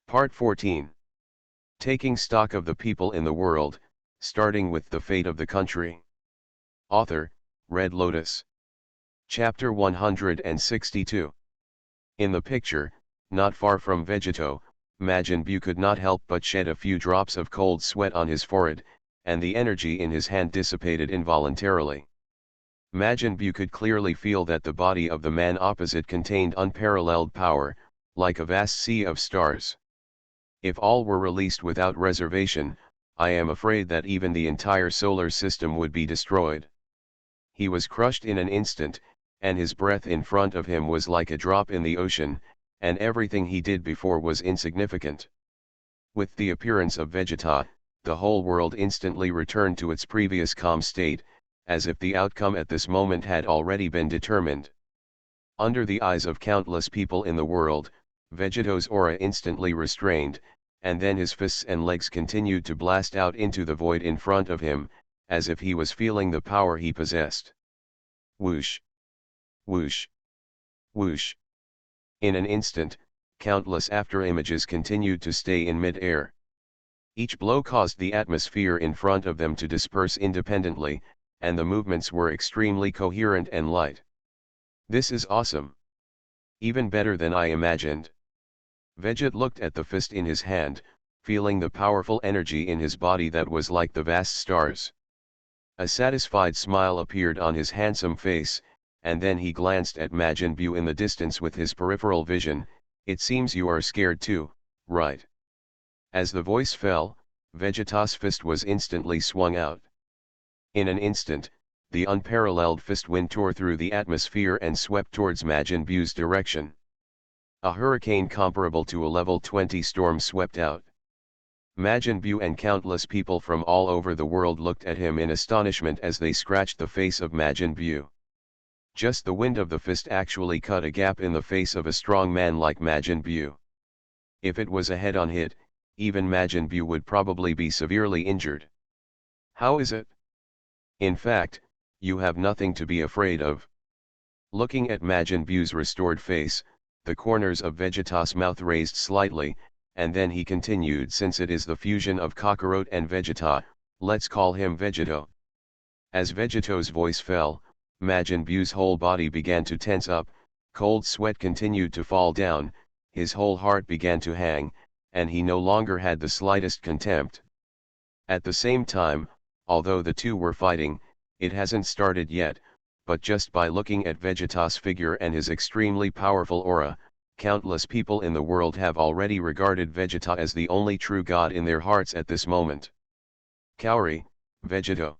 Part 14. Taking stock of the people in the world, starting with the fate of the country. Author, Red Lotus. Chapter 162. In the picture, not far from Vegeto, Majin Buu could not help but shed a few drops of cold sweat on his forehead, and the energy in his hand dissipated involuntarily. Majin Buu could clearly feel that the body of the man opposite contained unparalleled power, like a vast sea of stars. If all were released without reservation, I am afraid that even the entire solar system would be destroyed. He was crushed in an instant, and his breath in front of him was like a drop in the ocean, and everything he did before was insignificant. With the appearance of Vegeta, the whole world instantly returned to its previous calm state, as if the outcome at this moment had already been determined. Under the eyes of countless people in the world, Vegeto's aura instantly restrained, and then his fists and legs continued to blast out into the void in front of him, as if he was feeling the power he possessed. Whoosh! Whoosh! Whoosh! In an instant, countless afterimages continued to stay in mid-air. Each blow caused the atmosphere in front of them to disperse independently, and the movements were extremely coherent and light. This is awesome. Even better than I imagined. Vegeta looked at the fist in his hand, feeling the powerful energy in his body that was like the vast stars. A satisfied smile appeared on his handsome face, and then he glanced at Majin Buu in the distance with his peripheral vision. It seems you are scared too, right? As the voice fell, Vegeta's fist was instantly swung out. In an instant, the unparalleled fist wind tore through the atmosphere and swept towards Majin Buu's direction. A hurricane comparable to a level 20 storm swept out. Majin Buu and countless people from all over the world looked at him in astonishment as they scratched the face of Majin Buu. Just the wind of the fist actually cut a gap in the face of a strong man like Majin Buu. If it was a head-on hit, even Majin Buu would probably be severely injured. How is it? In fact, you have nothing to be afraid of. Looking at Majin Buu's restored face, the corners of Vegeta's mouth raised slightly, and then he continued, since it is the fusion of Kakarot and Vegeta, let's call him Vegeto. As Vegeto's voice fell, Majin Buu's whole body began to tense up, cold sweat continued to fall down, his whole heart began to hang, and he no longer had the slightest contempt. At the same time, although the two were fighting, it hasn't started yet, but just by looking at Vegeta's figure and his extremely powerful aura, countless people in the world have already regarded Vegeta as the only true god in their hearts at this moment. Kaori, Vegeto.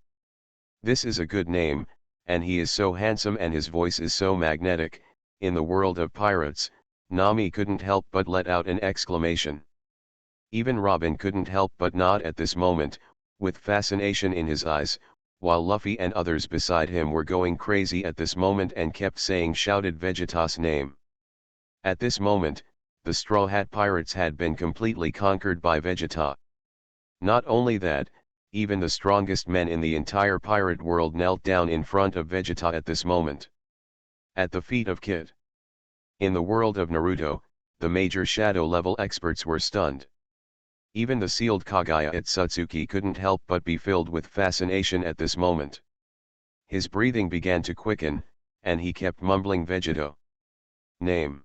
This is a good name, and he is so handsome and his voice is so magnetic. In the world of pirates, Nami couldn't help but let out an exclamation. Even Robin couldn't help but nod at this moment, with fascination in his eyes, while Luffy and others beside him were going crazy at this moment and kept saying shouted Vegeta's name. At this moment, the Straw Hat Pirates had been completely conquered by Vegeta. Not only that, even the strongest men in the entire pirate world knelt down in front of Vegeta at this moment. At the feet of Kid. In the world of Naruto, the major shadow-level experts were stunned. Even the sealed Kaguya at Satsuki couldn't help but be filled with fascination at this moment. His breathing began to quicken, and he kept mumbling Vegeto. Name.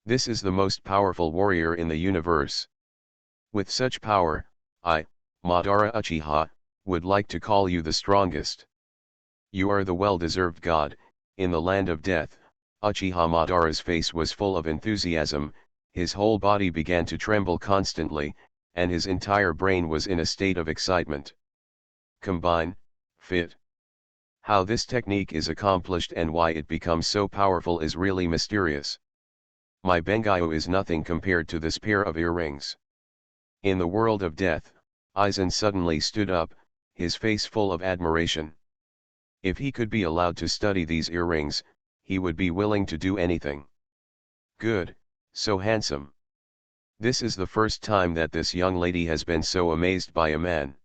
This is the most powerful warrior in the universe. With such power, I, Madara Uchiha, would like to call you the strongest. You are the well-deserved god. In the land of death, Uchiha Madara's face was full of enthusiasm, his whole body began to tremble constantly, and his entire brain was in a state of excitement. Combine, fit. How this technique is accomplished and why it becomes so powerful is really mysterious. My Bengayo is nothing compared to this pair of earrings. In the world of death, Aizen suddenly stood up, his face full of admiration. If he could be allowed to study these earrings, he would be willing to do anything. Good, so handsome. This is the first time that this young lady has been so amazed by a man.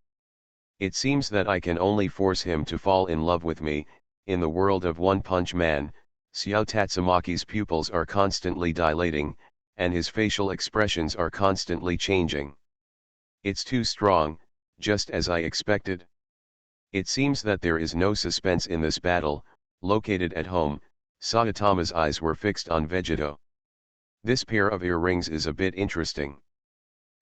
It seems that I can only force him to fall in love with me. In the world of One Punch Man, Xiao Tatsumaki's pupils are constantly dilating, and his facial expressions are constantly changing. It's too strong, just as I expected. It seems that there is no suspense in this battle. Located at home, Saitama's eyes were fixed on Vegeto. This pair of earrings is a bit interesting.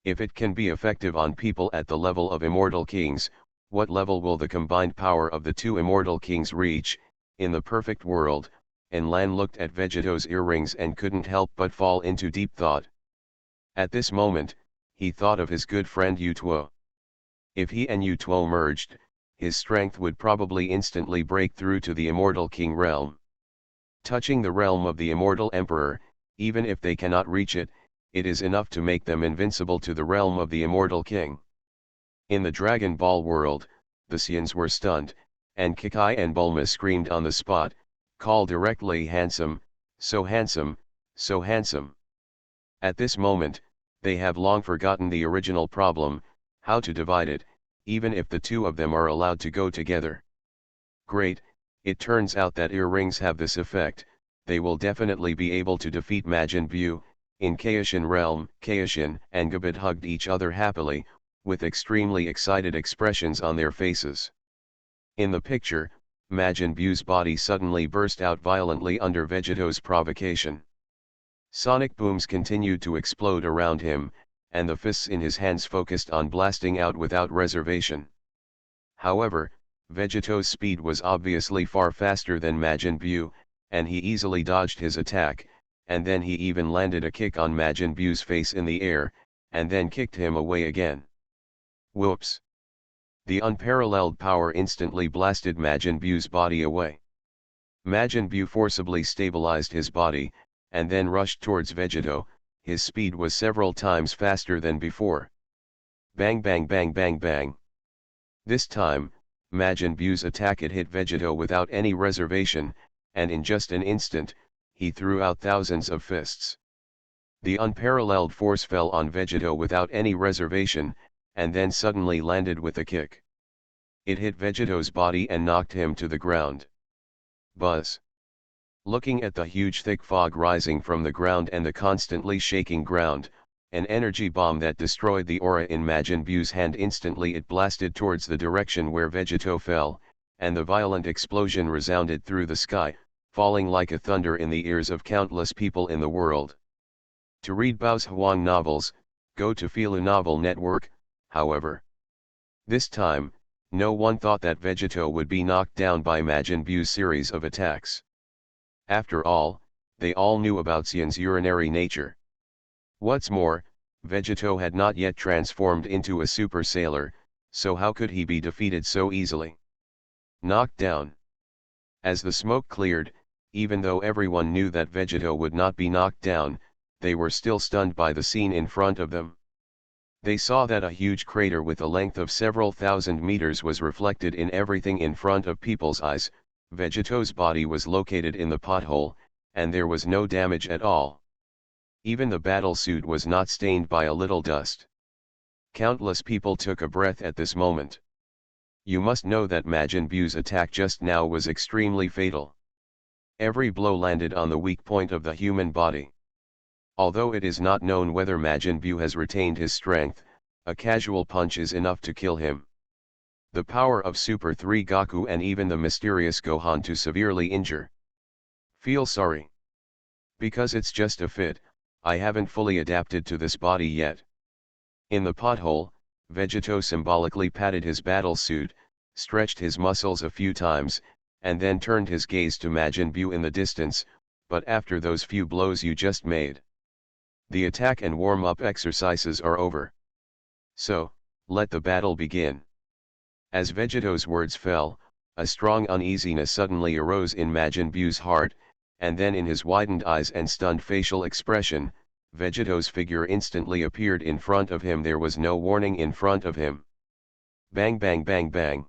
If it can be effective on people at the level of immortal kings, what level will the combined power of the two immortal kings reach? In the perfect world? And Lan looked at Vegeto's earrings and couldn't help but fall into deep thought. At this moment, he thought of his good friend Yutuo. If he and Yutuo merged, his strength would probably instantly break through to the immortal king realm. Touching the realm of the immortal emperor, even if they cannot reach it, it is enough to make them invincible to the realm of the immortal king. In the Dragon Ball world, the Saiyans were stunned, and Kikai and Bulma screamed on the spot, called directly handsome, so handsome, so handsome. At this moment, they have long forgotten the original problem, how to divide it, even if the two of them are allowed to go together. Great, it turns out that earrings have this effect. They will definitely be able to defeat Majin Buu. In Kaishin realm, Kaishin and Gabit hugged each other happily, with extremely excited expressions on their faces. In the picture, Majin Buu's body suddenly burst out violently under Vegeto's provocation. Sonic booms continued to explode around him, and the fists in his hands focused on blasting out without reservation. However, Vegeto's speed was obviously far faster than Majin Buu, and he easily dodged his attack, and then he even landed a kick on Majin Buu's face in the air, and then kicked him away again. Whoops! The unparalleled power instantly blasted Majin Buu's body away. Majin Buu forcibly stabilized his body, and then rushed towards Vegeto. His speed was several times faster than before. Bang bang bang bang bang. This time, Majin Buu's attack hit Vegeto without any reservation, and in just an instant, he threw out thousands of fists. The unparalleled force fell on Vegeto without any reservation, and then suddenly landed with a kick. It hit Vegeto's body and knocked him to the ground. Buzz. Looking at the huge thick fog rising from the ground and the constantly shaking ground, an energy bomb that destroyed the aura in Majin Buu's hand, instantly it blasted towards the direction where Vegeto fell, and the violent explosion resounded through the sky, falling like a thunder in the ears of countless people in the world. To read Bao's Huang novels, go to Filu Novel Network. However, this time, no one thought that Vegeto would be knocked down by Majin Buu's series of attacks. After all, they all knew about Xian's urinary nature. What's more, Vegeto had not yet transformed into a Super Sailor, so how could he be defeated so easily? Knocked down. As the smoke cleared, even though everyone knew that Vegeto would not be knocked down, they were still stunned by the scene in front of them. They saw that a huge crater with a length of several thousand meters was reflected in everything in front of people's eyes. Vegeto's body was located in the pothole, and there was no damage at all. Even the battle suit was not stained by a little dust. Countless people took a breath at this moment. You must know that Majin Buu's attack just now was extremely fatal. Every blow landed on the weak point of the human body. Although it is not known whether Majin Buu has retained his strength, a casual punch is enough to kill him. The power of Super 3 Goku and even the mysterious Gohan to severely injure. Feel sorry. Because it's just a fit, I haven't fully adapted to this body yet. In the pothole, Vegeto symbolically patted his battle suit, stretched his muscles a few times, and then turned his gaze to Majin Buu in the distance. But after those few blows you just made, the attack and warm-up exercises are over. So, let the battle begin. As Vegeto's words fell, a strong uneasiness suddenly arose in Majin Buu's heart, and then in his widened eyes and stunned facial expression, Vegeto's figure instantly appeared in front of him. There was no warning in front of him. Bang bang bang bang.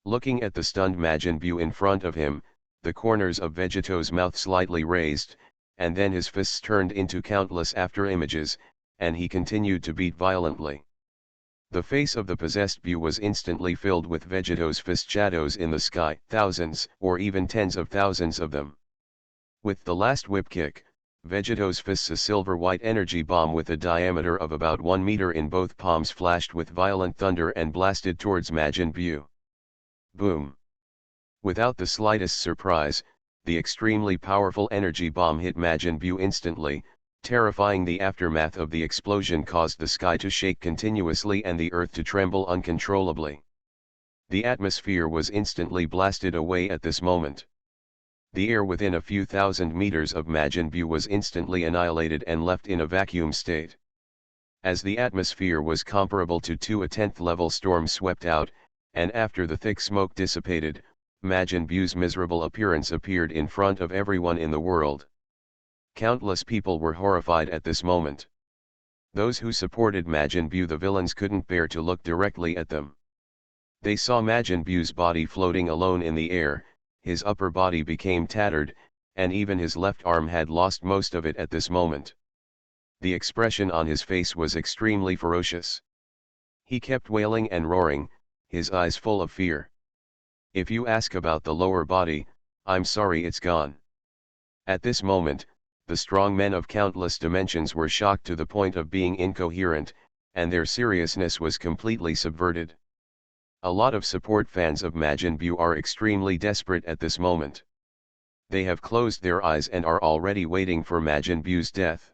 Looking at the stunned Majin Buu in front of him, the corners of Vegeto's mouth slightly raised, and then his fists turned into countless after-images, and he continued to beat violently. The face of the possessed Buu was instantly filled with Vegeto's fist shadows in the sky, thousands or even tens of thousands of them. With the last whip kick, Vegeto's fists, a silver-white energy bomb with a diameter of about 1 meter in both palms, flashed with violent thunder and blasted towards Majin Buu. Boom! Without the slightest surprise, the extremely powerful energy bomb hit Majin Buu instantly, terrifying. The aftermath of the explosion caused the sky to shake continuously and the earth to tremble uncontrollably. The atmosphere was instantly blasted away at this moment. The air within a few thousand meters of Majin Buu was instantly annihilated and left in a vacuum state. As the atmosphere was comparable to a 10th level storm swept out, and after the thick smoke dissipated, Majin Buu's miserable appearance appeared in front of everyone in the world. Countless people were horrified at this moment. Those who supported Majin Buu, the villains, couldn't bear to look directly at them. They saw Majin Buu's body floating alone in the air, his upper body became tattered, and even his left arm had lost most of it at this moment. The expression on his face was extremely ferocious. He kept wailing and roaring, his eyes full of fear. If you ask about the lower body, I'm sorry, it's gone. At this moment, the strong men of countless dimensions were shocked to the point of being incoherent, and their seriousness was completely subverted. A lot of support fans of Majin Buu are extremely desperate at this moment. They have closed their eyes and are already waiting for Majin Buu's death.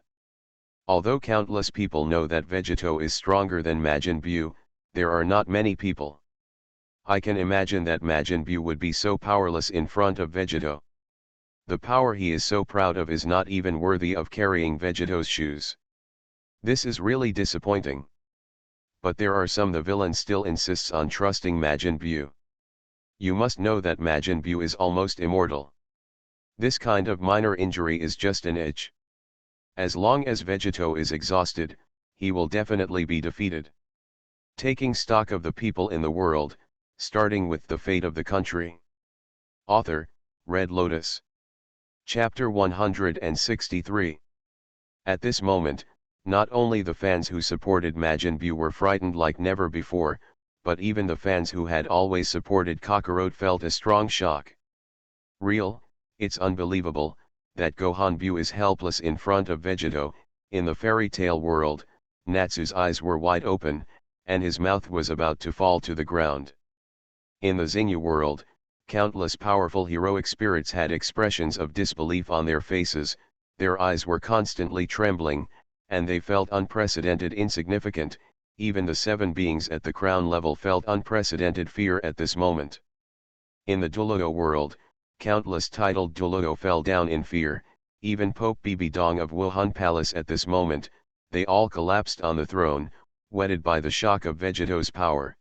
Although countless people know that Vegeto is stronger than Majin Buu, there are not many people. I can imagine that Majin Buu would be so powerless in front of Vegeto. The power he is so proud of is not even worthy of carrying Vegeto's shoes. This is really disappointing. But there are some the villain still insists on trusting Majin Buu. You must know that Majin Buu is almost immortal. This kind of minor injury is just an itch. As long as Vegeto is exhausted, he will definitely be defeated. Taking stock of the people in the world, starting with the fate of the country. Author, Red Lotus. Chapter 163. At this moment, not only the fans who supported Majin Buu were frightened like never before, but even the fans who had always supported Kakarot felt a strong shock. It's unbelievable, that Gohan Buu is helpless in front of Vegeto. In the fairy tale world, Natsu's eyes were wide open, and his mouth was about to fall to the ground. In the Xingyu world, countless powerful heroic spirits had expressions of disbelief on their faces, their eyes were constantly trembling, and they felt unprecedented insignificant. Even the 7 beings at the crown level felt unprecedented fear at this moment. In the Duluo world, countless titled Duluo fell down in fear, even Pope Bibidong of Wuhan Palace at this moment. They all collapsed on the throne, wetted by the shock of Vegeto's power.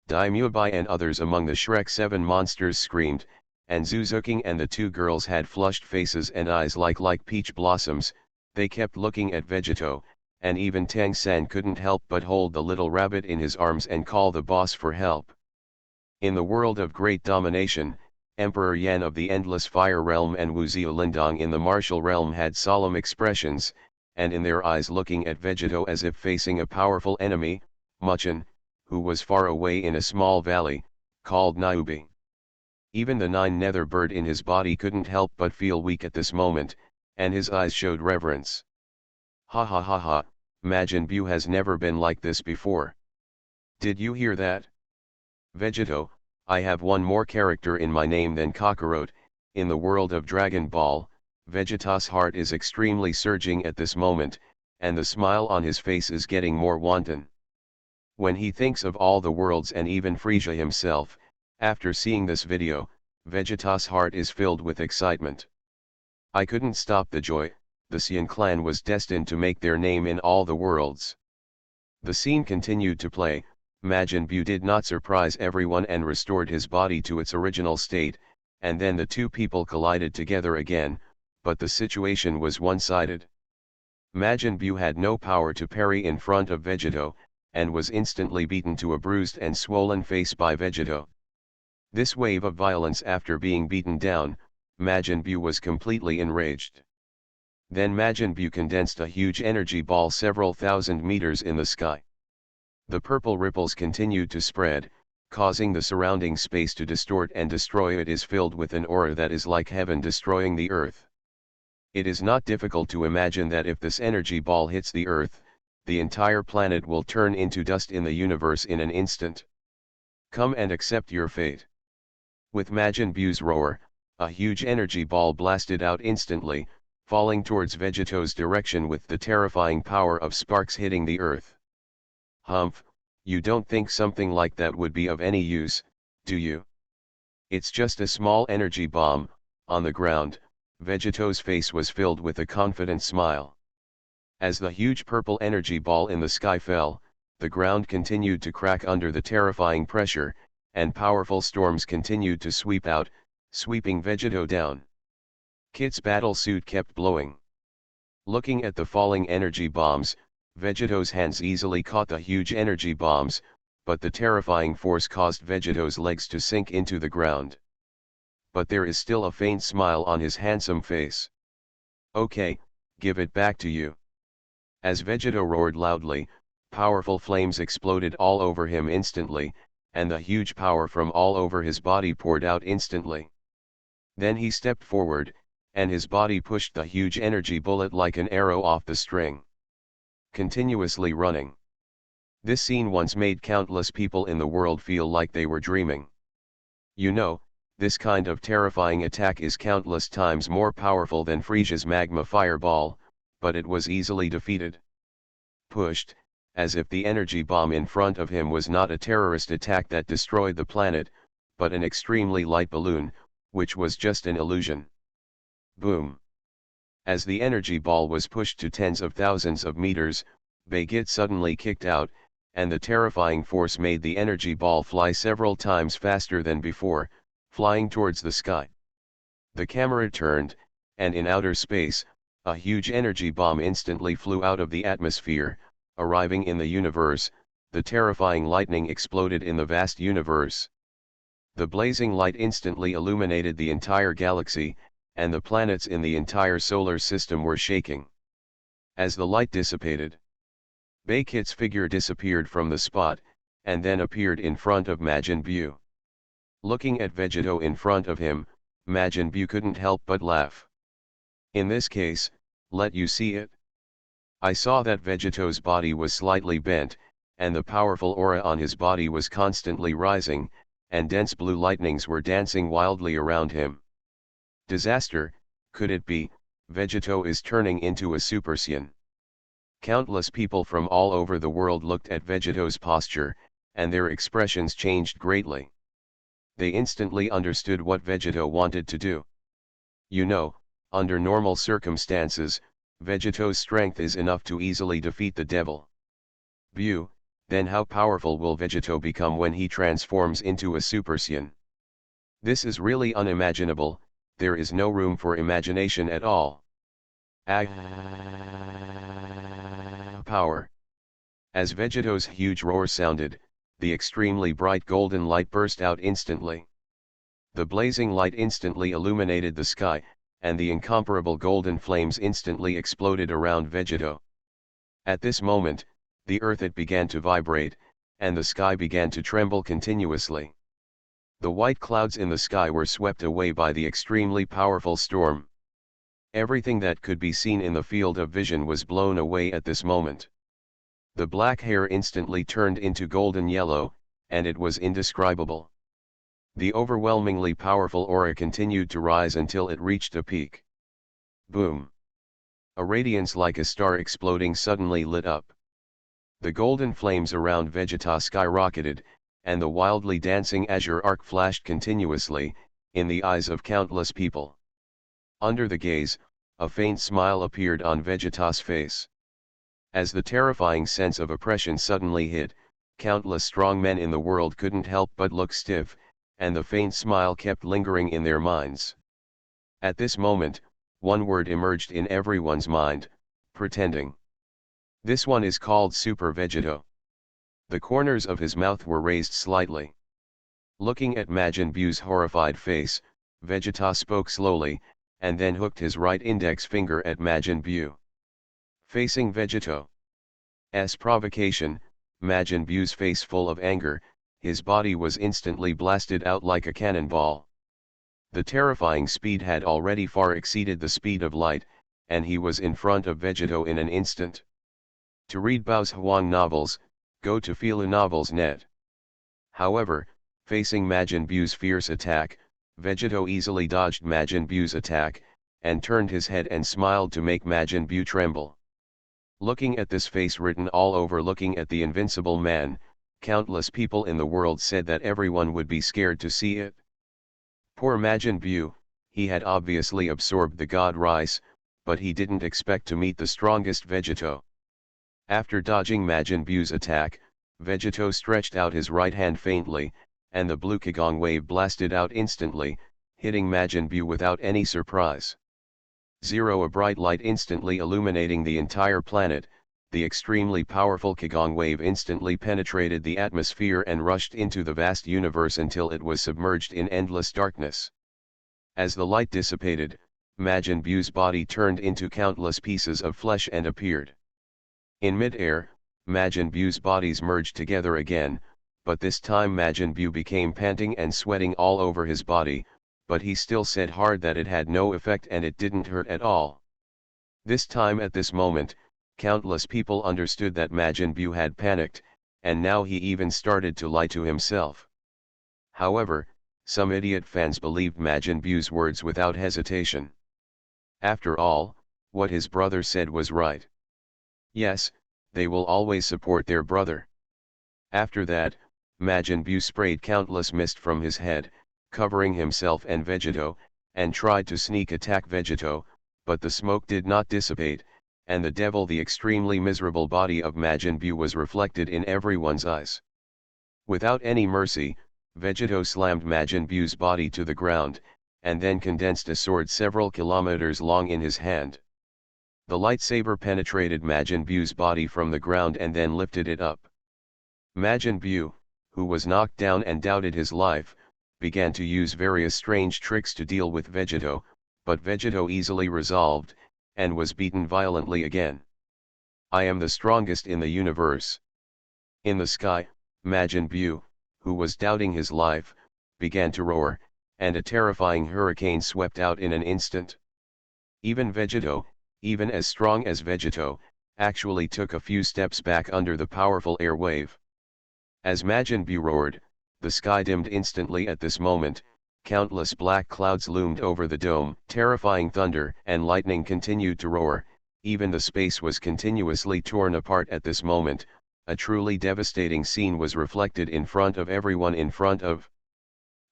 Daimyobai and others among the Shrek 7 monsters screamed, and Zuzuking and the 2 girls had flushed faces and eyes like peach blossoms. They kept looking at Vegeto, and even Tang San couldn't help but hold the little rabbit in his arms and call the boss for help. In the world of great domination, Emperor Yan of the Endless Fire Realm and Wu Ziulindong in the Martial Realm had solemn expressions, and in their eyes looking at Vegeto as if facing a powerful enemy. Muchin, who was far away in a small valley, called Niobe. Even the 9 nether bird in his body couldn't help but feel weak at this moment, and his eyes showed reverence. Ha ha ha ha, Majin Buu has never been like this before. Did you hear that? Vegeto, I have one more character in my name than Kakarot. In the world of Dragon Ball, Vegeta's heart is extremely surging at this moment, and the smile on his face is getting more wanton. When he thinks of all the worlds and even Frieza himself, after seeing this video, Vegeta's heart is filled with excitement. I couldn't stop the joy. The Xian clan was destined to make their name in all the worlds. The scene continued to play. Majin Buu did not surprise everyone and restored his body to its original state, and then the 2 people collided together again, but the situation was one-sided. Majin Buu had no power to parry in front of Vegeto, and was instantly beaten to a bruised and swollen face by Vegeto. This wave of violence after being beaten down, Majin Buu was completely enraged. Then Majin Buu condensed a huge energy ball several thousand meters in the sky. The purple ripples continued to spread, causing the surrounding space to distort and destroy. It is filled with an aura that is like heaven destroying the earth. It is not difficult to imagine that if this energy ball hits the Earth, the entire planet will turn into dust in the universe in an instant. Come and accept your fate. With Majin Buu's roar, a huge energy ball blasted out instantly, falling towards Vegeto's direction with the terrifying power of sparks hitting the Earth. Humph, you don't think something like that would be of any use, do you? It's just a small energy bomb. On the ground, Vegeto's face was filled with a confident smile. As the huge purple energy ball in the sky fell, the ground continued to crack under the terrifying pressure, and powerful storms continued to sweep out, sweeping Vegeto down. Kit's battle suit kept blowing. Looking at the falling energy bombs, Vegeto's hands easily caught the huge energy bombs, but the terrifying force caused Vegeto's legs to sink into the ground. But there is still a faint smile on his handsome face. Okay, give it back to you. As Vegeto roared loudly, powerful flames exploded all over him instantly, and the huge power from all over his body poured out instantly. Then he stepped forward, and his body pushed the huge energy bullet like an arrow off the string. Continuously running. This scene once made countless people in the world feel like they were dreaming. You know, this kind of terrifying attack is countless times more powerful than Frisia's magma fireball, but it was easily defeated. Pushed, as if the energy bomb in front of him was not a terrorist attack that destroyed the planet, but an extremely light balloon, which was just an illusion. Boom. As the energy ball was pushed to tens of thousands of meters, Baguette suddenly kicked out, and the terrifying force made the energy ball fly several times faster than before, flying towards the sky. The camera turned, and in outer space, a huge energy bomb instantly flew out of the atmosphere, arriving in the universe. The terrifying lightning exploded in the vast universe. The blazing light instantly illuminated the entire galaxy, and the planets in the entire solar system were shaking. As the light dissipated, Baguette's figure disappeared from the spot, and then appeared in front of Majin Buu. Looking at Vegeto in front of him, Majin Buu couldn't help but laugh. In this case, let you see it. I saw that Vegeto's body was slightly bent, and the powerful aura on his body was constantly rising, and dense blue lightnings were dancing wildly around him. Disaster, could it be, Vegeto is turning into a Super Saiyan? Countless people from all over the world looked at Vegeto's posture, and their expressions changed greatly. They instantly understood what Vegeto wanted to do. You know, under normal circumstances, Vegeto's strength is enough to easily defeat the devil. Buu, then how powerful will Vegeto become when he transforms into a Super Saiyan? This is really unimaginable. There is no room for imagination at all. Power. As Vegeto's huge roar sounded, the extremely bright golden light burst out instantly. The blazing light instantly illuminated the sky, and the incomparable golden flames instantly exploded around Vegeto. At this moment, the earth it began to vibrate, and the sky began to tremble continuously. The white clouds in the sky were swept away by the extremely powerful storm. Everything that could be seen in the field of vision was blown away at this moment. The black hair instantly turned into golden yellow, and it was indescribable. The overwhelmingly powerful aura continued to rise until it reached a peak. Boom! A radiance like a star exploding suddenly lit up. The golden flames around Vegeta skyrocketed, and the wildly dancing azure arc flashed continuously, in the eyes of countless people. Under the gaze, a faint smile appeared on Vegeta's face. As the terrifying sense of oppression suddenly hit, countless strong men in the world couldn't help but look stiff, and the faint smile kept lingering in their minds. At this moment, one word emerged in everyone's mind: pretending. This one is called Super Vegeto. The corners of his mouth were raised slightly. Looking at Majin Buu's horrified face, Vegeta spoke slowly, and then hooked his right index finger at Majin Buu. Facing Vegeto's provocation, Majin Buu's face full of anger, his body was instantly blasted out like a cannonball. The terrifying speed had already far exceeded the speed of light, and he was in front of Vegeto in an instant. To read Bao's Huang novels, go to filanovels.net. However, facing Majin Buu's fierce attack, Vegeto easily dodged Majin Buu's attack, and turned his head and smiled to make Majin Buu tremble. Looking at this face written all over, looking at the invincible man, countless people in the world said that everyone would be scared to see it. Poor Majin Buu, he had obviously absorbed the god rice, but he didn't expect to meet the strongest Vegeto. After dodging Majin Buu's attack, Vegeto stretched out his right hand faintly, and the blue Qigong wave blasted out instantly, hitting Majin Buu without any surprise. A bright light instantly illuminating the entire planet, the extremely powerful Qigong wave instantly penetrated the atmosphere and rushed into the vast universe until it was submerged in endless darkness. As the light dissipated, Majin Buu's body turned into countless pieces of flesh and appeared. In mid-air, Majin Buu's bodies merged together again, but this time Majin Buu became panting and sweating all over his body, but he still said hard that it had no effect and it didn't hurt at all. This time at this moment, countless people understood that Majin Buu had panicked, and now he even started to lie to himself. However, some idiot fans believed Majin Buu's words without hesitation. After all, what his brother said was right. Yes, they will always support their brother. After that, Majin Buu sprayed countless mist from his head, covering himself and Vegeto, and tried to sneak attack Vegeto, but the smoke did not dissipate, and the extremely miserable body of Majin Buu was reflected in everyone's eyes. Without any mercy, Vegeto slammed Majin Buu's body to the ground, and then condensed a sword several kilometers long in his hand. The lightsaber penetrated Majin Buu's body from the ground and then lifted it up. Majin Buu, who was knocked down and doubted his life, began to use various strange tricks to deal with Vegeto, but Vegeto easily resolved, and was beaten violently again. I am the strongest in the universe. In the sky, Majin Buu, who was doubting his life, began to roar, and a terrifying hurricane swept out in an instant. Even Vegeto, even as strong as Vegeto, actually took a few steps back under the powerful air wave. As Majin Buu roared, the sky dimmed instantly at this moment, countless black clouds loomed over the dome, terrifying thunder and lightning continued to roar, even the space was continuously torn apart at this moment, a truly devastating scene was reflected in front of everyone in front of.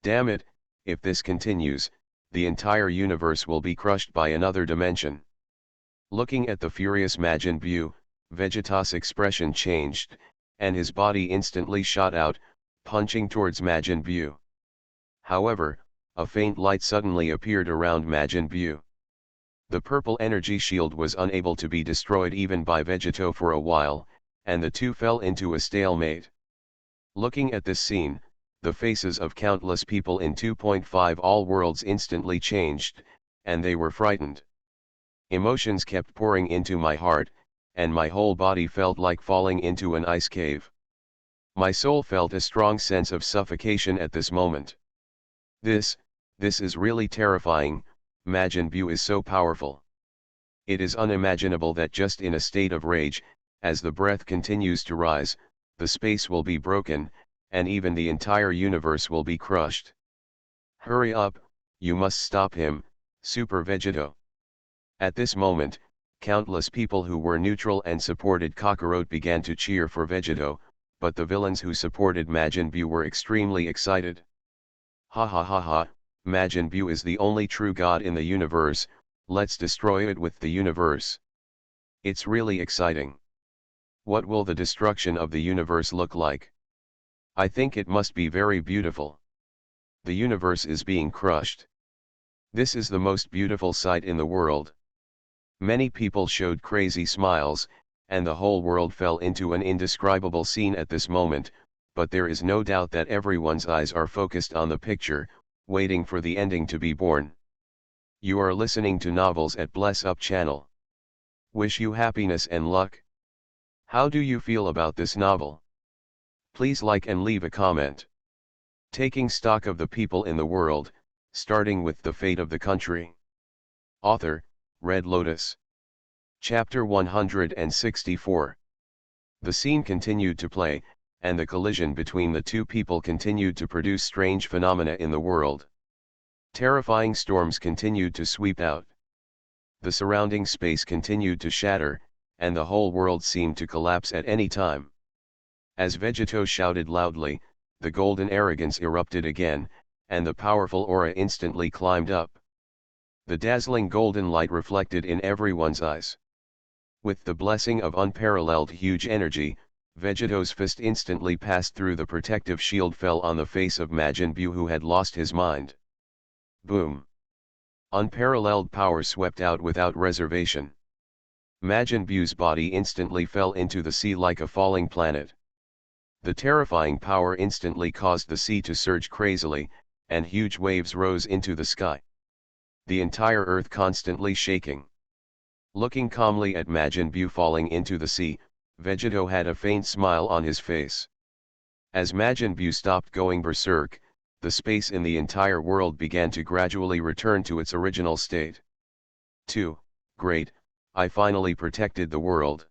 Damn it, if this continues, the entire universe will be crushed by another dimension. Looking at the furious Majin Buu, Vegeto's expression changed, and his body instantly shot out, punching towards Majin Buu. However, a faint light suddenly appeared around Majin Buu. The purple energy shield was unable to be destroyed even by Vegeto for a while, and the two fell into a stalemate. Looking at this scene, the faces of countless people in 2.5 all worlds instantly changed, and they were frightened. Emotions kept pouring into my heart, and my whole body felt like falling into an ice cave. My soul felt a strong sense of suffocation at this moment. This is really terrifying. Majin Buu is so powerful. It is unimaginable that just in a state of rage, as the breath continues to rise, the space will be broken, and even the entire universe will be crushed. Hurry up, you must stop him, Super Vegeto. At this moment, countless people who were neutral and supported Kakarot began to cheer for Vegeto, but the villains who supported Majin Buu were extremely excited. Ha ha ha ha, Majin Buu is the only true god in the universe, let's destroy it with the universe. It's really exciting. What will the destruction of the universe look like? I think it must be very beautiful. The universe is being crushed. This is the most beautiful sight in the world. Many people showed crazy smiles, and the whole world fell into an indescribable scene at this moment, but there is no doubt that everyone's eyes are focused on the picture, waiting for the ending to be born. You are listening to Novels at Bless Up channel. Wish you happiness and luck. How do you feel about this novel? Please like and leave a comment. Taking stock of the people in the world, starting with the fate of the country. Author, Red Lotus. Chapter 164. The scene continued to play, and the collision between the two people continued to produce strange phenomena in the world. Terrifying storms continued to sweep out. The surrounding space continued to shatter, and the whole world seemed to collapse at any time. As Vegeto shouted loudly, the golden arrogance erupted again, and the powerful aura instantly climbed up. The dazzling golden light reflected in everyone's eyes. With the blessing of unparalleled huge energy, Vegeto's fist instantly passed through the protective shield, fell on the face of Majin Buu, who had lost his mind. Boom! Unparalleled power swept out without reservation. Majin Buu's body instantly fell into the sea like a falling planet. The terrifying power instantly caused the sea to surge crazily, and huge waves rose into the sky. The entire earth constantly shaking. Looking calmly at Majin Buu falling into the sea, Vegeto had a faint smile on his face. As Majin Buu stopped going berserk, the space in the entire world began to gradually return to its original state. 2. Great, I finally protected the world.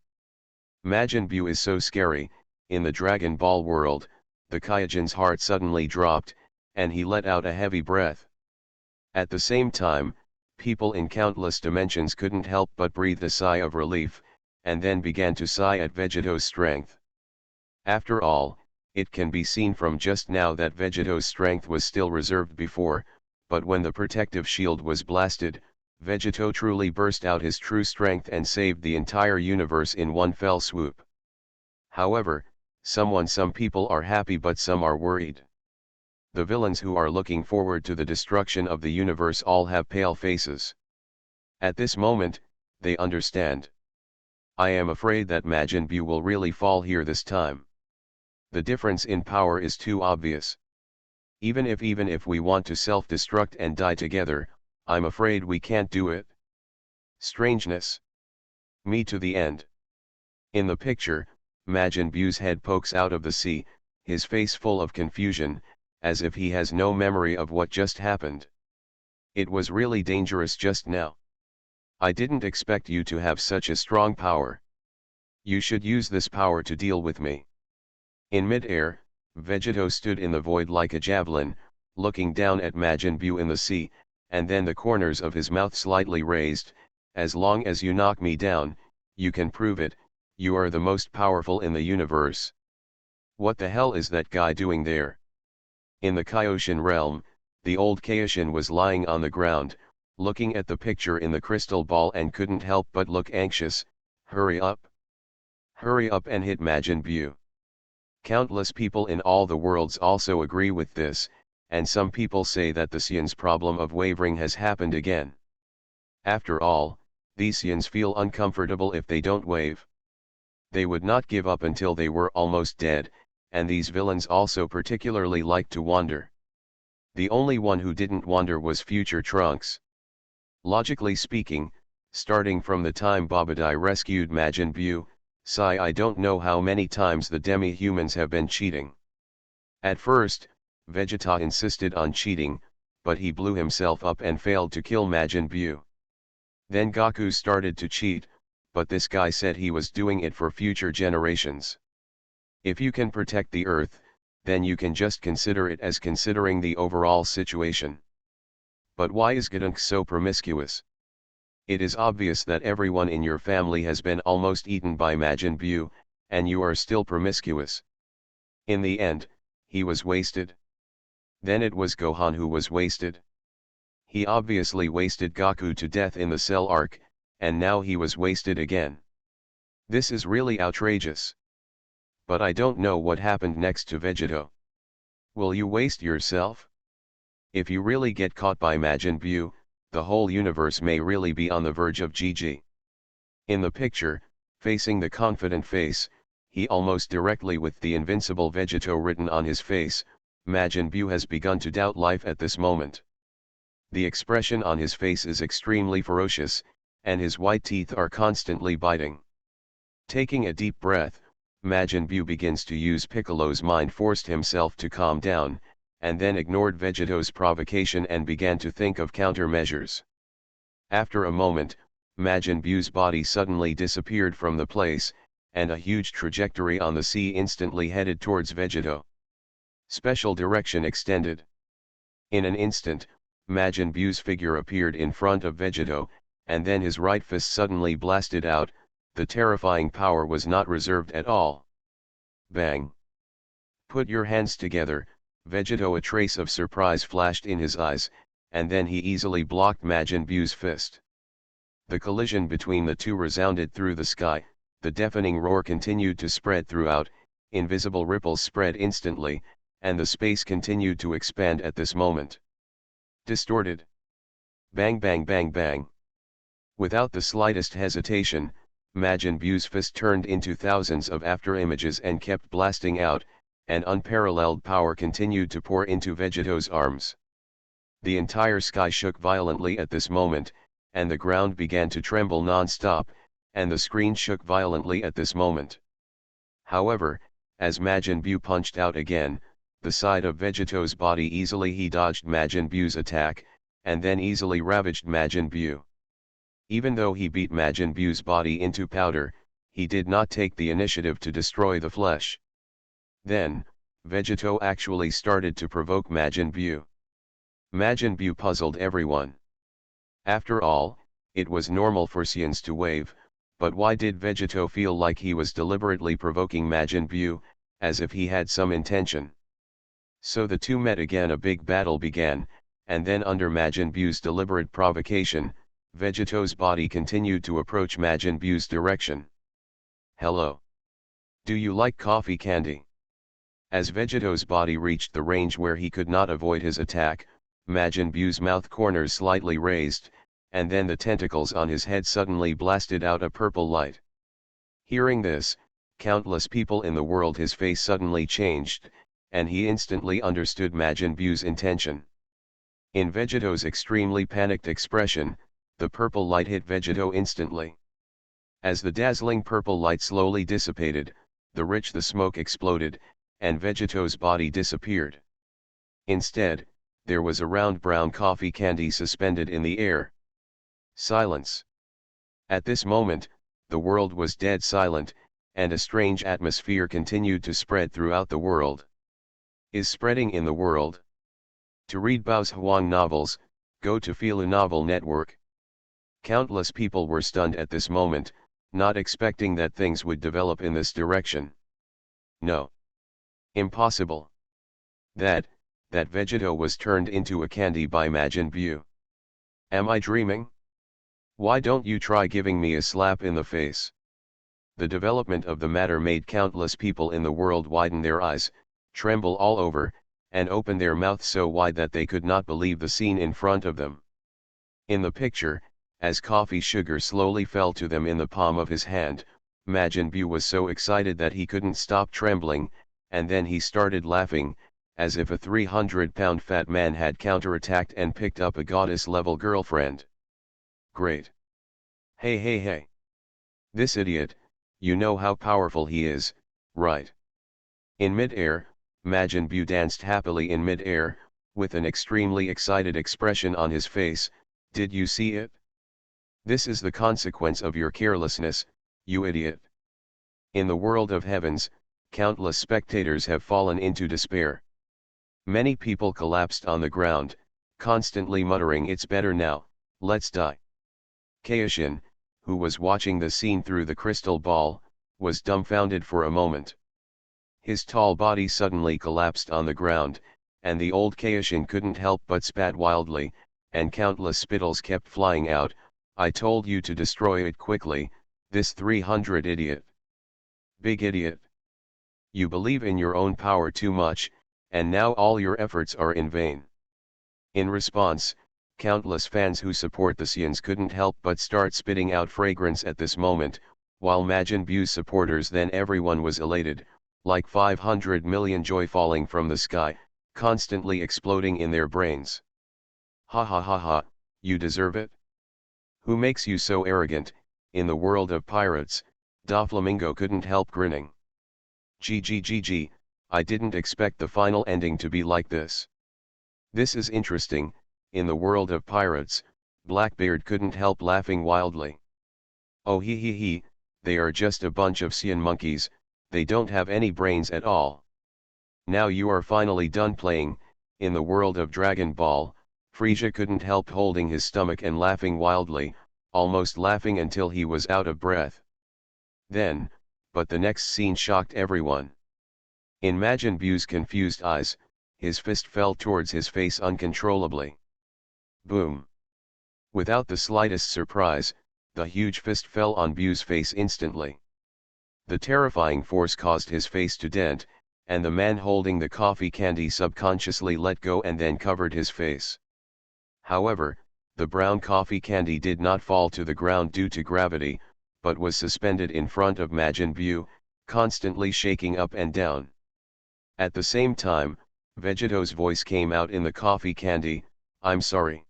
Majin Buu is so scary. In the Dragon Ball world, the Kaijin's heart suddenly dropped, and he let out a heavy breath. At the same time, people in countless dimensions couldn't help but breathe a sigh of relief, and then began to sigh at Vegeto's strength. After all, it can be seen from just now that Vegeto's strength was still reserved before, but when the protective shield was blasted, Vegeto truly burst out his true strength and saved the entire universe in one fell swoop. However, some people are happy but some are worried. The villains who are looking forward to the destruction of the universe all have pale faces. At this moment, they understand. I am afraid that Majin Buu will really fall here this time. The difference in power is too obvious. Even if we want to self-destruct and die together, I'm afraid we can't do it. Strangeness. Me to the end. In the picture, Majin Buu's head pokes out of the sea, his face full of confusion, as if he has no memory of what just happened. It was really dangerous just now. I didn't expect you to have such a strong power. You should use this power to deal with me. In mid-air, Vegeto stood in the void like a javelin, looking down at Majin Buu in the sea, and then the corners of his mouth slightly raised. As long as you knock me down, you can prove it. You are the most powerful in the universe. What the hell is that guy doing there? In the Kaioshin realm, the old Kaioshin was lying on the ground, looking at the picture in the crystal ball and couldn't help but look anxious. Hurry up! Hurry up and hit Majin Buu. Countless people in all the worlds also agree with this, and some people say that the Saiyan's problem of wavering has happened again. After all, these Saiyans feel uncomfortable if they don't wave. They would not give up until they were almost dead, and these villains also particularly like to wander. The only one who didn't wander was Future Trunks. Logically speaking, starting from the time Babadai rescued Majin Buu, I don't know how many times the demi-humans have been cheating. At first, Vegeta insisted on cheating, but he blew himself up and failed to kill Majin Buu. Then Goku started to cheat, but this guy said he was doing it for future generations. If you can protect the Earth, then you can just consider it as considering the overall situation. But why is Gudunk so promiscuous? It is obvious that everyone in your family has been almost eaten by Majin Buu, and you are still promiscuous. In the end, he was wasted. Then it was Gohan who was wasted. He obviously wasted Goku to death in the Cell arc, and now he was wasted again. This is really outrageous. But I don't know what happened next to Vegeto. Will you waste yourself? If you really get caught by Majin Buu, the whole universe may really be on the verge of GG. In the picture, facing the confident face, he almost directly with the invincible Vegeto written on his face, Majin Buu has begun to doubt life at this moment. The expression on his face is extremely ferocious, and his white teeth are constantly biting. Taking a deep breath, Majin Buu begins to use Piccolo's mind, forced himself to calm down, and then ignored Vegeto's provocation and began to think of countermeasures. After a moment, Majin Buu's body suddenly disappeared from the place, and a huge trajectory on the sea instantly headed towards Vegeto. Special direction extended. In an instant, Majin Buu's figure appeared in front of Vegeto, and then his right fist suddenly blasted out. The terrifying power was not reserved at all. Bang! Put your hands together, Vegeto. A trace of surprise flashed in his eyes, and then he easily blocked Majin Buu's fist. The collision between the two resounded through the sky, the deafening roar continued to spread throughout, invisible ripples spread instantly, and the space continued to expand at this moment. Distorted. Bang bang bang bang. Without the slightest hesitation, Majin Buu's fist turned into thousands of afterimages and kept blasting out, and unparalleled power continued to pour into Vegeto's arms. The entire sky shook violently at this moment, and the ground began to tremble non-stop, and the screen shook violently at this moment. However, as Majin Buu punched out again, the side of Vegeto's body easily he dodged Majin Buu's attack, and then easily ravaged Majin Buu. Even though he beat Majin Buu's body into powder, he did not take the initiative to destroy the flesh. Then, Vegeto actually started to provoke Majin Buu. Majin Buu puzzled everyone. After all, it was normal for Saiyans to wave, but why did Vegeto feel like he was deliberately provoking Majin Buu, as if he had some intention? So the two met again. A big battle began, and then under Majin Buu's deliberate provocation, Vegeto's body continued to approach Majin Buu's direction. Hello. Do you like coffee candy? As Vegeto's body reached the range where he could not avoid his attack, Majin Buu's mouth corners slightly raised, and then the tentacles on his head suddenly blasted out a purple light. Hearing this, countless people in the world, his face suddenly changed, and he instantly understood Majin Buu's intention. In Vegeto's extremely panicked expression, the purple light hit Vegeto instantly. As the dazzling purple light slowly dissipated, the smoke exploded, and Vegeto's body disappeared. Instead, there was a round brown coffee candy suspended in the air. Silence. At this moment, the world was dead silent, and a strange atmosphere continued to spread throughout the world. Is spreading in the world? To read Bao's Huang novels, go to Filu Novel Network. Countless people were stunned at this moment, not expecting that things would develop in this direction. No. Impossible. That Vegeto was turned into a candy by Majin Buu. Am I dreaming? Why don't you try giving me a slap in the face? The development of the matter made countless people in the world widen their eyes, tremble all over, and open their mouths so wide that they could not believe the scene in front of them. In the picture, as coffee sugar slowly fell to them in the palm of his hand, Majin Buu was so excited that he couldn't stop trembling, and then he started laughing, as if a 300-pound fat man had counterattacked and picked up a goddess-level girlfriend. Great. Hey hey hey. This idiot, you know how powerful he is, right? In mid-air, Majin Buu danced happily in mid-air, with an extremely excited expression on his face. Did you see it? This is the consequence of your carelessness, you idiot. In the world of heavens, countless spectators have fallen into despair. Many people collapsed on the ground, constantly muttering, "It's better now, let's die." Kaioshin, who was watching the scene through the crystal ball, was dumbfounded for a moment. His tall body suddenly collapsed on the ground, and the old Kaioshin couldn't help but spat wildly, and countless spittles kept flying out. I told you to destroy it quickly, this 300 idiot. Big idiot. You believe in your own power too much, and now all your efforts are in vain. In response, countless fans who support the Saiyans couldn't help but start spitting out fragrance at this moment, while Majin Buu's supporters, then everyone was elated, like 500 million joy falling from the sky, constantly exploding in their brains. Ha ha ha ha, you deserve it? Who makes you so arrogant? In the world of pirates, Doflamingo couldn't help grinning. GGGG, I didn't expect the final ending to be like this. This is interesting. In the world of pirates, Blackbeard couldn't help laughing wildly. Oh he, they are just a bunch of Sian monkeys, they don't have any brains at all. Now you are finally done playing. In the world of Dragon Ball, Frieza couldn't help holding his stomach and laughing wildly, almost laughing until he was out of breath. But the next scene shocked everyone. In Majin Buu's confused eyes, his fist fell towards his face uncontrollably. Boom! Without the slightest surprise, the huge fist fell on Buu's face instantly. The terrifying force caused his face to dent, and the man holding the coffee candy subconsciously let go and then covered his face. However, the brown coffee candy did not fall to the ground due to gravity, but was suspended in front of Majin Buu, constantly shaking up and down. At the same time, Vegeto's voice came out in the coffee candy, "I'm sorry.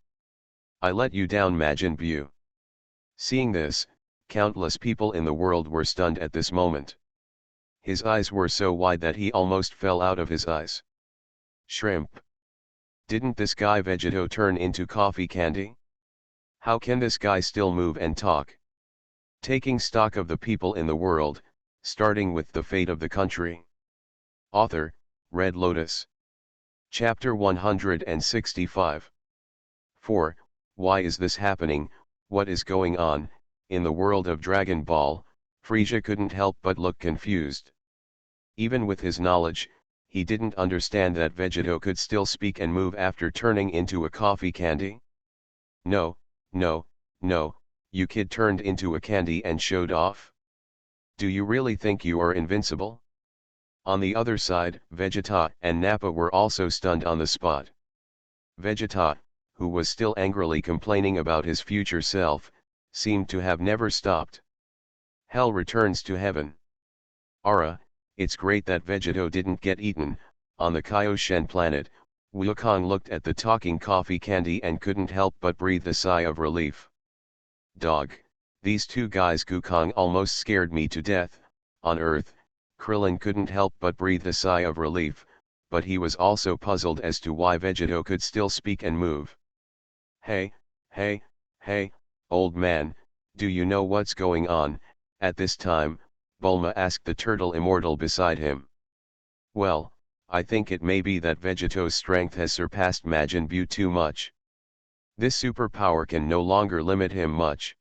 I let you down, Majin Buu." Seeing this, countless people in the world were stunned at this moment. His eyes were so wide that he almost fell out of his eyes. Shrimp. Didn't this guy Vegeto turn into coffee candy? How can this guy still move and talk? Taking stock of the people in the world, starting with the fate of the country. Author, Red Lotus. Chapter 165. 4. Why is this happening? What is going on? In the world of Dragon Ball, Frieza couldn't help but look confused. Even with his knowledge, he didn't understand that Vegeto could still speak and move after turning into a coffee candy. No, you kid turned into a candy and showed off? Do you really think you are invincible? On the other side, Vegeta and Nappa were also stunned on the spot. Vegeta, who was still angrily complaining about his future self, seemed to have never stopped. Hell returns to heaven. Ara, it's great that Vegeto didn't get eaten. On the Kaioshen planet, Wukong looked at the talking coffee candy and couldn't help but breathe a sigh of relief. Dog, these two guys Wukong almost scared me to death. On Earth, Krillin couldn't help but breathe a sigh of relief, but he was also puzzled as to why Vegeto could still speak and move. Hey, old man, do you know what's going on? At this time, Bulma asked the turtle immortal beside him. Well, I think it may be that Vegeto's strength has surpassed Majin Buu too much. This superpower can no longer limit him much.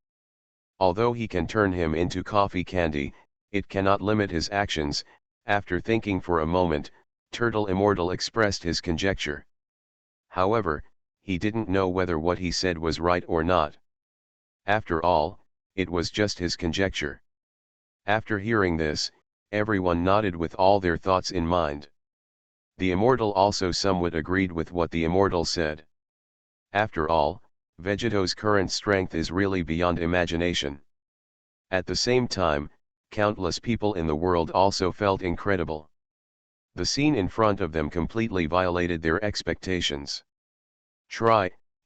Although he can turn him into coffee candy, it cannot limit his actions. After thinking for a moment, Turtle Immortal expressed his conjecture. However, he didn't know whether what he said was right or not. After all, it was just his conjecture. After hearing this, everyone nodded with all their thoughts in mind. The Immortal also somewhat agreed with what the Immortal said. After all, Vegeto's current strength is really beyond imagination. At the same time, countless people in the world also felt incredible. The scene in front of them completely violated their expectations.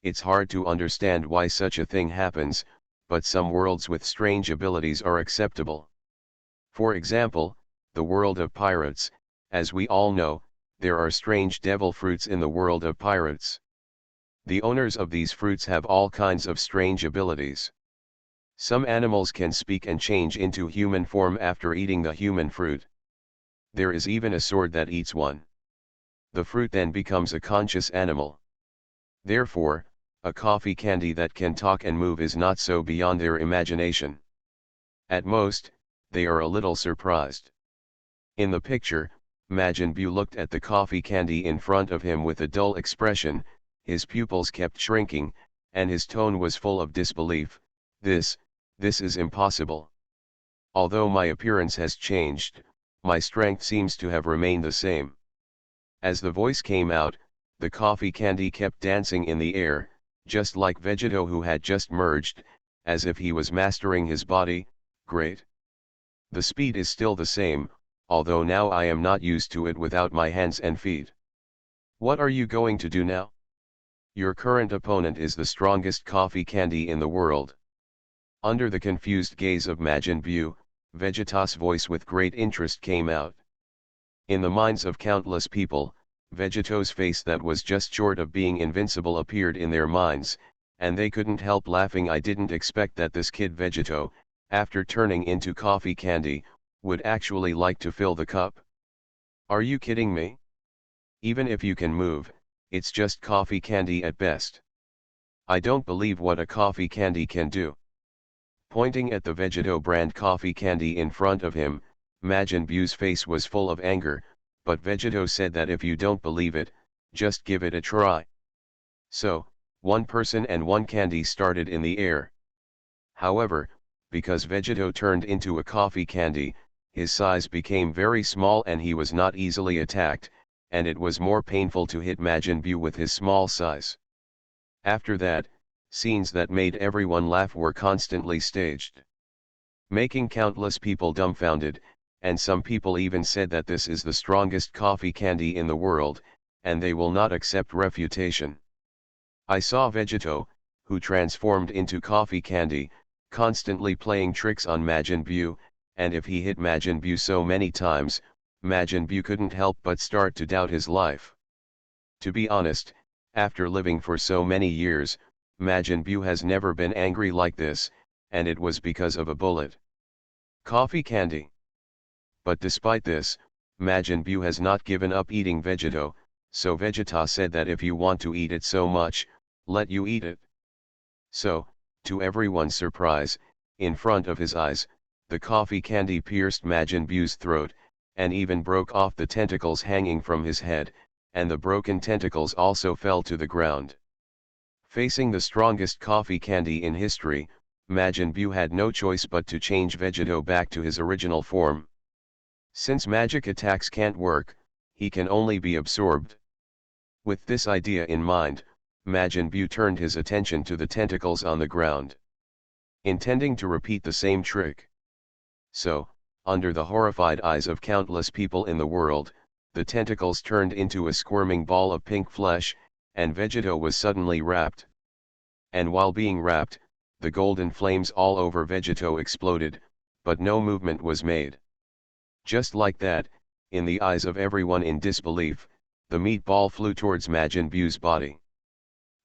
It's hard to understand why such a thing happens, but some worlds with strange abilities are acceptable. For example, the world of pirates. As we all know, there are strange devil fruits in the world of pirates. The owners of these fruits have all kinds of strange abilities. Some animals can speak and change into human form after eating the human fruit. There is even a sword that eats one. The fruit then becomes a conscious animal. Therefore, a coffee candy that can talk and move is not so beyond their imagination. At most, they are a little surprised. In the picture, Majin Buu looked at the coffee candy in front of him with a dull expression, his pupils kept shrinking, and his tone was full of disbelief. This is impossible. Although my appearance has changed, my strength seems to have remained the same. As the voice came out, the coffee candy kept dancing in the air, just like Vegeto who had just merged, as if he was mastering his body. Great. The speed is still the same, although now I am not used to it without my hands and feet. What are you going to do now? Your current opponent is the strongest coffee candy in the world. Under the confused gaze of Majin Buu, Vegeta's voice with great interest came out. In the minds of countless people, Vegeto's face that was just short of being invincible appeared in their minds, and they couldn't help laughing. I didn't expect that this kid Vegeto, after turning into coffee candy, would actually like to fill the cup? Are you kidding me? Even if you can move, it's just coffee candy at best. I don't believe what a coffee candy can do. Pointing at the Vegeto brand coffee candy in front of him, Majin Buu's face was full of anger, but Vegeto said that if you don't believe it, just give it a try. So, one person and one candy started in the air. However, because Vegeto turned into a coffee candy, his size became very small and he was not easily attacked, and it was more painful to hit Majin Buu with his small size. After that, scenes that made everyone laugh were constantly staged, making countless people dumbfounded, and some people even said that this is the strongest coffee candy in the world, and they will not accept refutation. I saw Vegeto, who transformed into coffee candy, constantly playing tricks on Majin Buu, and if he hit Majin Buu so many times, Majin Buu couldn't help but start to doubt his life. To be honest, after living for so many years, Majin Buu has never been angry like this, and it was because of a bullet. Coffee candy. But despite this, Majin Buu has not given up eating Vegeto, so Vegeta said that if you want to eat it so much, let you eat it. So, to everyone's surprise, in front of his eyes, the coffee candy pierced Majin Buu's throat, and even broke off the tentacles hanging from his head, and the broken tentacles also fell to the ground. Facing the strongest coffee candy in history, Majin Buu had no choice but to change Vegeto back to his original form. Since magic attacks can't work, he can only be absorbed. With this idea in mind, Majin Buu turned his attention to the tentacles on the ground, intending to repeat the same trick. So, under the horrified eyes of countless people in the world, the tentacles turned into a squirming ball of pink flesh, and Vegeto was suddenly wrapped. And while being wrapped, the golden flames all over Vegeto exploded, but no movement was made. Just like that, in the eyes of everyone in disbelief, the meatball flew towards Majin Buu's body.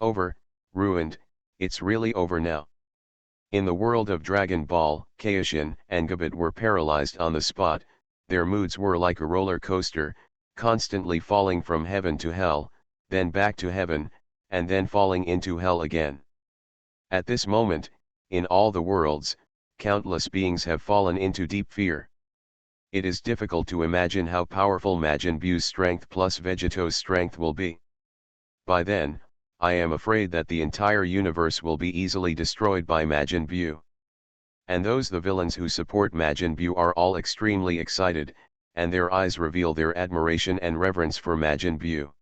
Over, ruined, it's really over now. In the world of Dragon Ball, Kaioshin and Gabit were paralyzed on the spot, their moods were like a roller coaster, constantly falling from heaven to hell, then back to heaven, and then falling into hell again. At this moment, in all the worlds, countless beings have fallen into deep fear. It is difficult to imagine how powerful Majin Buu's strength plus Vegeto's strength will be. By then, I am afraid that the entire universe will be easily destroyed by Majin Buu. And the villains who support Majin Buu are all extremely excited, and their eyes reveal their admiration and reverence for Majin Buu.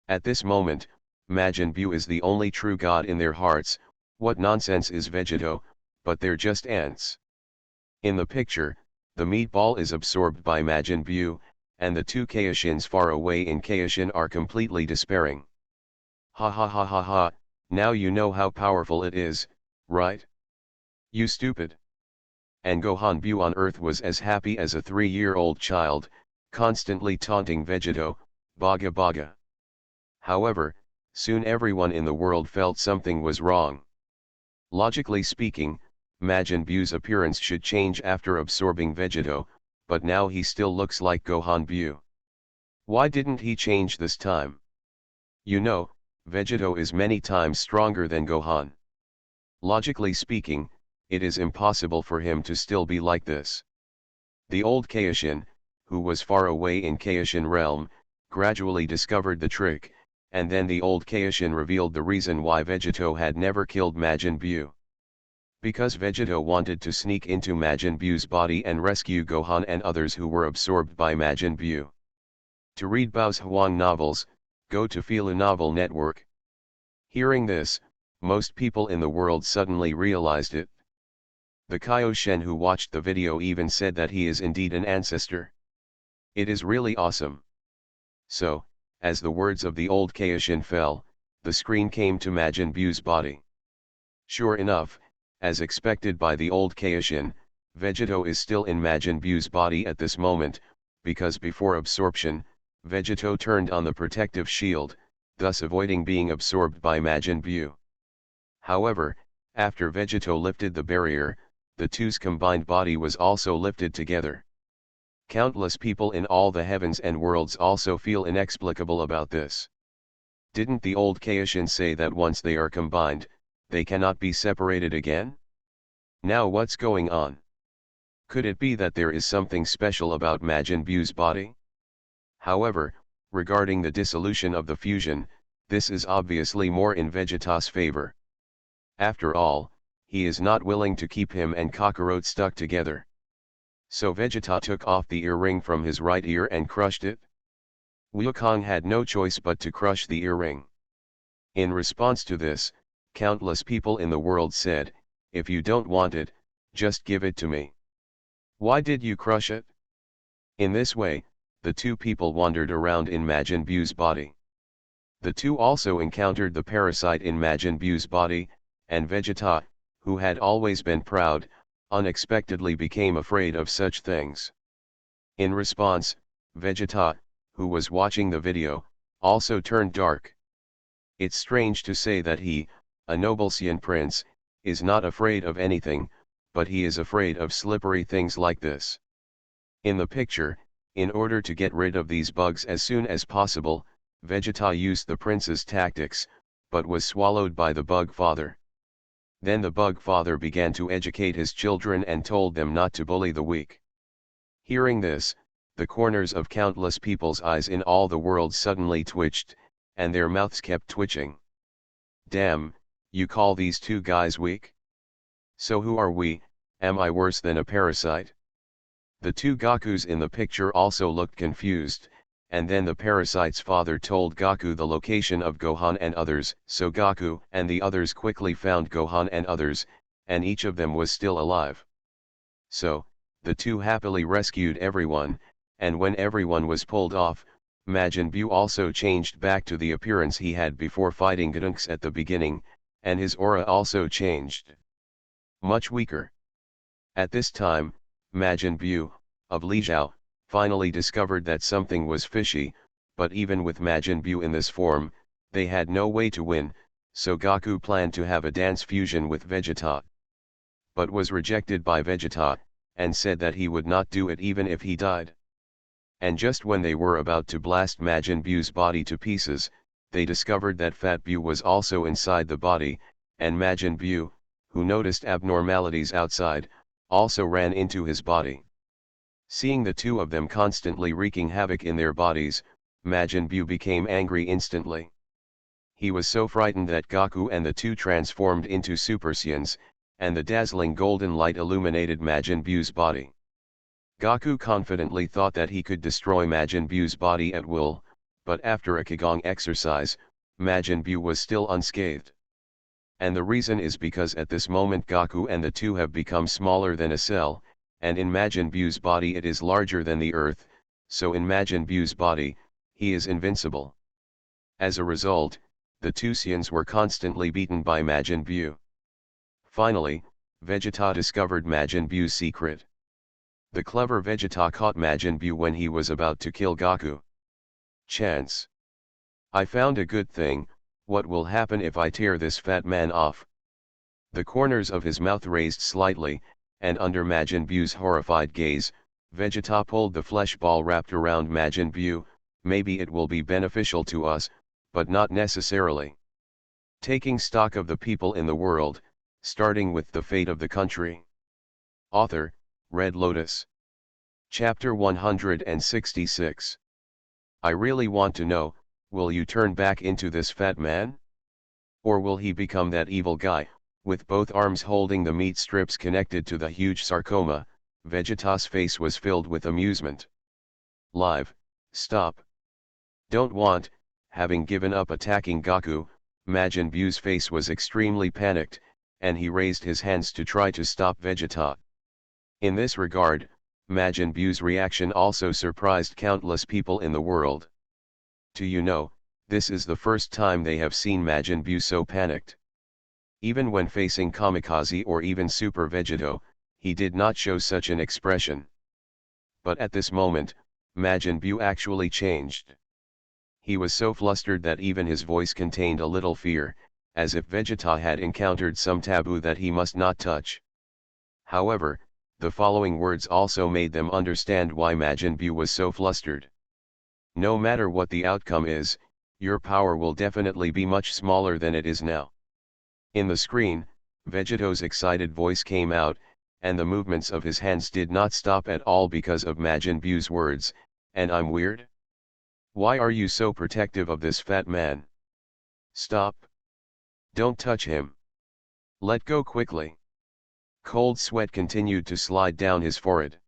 At this moment, Majin Buu is the only true god in their hearts. What nonsense is Vegeto, but they're just ants. In the picture, the meatball is absorbed by Majin Buu, and the two Kaioshins far away in Kaioshin are completely despairing. Ha ha ha ha ha, now you know how powerful it is, right? You stupid. And Gohan Buu on Earth was as happy as a 3-year-old child, constantly taunting Vegeto, Baga Baga. However, soon everyone in the world felt something was wrong. Logically speaking, Majin Buu's appearance should change after absorbing Vegeto, but now he still looks like Gohan Buu. Why didn't he change this time? You know, Vegeto is many times stronger than Gohan. Logically speaking, it is impossible for him to still be like this. The old Kaioshin, who was far away in Kaioshin realm, gradually discovered the trick, and then the old Kaioshin revealed the reason why Vegeto had never killed Majin Buu. Because Vegeto wanted to sneak into Majin Buu's body and rescue Gohan and others who were absorbed by Majin Buu. To read Bao's Huang novels, go to Fila Novel Network. Hearing this, most people in the world suddenly realized it. The Kaioshin who watched the video even said that he is indeed an ancestor. It is really awesome. So, as the words of the old Kaioshin fell, the screen came to Majin Buu's body. Sure enough, as expected by the old Kaioshin, Vegeto is still in Majin Buu's body at this moment, because before absorption, Vegeto turned on the protective shield, thus avoiding being absorbed by Majin Buu. However, after Vegeto lifted the barrier, the two's combined body was also lifted together. Countless people in all the heavens and worlds also feel inexplicable about this. Didn't the old Kaishin say that once they are combined, they cannot be separated again? Now what's going on? Could it be that there is something special about Majin Buu's body? However, regarding the dissolution of the fusion, this is obviously more in Vegeta's favor. After all, he is not willing to keep him and Kakarot stuck together. So Vegeta took off the earring from his right ear and crushed it. Wukong had no choice but to crush the earring. In response to this, countless people in the world said, "If you don't want it, just give it to me. Why did you crush it?" In this way, the two people wandered around in Majin Buu's body. The two also encountered the parasite in Majin Buu's body, and Vegeta, who had always been proud, unexpectedly became afraid of such things. In response, Vegeta, who was watching the video, also turned dark. It's strange to say that he, a noble Saiyan prince, is not afraid of anything, but he is afraid of slippery things like this. In the picture, in order to get rid of these bugs as soon as possible, Vegeta used the prince's tactics, but was swallowed by the bug father. Then the bug father began to educate his children and told them not to bully the weak. Hearing this, the corners of countless people's eyes in all the world suddenly twitched, and their mouths kept twitching. Damn, you call these two guys weak? So who are we? Am I worse than a parasite? The two Gokus in the picture also looked confused, and then the parasite's father told Goku the location of Gohan and others, so Goku and the others quickly found Gohan and others, and each of them was still alive. So, the two happily rescued everyone, and when everyone was pulled off, Majin Buu also changed back to the appearance he had before fighting Gotenks at the beginning, and his aura also changed. Much weaker. At this time, Majin Buu, of Lijiao, finally discovered that something was fishy, but even with Majin Buu in this form, they had no way to win, so Goku planned to have a dance fusion with Vegeta. But was rejected by Vegeta, and said that he would not do it even if he died. And just when they were about to blast Majin Buu's body to pieces, they discovered that Fat Buu was also inside the body, and Majin Buu, who noticed abnormalities outside, also ran into his body. Seeing the two of them constantly wreaking havoc in their bodies, Majin Buu became angry instantly. He was so frightened that Goku and the two transformed into Super Saiyans, and the dazzling golden light illuminated Majin Buu's body. Goku confidently thought that he could destroy Majin Buu's body at will, but after a Qigong exercise, Majin Buu was still unscathed. And the reason is because at this moment Goku and the two have become smaller than a cell, and in Majin Buu's body it is larger than the earth, so in Majin Buu's body, he is invincible. As a result, the two Saiyans were constantly beaten by Majin Buu. Finally, Vegeta discovered Majin Buu's secret. The clever Vegeta caught Majin Buu when he was about to kill Goku. Chance. I found a good thing. What will happen if I tear this fat man off? The corners of his mouth raised slightly, and under Majin Buu's horrified gaze, Vegeta pulled the flesh ball wrapped around Majin Buu. Maybe it will be beneficial to us, but not necessarily. Taking stock of the people in the world, starting with the fate of the country. Author, Red Lotus. Chapter 166. I really want to know, will you turn back into this fat man? Or will he become that evil guy, with both arms holding the meat strips connected to the huge sarcoma? Vegeta's face was filled with amusement. Live, stop. Don't want. Having given up attacking Goku, Majin Buu's face was extremely panicked, and he raised his hands to try to stop Vegeta. In this regard, Majin Buu's reaction also surprised countless people in the world. Do you know, this is the first time they have seen Majin Buu so panicked. Even when facing Kamikaze or even Super Vegeto, he did not show such an expression. But at this moment, Majin Buu actually changed. He was so flustered that even his voice contained a little fear, as if Vegeta had encountered some taboo that he must not touch. However, the following words also made them understand why Majin Buu was so flustered. No matter what the outcome is, your power will definitely be much smaller than it is now. In the screen, Vegeto's excited voice came out, and the movements of his hands did not stop at all because of Majin Buu's words, "And I'm weird? Why are you so protective of this fat man? Stop. Don't touch him. Let go quickly." Cold sweat continued to slide down his forehead.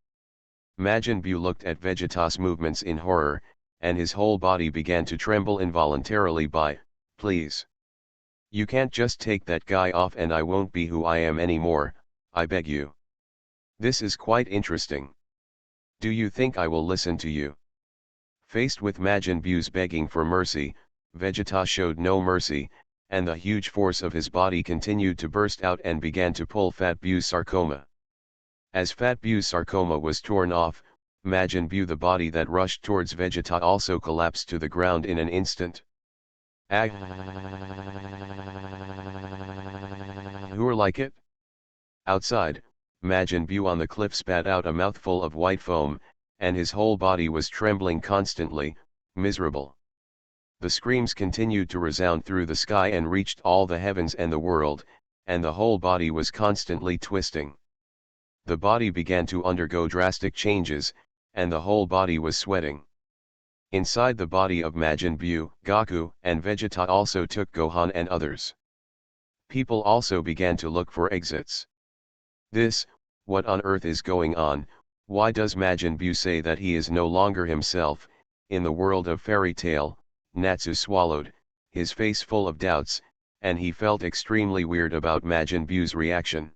Majin Buu looked at Vegeta's movements in horror, and his whole body began to tremble involuntarily. Please. You can't just take that guy off and I won't be who I am anymore, I beg you. This is quite interesting. Do you think I will listen to you? Faced with Majin Buu's begging for mercy, Vegeta showed no mercy, and the huge force of his body continued to burst out and began to pull Fat Buu's sarcoma. As Fat Buu's sarcoma was torn off, Majin Buu, the body that rushed towards Vegeta, also collapsed to the ground in an instant. Who like it? Outside, Majin Buu on the cliff spat out a mouthful of white foam, and his whole body was trembling constantly, miserable. The screams continued to resound through the sky and reached all the heavens and the world, and the whole body was constantly twisting. The body began to undergo drastic changes, and the whole body was sweating. Inside the body of Majin Buu, Goku and Vegeta also took Gohan and others. People also began to look for exits. What on earth is going on? Why does Majin Buu say that he is no longer himself? In the world of fairy tale, Natsu swallowed, his face full of doubts, and he felt extremely weird about Majin Buu's reaction.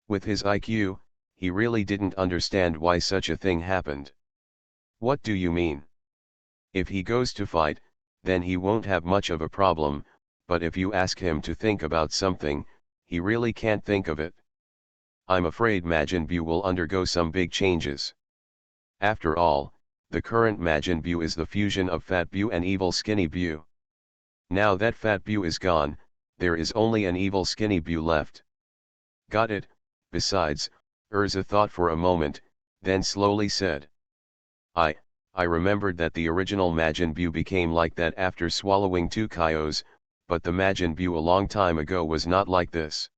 With his IQ, he really didn't understand why such a thing happened. What do you mean? If he goes to fight, then he won't have much of a problem, but if you ask him to think about something, he really can't think of it. I'm afraid Majin Buu will undergo some big changes. After all, the current Majin Buu is the fusion of Fat Buu and evil Skinny Buu. Now that Fat Buu is gone, there is only an evil Skinny Buu left. Got it. Besides, Urza thought for a moment, then slowly said. I remembered that the original Majin Buu became like that after swallowing 2 Kaios, but the Majin Buu a long time ago was not like this.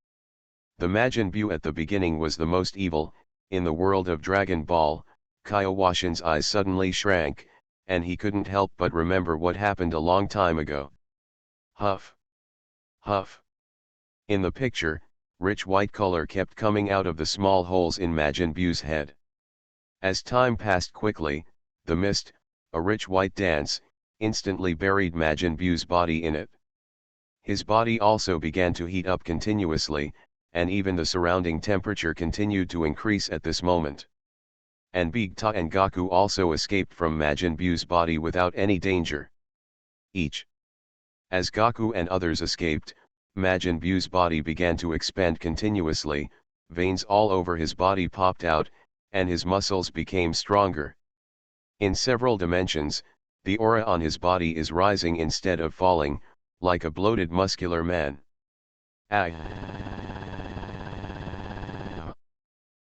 The Majin Buu at the beginning was the most evil. In the world of Dragon Ball, Kaiowashin's eyes suddenly shrank, and he couldn't help but remember what happened a long time ago. Huff. Huff. In the picture, rich white color kept coming out of the small holes in Majin Buu's head. As time passed quickly, the mist, a rich white dance, instantly buried Majin Buu's body in it. His body also began to heat up continuously, and even the surrounding temperature continued to increase at this moment. And Vegeta and Goku also escaped from Majin Buu's body without any danger. As Goku and others escaped, Majin Buu's body began to expand continuously, veins all over his body popped out, and his muscles became stronger. In several dimensions, the aura on his body is rising instead of falling, like a bloated muscular man.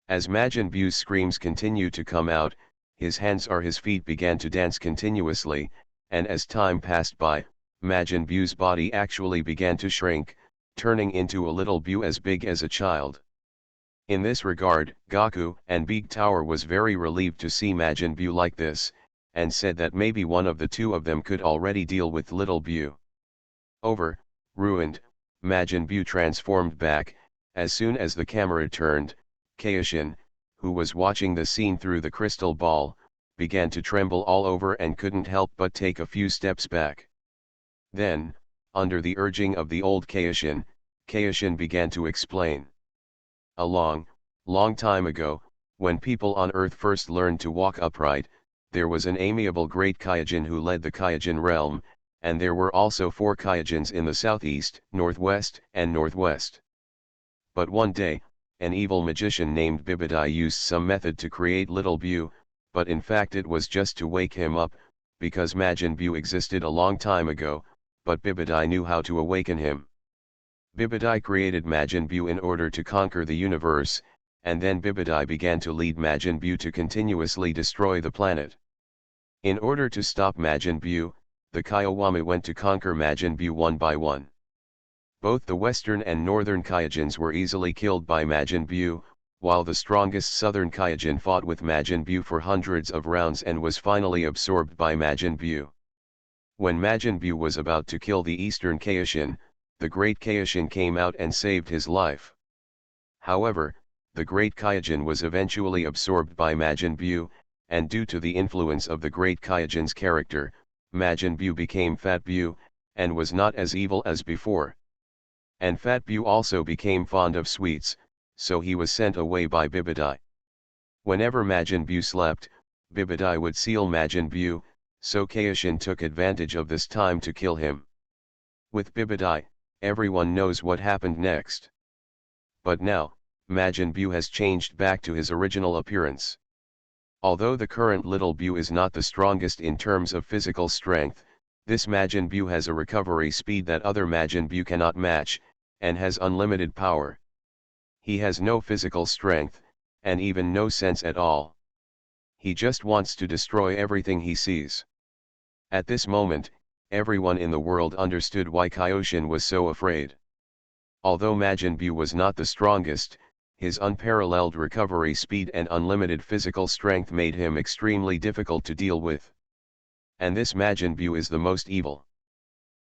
As Majin Buu's screams continued to come out, his hands or his feet began to dance continuously, and as time passed by, Majin Buu's body actually began to shrink, turning into a little Buu as big as a child. In this regard, Goku and Big Tower was very relieved to see Majin Buu like this, and said that maybe one of the two of them could already deal with little Buu. Ruined, Majin Buu transformed back. As soon as the camera turned, Kaioshin, who was watching the scene through the crystal ball, began to tremble all over and couldn't help but take a few steps back. Then, under the urging of the old Kaioshin, began to explain. A long time ago, when people on Earth first learned to walk upright, there was an amiable great Kaijin who led the Kaijin realm, and there were also 4 Kaijins in the southeast, northwest, and northwest. But one day, an evil magician named Bibidai used some method to create little Buu, but in fact it was just to wake him up, because Majin Buu existed a long time ago, but Bibidai knew how to awaken him. Bibidai created Majin Buu in order to conquer the universe, and then Bibidi began to lead Majin Buu to continuously destroy the planet. In order to stop Majin Buu, the Kaiowama went to conquer Majin Buu one by one. Both the western and northern Kaijins were easily killed by Majin Buu, while the strongest southern Kaijin fought with Majin Buu for hundreds of rounds and was finally absorbed by Majin Buu. When Majin Buu was about to kill the eastern Kaishin, the great Kaishin came out and saved his life. However, the great Kaijin was eventually absorbed by Majin Buu, and due to the influence of the great Kaijin's character, Majin Buu became Fat Buu, and was not as evil as before. And Fat Buu also became fond of sweets, so he was sent away by Bibidi. Whenever Majin Buu slept, Bibidi would seal Majin Buu, so Kaishin took advantage of this time to kill him. With Bibidi, everyone knows what happened next. But now, Majin Buu has changed back to his original appearance. Although the current little Buu is not the strongest in terms of physical strength, this Majin Buu has a recovery speed that other Majin Buu cannot match, and has unlimited power. He has no physical strength, and even no sense at all. He just wants to destroy everything he sees. At this moment, everyone in the world understood why Kaioshin was so afraid. Although Majin Buu was not the strongest, his unparalleled recovery speed and unlimited physical strength made him extremely difficult to deal with. And this Majin Buu is the most evil.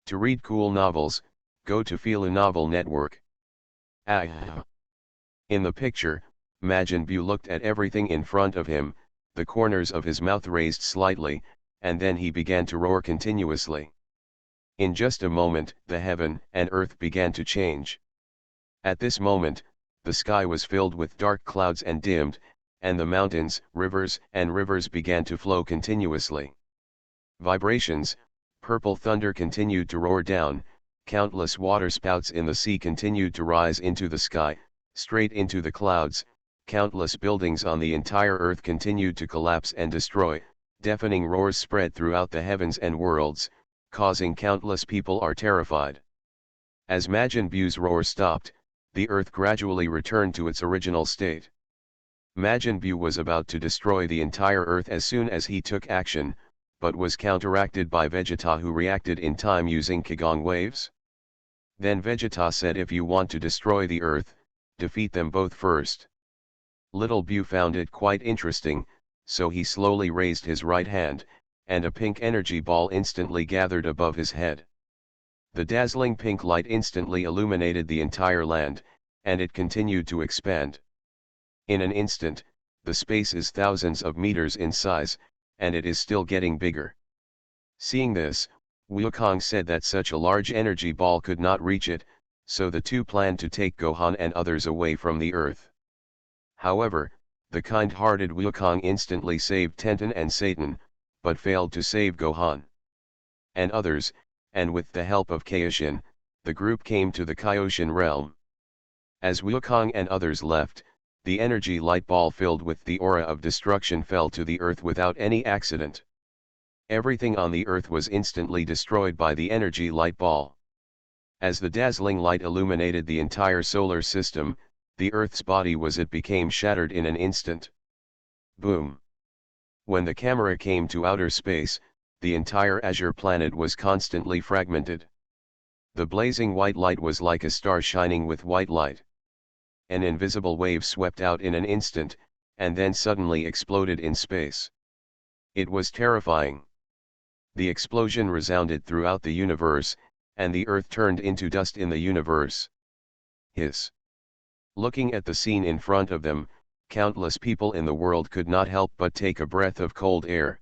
To read cool novels, go to Fila Novel Network. In the picture, Majin Buu looked at everything in front of him, the corners of his mouth raised slightly, and then he began to roar continuously. In just a moment, the heaven and earth began to change. At this moment, the sky was filled with dark clouds and dimmed, and the mountains, rivers began to flow continuously. Vibrations, purple thunder continued to roar down, countless waterspouts in the sea continued to rise into the sky, straight into the clouds, countless buildings on the entire earth continued to collapse and destroy, deafening roars spread throughout the heavens and worlds, causing countless people are terrified. As Majin Buu's roar stopped, the earth gradually returned to its original state. Majin Buu was about to destroy the entire earth as soon as he took action, but was counteracted by Vegeta, who reacted in time using Qigong waves. Then Vegeta said, if you want to destroy the earth, defeat them both first. Little Buu found it quite interesting, so he slowly raised his right hand, and a pink energy ball instantly gathered above his head. The dazzling pink light instantly illuminated the entire land, and it continued to expand. In an instant, the space is thousands of meters in size, and it is still getting bigger. Seeing this, Wukong said that such a large energy ball could not reach it, so the two planned to take Gohan and others away from the earth. However, the kind-hearted Wukong instantly saved Tenten and Satan, but failed to save Gohan and others, and with the help of Kaishin, the group came to the Kaioshin realm. As Wukong and others left, the energy light ball filled with the aura of destruction fell to the earth without any accident. Everything on the earth was instantly destroyed by the energy light ball. As the dazzling light illuminated the entire solar system, the earth's body became shattered in an instant. Boom! When the camera came to outer space, the entire azure planet was constantly fragmented. The blazing white light was like a star shining with white light. An invisible wave swept out in an instant, and then suddenly exploded in space. It was terrifying. The explosion resounded throughout the universe, and the earth turned into dust in the universe. Hiss! Looking at the scene in front of them, countless people in the world could not help but take a breath of cold air.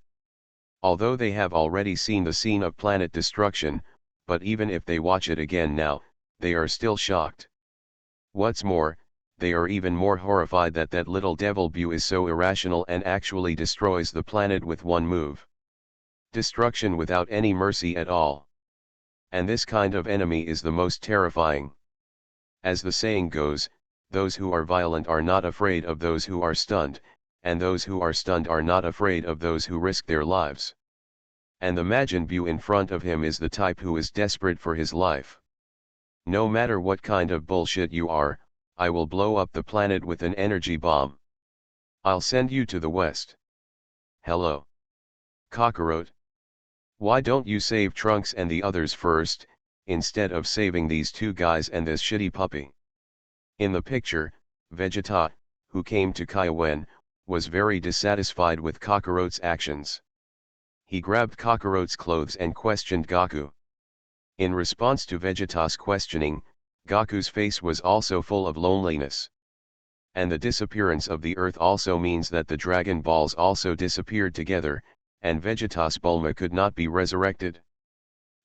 Although they have already seen the scene of planet destruction, but even if they watch it again now, they are still shocked. What's more, they are even more horrified that that little devil Buu is so irrational and actually destroys the planet with one move. Destruction without any mercy at all. And this kind of enemy is the most terrifying. As the saying goes, those who are violent are not afraid of those who are stunned, and those who are stunned are not afraid of those who risk their lives. And the Majin Buu in front of him is the type who is desperate for his life. No matter what kind of bullshit you are, I will blow up the planet with an energy bomb. I'll send you to the west. Hello. Kakarot. Why don't you save Trunks and the others first, instead of saving these two guys and this shitty puppy? In the picture, Vegeta, who came to Kaiwen, was very dissatisfied with Kakarot's actions. He grabbed Kakarot's clothes and questioned Gaku. In response to Vegeta's questioning, Gaku's face was also full of loneliness. And the disappearance of the earth also means that the Dragon Balls also disappeared together, and Vegeta's Bulma could not be resurrected.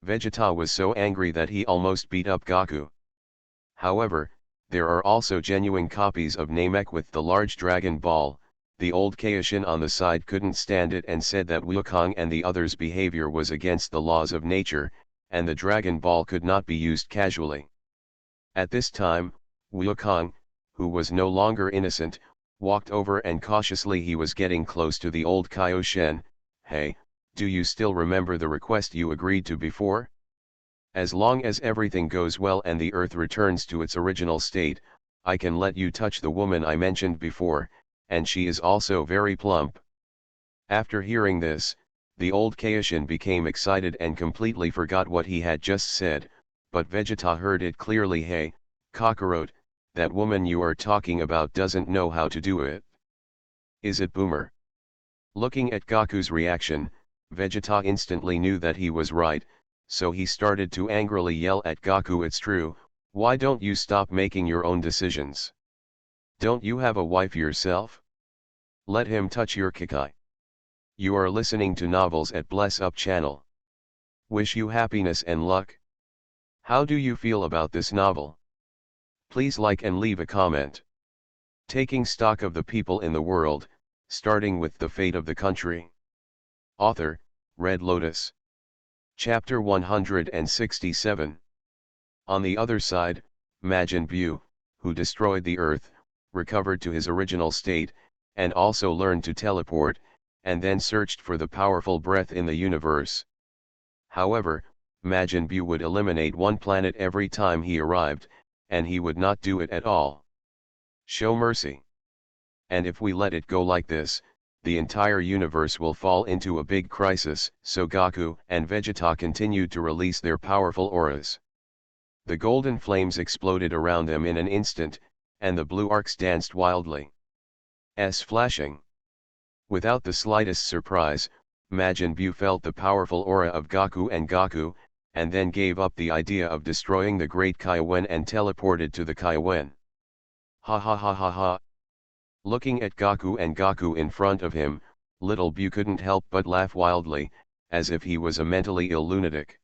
Vegeta was so angry that he almost beat up Gaku. However, there are also genuine copies of Namek with the large Dragon Ball. The old Kaioshin on the side couldn't stand it and said that Wukong and the others' behavior was against the laws of nature, and the Dragon Ball could not be used casually. At this time, Wukong, who was no longer innocent, walked over and cautiously he was getting close to the old Kaioshin. Hey, do you still remember the request you agreed to before? As long as everything goes well and the earth returns to its original state, I can let you touch the woman I mentioned before, and she is also very plump. After hearing this, the old Kaioshin became excited and completely forgot what he had just said, but Vegeta heard it clearly. Hey, Kakarot, that woman you are talking about doesn't know how to do it. Is it Boomer? Looking at Gaku's reaction, Vegeta instantly knew that he was right, so he started to angrily yell at Gaku. It's true, why don't you stop making your own decisions? Don't you have a wife yourself? Let him touch your Kikai. You are listening to Novels at Bless Up channel. Wish you happiness and luck. How do you feel about this novel? Please like and leave a comment. Taking stock of the people in the world, starting with the fate of the country. Author, Red Lotus. Chapter 167. On the other side, Majin Buu, who destroyed the earth, recovered to his original state, and also learned to teleport, and then searched for the powerful breath in the universe. However, Majin Buu would eliminate one planet every time he arrived, and he would not do it at all. Show mercy. And if we let it go like this, the entire universe will fall into a big crisis. So Gaku and Vegeta continued to release their powerful auras. The golden flames exploded around them in an instant, and the blue arcs danced wildly. Flashing. Without the slightest surprise, Majin Buu felt the powerful aura of Gaku, and then gave up the idea of destroying the Great Kaiwen and teleported to the Kaiwen. Ha ha ha ha ha. Looking at Gaku in front of him, little Buu couldn't help but laugh wildly, as if he was a mentally ill lunatic.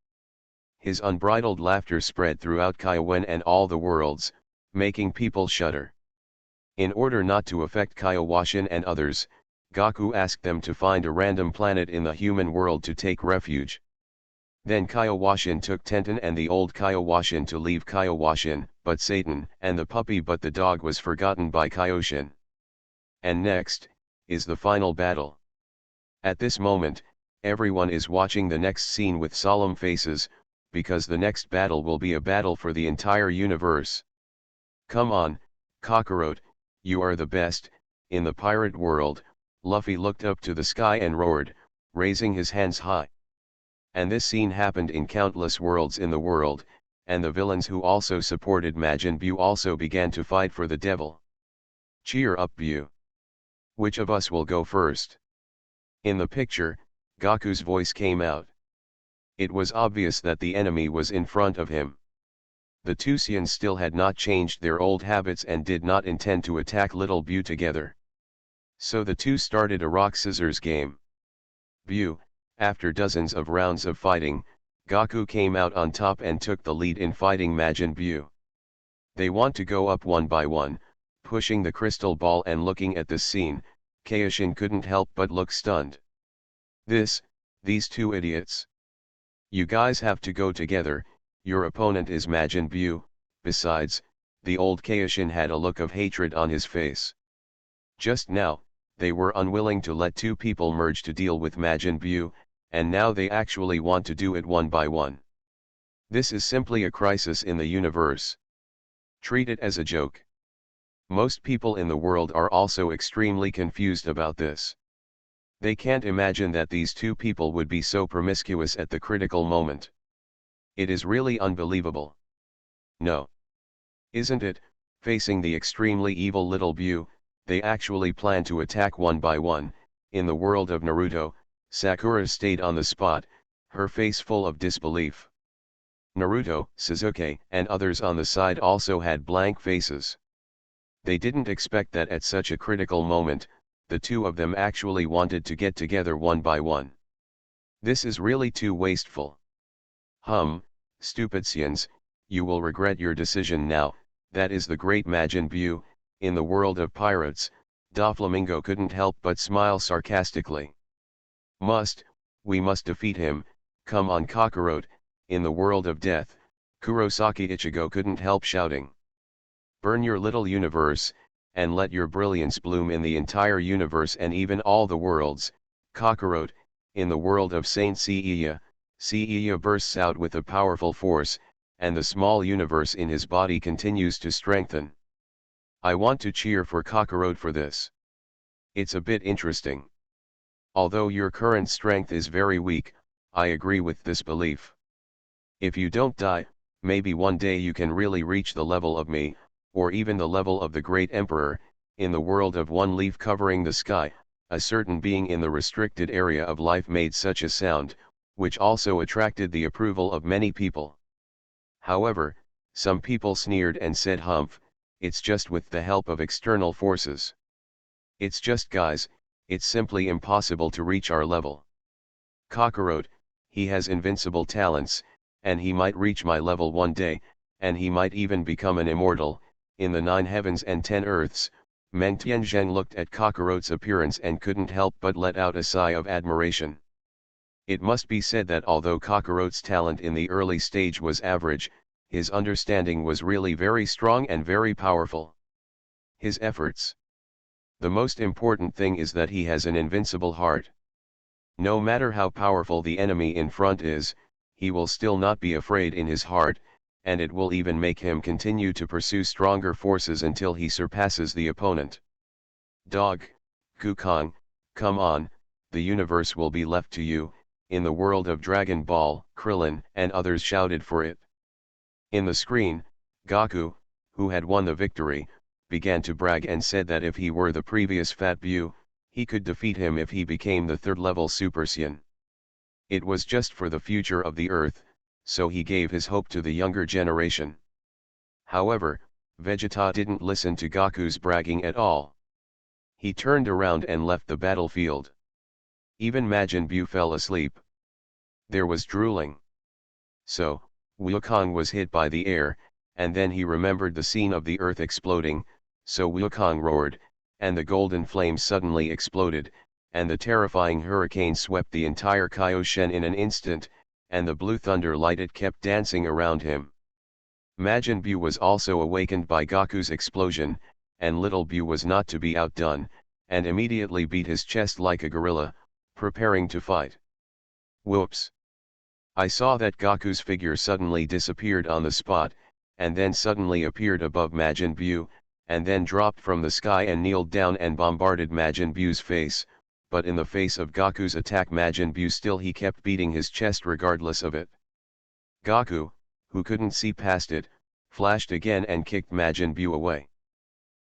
His unbridled laughter spread throughout Kaiwen and all the worlds, making people shudder. In order not to affect Kaioshin and others, Gaku asked them to find a random planet in the human world to take refuge. Then Kaioshin took Tenten and the old Kaioshin to leave Kaioshin, but Satan and the puppy but the dog was forgotten by Kaioshin. And next, is the final battle. At this moment, everyone is watching the next scene with solemn faces, because the next battle will be a battle for the entire universe. Come on, Kakarot, you are the best. In the pirate world, Luffy looked up to the sky and roared, raising his hands high. And this scene happened in countless worlds in the world, and the villains who also supported Majin Buu also began to fight for the devil. Cheer up, Buu. Which of us will go first? In the picture, Gaku's voice came out. It was obvious that the enemy was in front of him. The two Saiyans still had not changed their old habits and did not intend to attack little Buu together. So the two started a rock-scissors game. Buu, after dozens of rounds of fighting, Gaku came out on top and took the lead in fighting Majin Buu. They want to go up one by one, pushing the crystal ball, and looking at this scene, Kaioshin couldn't help but look stunned. These two idiots. You guys have to go together, your opponent is Majin Buu. Besides, the old Kaioshin had a look of hatred on his face. Just now, they were unwilling to let two people merge to deal with Majin Buu, and now they actually want to do it one by one. This is simply a crisis in the universe. Treat it as a joke. Most people in the world are also extremely confused about this. They can't imagine that these two people would be so promiscuous at the critical moment. It is really unbelievable. No. Isn't it? Facing the extremely evil little Buu, they actually plan to attack one by one. In the world of Naruto, Sakura stayed on the spot, her face full of disbelief. Naruto, Sasuke, and others on the side also had blank faces. They didn't expect that at such a critical moment, the two of them actually wanted to get together one by one. This is really too wasteful. Stupidsians, you will regret your decision now. That is the great Majin Buu. In the world of pirates, Doflamingo couldn't help but smile sarcastically. We must defeat him, come on Kakarot. In the world of death, Kurosaki Ichigo couldn't help shouting. Burn your little universe, and let your brilliance bloom in the entire universe and even all the worlds. Kakarot, in the world of Saint Seiya bursts out with a powerful force, and the small universe in his body continues to strengthen. I want to cheer for Kakarot for this. It's a bit interesting. Although your current strength is very weak, I agree with this belief. If you don't die, maybe one day you can really reach the level of me, or even the level of the great emperor. In the world of one leaf covering the sky, a certain being in the restricted area of life made such a sound, which also attracted the approval of many people. However, some people sneered and said, "Humph, it's just with the help of external forces. It's just guys, it's simply impossible to reach our level. Kakarot, he has invincible talents, and he might reach my level one day, and he might even become an immortal." In the 9 heavens and 10 earths, Meng Tianzheng looked at Kakarot's appearance and couldn't help but let out a sigh of admiration. It must be said that although Kakarot's talent in the early stage was average, his understanding was really very strong and very powerful. His efforts. The most important thing is that he has an invincible heart. No matter how powerful the enemy in front is, he will still not be afraid in his heart, and it will even make him continue to pursue stronger forces until he surpasses the opponent. Dog, Gukong, come on, the universe will be left to you. In the world of Dragon Ball, Krillin and others shouted for it. In the screen, Goku, who had won the victory, began to brag and said that if he were the previous Fat Buu, he could defeat him if he became the 3rd level Super Saiyan. It was just for the future of the Earth, so he gave his hope to the younger generation. However, Vegeta didn't listen to Goku's bragging at all. He turned around and left the battlefield. Even Majin Buu fell asleep. There was drooling. So, Wukong was hit by the air, and then he remembered the scene of the earth exploding, so Wukong roared, and the golden flame suddenly exploded, and the terrifying hurricane swept the entire Kaioshen in an instant, and the blue thunder light it kept dancing around him. Majin Buu was also awakened by Goku's explosion, and little Buu was not to be outdone, and immediately beat his chest like a gorilla, preparing to fight. Whoops! I saw that Goku's figure suddenly disappeared on the spot, and then suddenly appeared above Majin Buu, and then dropped from the sky and kneeled down and bombarded Majin Buu's face, but in the face of Goku's attack Majin Buu still he kept beating his chest regardless of it. Goku, who couldn't see past it, flashed again and kicked Majin Buu away.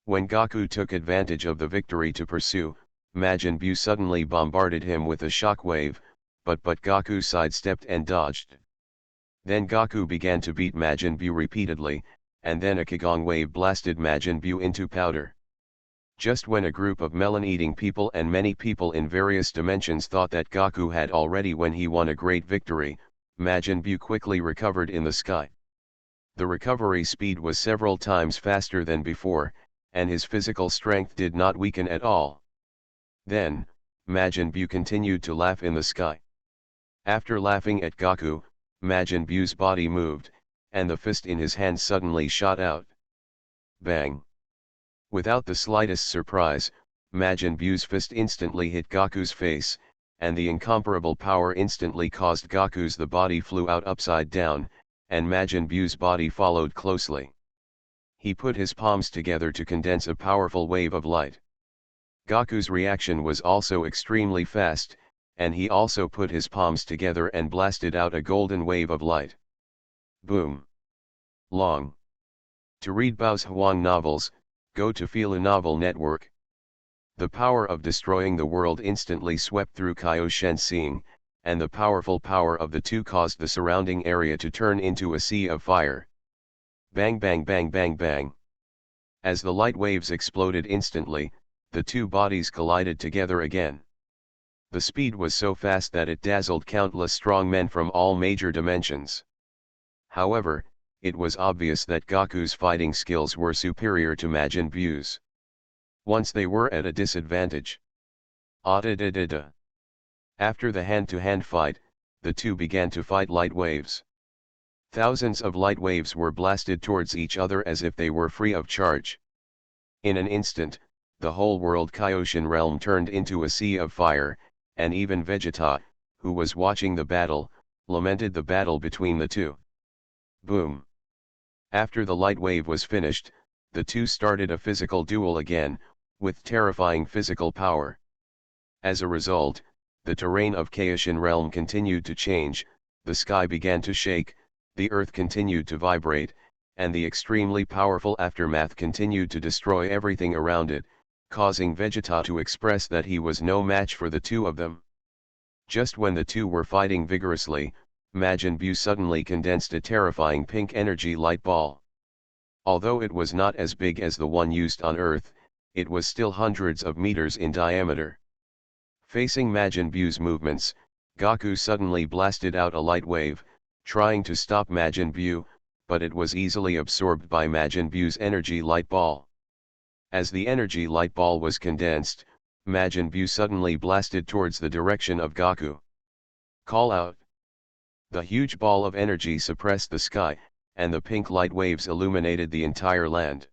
When Goku took advantage of the victory to pursue, Majin Buu suddenly bombarded him with a shockwave, but Goku sidestepped and dodged. Then Goku began to beat Majin Buu repeatedly, and then a Kigong wave blasted Majin Buu into powder. Just when a group of melon-eating people and many people in various dimensions thought that Goku had already won a great victory, Majin Buu quickly recovered in the sky. The recovery speed was several times faster than before, and his physical strength did not weaken at all. Then, Majin Buu continued to laugh in the sky. After laughing at Goku, Majin Buu's body moved, and the fist in his hand suddenly shot out. Bang! Without the slightest surprise, Majin Buu's fist instantly hit Goku's face, and the incomparable power instantly caused the body flew out upside down, and Majin Buu's body followed closely. he put his palms together to condense a powerful wave of light. Gaku's reaction was also extremely fast, and he also put his palms together and blasted out a golden wave of light. Boom. Long. To read Bao's Huang novels, go to Fila Novel Network. The power of destroying the world instantly swept through Kaioshen Xing, and the powerful power of the two caused the surrounding area to turn into a sea of fire. Bang bang bang bang bang. As the light waves exploded instantly, the two bodies collided together again. The speed was so fast that it dazzled countless strong men from all major dimensions. However, it was obvious that Gaku's fighting skills were superior to Majin Buu's. Once they were at a disadvantage. After the hand-to-hand fight, the two began to fight light waves. Thousands of light waves were blasted towards each other as if they were free of charge. In an instant, the whole world Kaioshin realm turned into a sea of fire, and even Vegeta, who was watching the battle, lamented the battle between the two. Boom. After the light wave was finished, the two started a physical duel again, with terrifying physical power. As a result, the terrain of Kaioshin realm continued to change, the sky began to shake, the earth continued to vibrate, and the extremely powerful aftermath continued to destroy everything around it, causing Vegeta to express that he was no match for the two of them. Just when the two were fighting vigorously, Majin Buu suddenly condensed a terrifying pink energy light ball. Although it was not as big as the one used on Earth, it was still hundreds of meters in diameter. Facing Majin Buu's movements, Gaku suddenly blasted out a light wave, trying to stop Majin Buu, but it was easily absorbed by Majin Buu's energy light ball. As the energy light ball was condensed, Majin Buu suddenly blasted towards the direction of Gaku. Call out. The huge ball of energy suppressed the sky, and the pink light waves illuminated the entire land.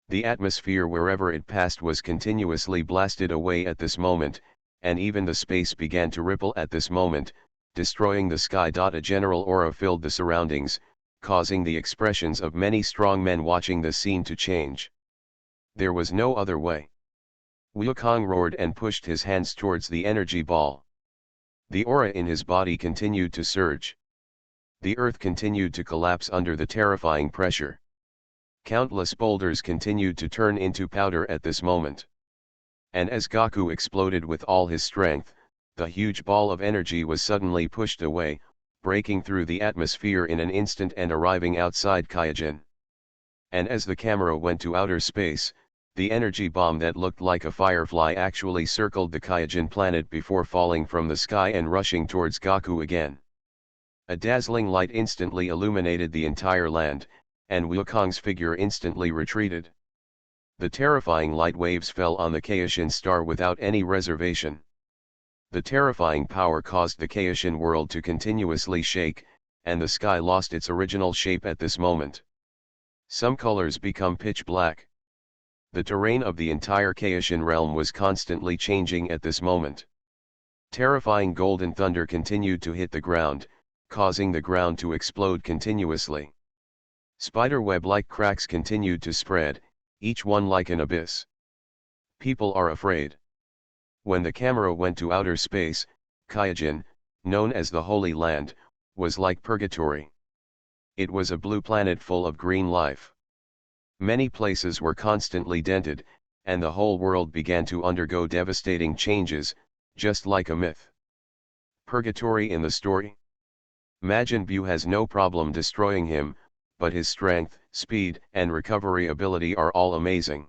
The atmosphere wherever it passed was continuously blasted away at this moment, and even the space began to ripple at this moment, destroying the sky. A general aura filled the surroundings, causing the expressions of many strong men watching the scene to change. There was no other way. Wukong roared and pushed his hands towards the energy ball. The aura in his body continued to surge. The earth continued to collapse under the terrifying pressure. Countless boulders continued to turn into powder at this moment. And as Gaku exploded with all his strength, the huge ball of energy was suddenly pushed away, breaking through the atmosphere in an instant and arriving outside Kaijin. And as the camera went to outer space, the energy bomb that looked like a firefly actually circled the Kaijin planet before falling from the sky and rushing towards Gaku again. A dazzling light instantly illuminated the entire land, and Wukong's figure instantly retreated. The terrifying light waves fell on the Kaioshin star without any reservation. The terrifying power caused the Kaioshin world to continuously shake, and the sky lost its original shape at this moment. Some colors become pitch black. The terrain of the entire Kaioshin realm was constantly changing at this moment. Terrifying golden thunder continued to hit the ground, causing the ground to explode continuously. Spiderweb-like cracks continued to spread, each one like an abyss. People are afraid. When the camera went to outer space, Kaijin, known as the Holy Land, was like purgatory. It was a blue planet full of green life. Many places were constantly dented, and the whole world began to undergo devastating changes, just like a myth. Purgatory in the story? Majin Buu has no problem destroying him, but his strength, speed, and recovery ability are all amazing.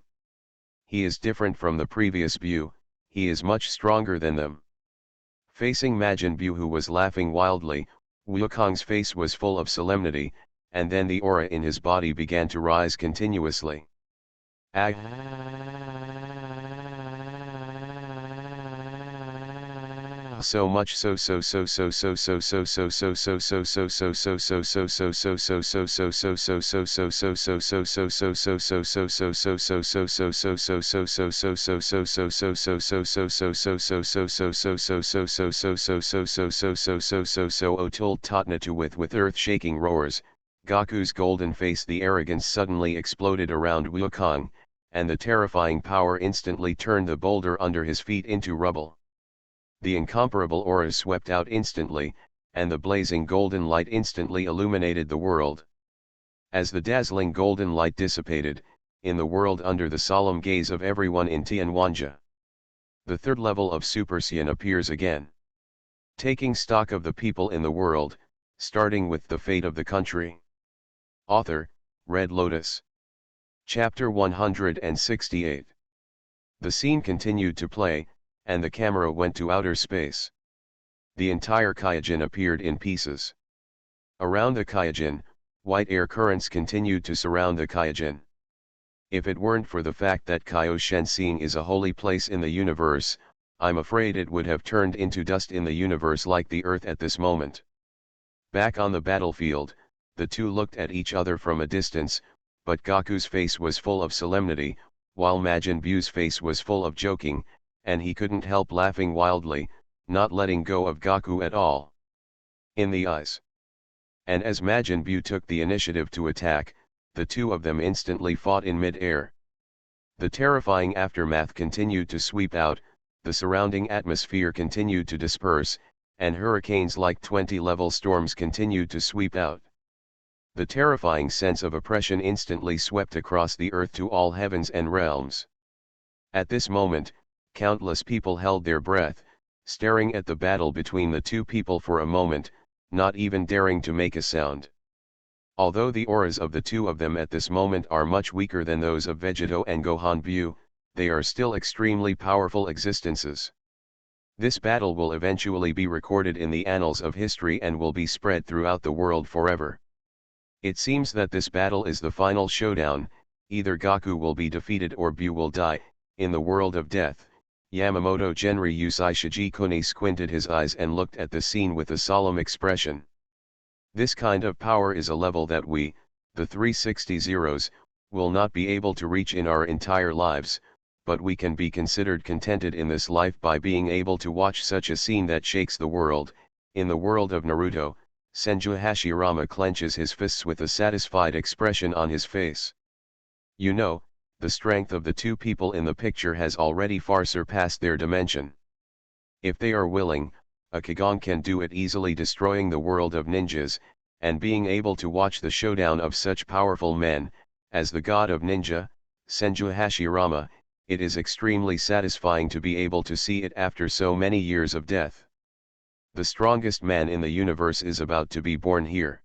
He is different from the previous Buu, he is much stronger than them. Facing Majin Buu, who was laughing wildly, Wukong's face was full of solemnity, and then the aura in his body began to rise continuously. So much so told Totnatu with earth-shaking roars, Goku's golden face, the arrogance suddenly exploded around Wukong, and the terrifying power instantly turned the boulder under his feet into rubble. The incomparable aura swept out instantly, and the blazing golden light instantly illuminated the world. As the dazzling golden light dissipated, in the world under the solemn gaze of everyone in Tianwanja, the third level of Super Saiyan appears again. Taking stock of the people in the world, starting with the fate of the country. Author, Red Lotus. Chapter 168. The scene continued to play, and the camera went to outer space. The entire Kaijin appeared in pieces. Around the Kaijin, white air currents continued to surround the Kaijin. If it weren't for the fact that Kaioshin is a holy place in the universe, I'm afraid it would have turned into dust in the universe like the Earth at this moment. Back on the battlefield, the two looked at each other from a distance, but Goku's face was full of solemnity, while Majin Buu's face was full of joking, and he couldn't help laughing wildly, not letting go of Goku at all. In the eyes. And as Majin Buu took the initiative to attack, the two of them instantly fought in mid-air. The terrifying aftermath continued to sweep out, the surrounding atmosphere continued to disperse, and hurricanes like 20-level storms continued to sweep out. The terrifying sense of oppression instantly swept across the earth to all heavens and realms. At this moment, countless people held their breath, staring at the battle between the two people for a moment, not even daring to make a sound. Although the auras of the two of them at this moment are much weaker than those of Vegito and Gohan Buu, they are still extremely powerful existences. This battle will eventually be recorded in the annals of history and will be spread throughout the world forever. It seems that this battle is the final showdown, either Goku will be defeated or Buu will die. In the world of death, Yamamoto Genri Usai Shijikuni squinted his eyes and looked at the scene with a solemn expression. This kind of power is a level that we, the 360 Zeros, will not be able to reach in our entire lives, but we can be considered contented in this life by being able to watch such a scene that shakes the world. In the world of Naruto, Senju Hashirama clenches his fists with a satisfied expression on his face. You know, the strength of the two people in the picture has already far surpassed their dimension. If they are willing, a Kagong can do it easily, destroying the world of ninjas, and being able to watch the showdown of such powerful men. As the god of ninja, Senju Hashirama, it is extremely satisfying to be able to see it after so many years of death. The strongest man in the universe is about to be born here.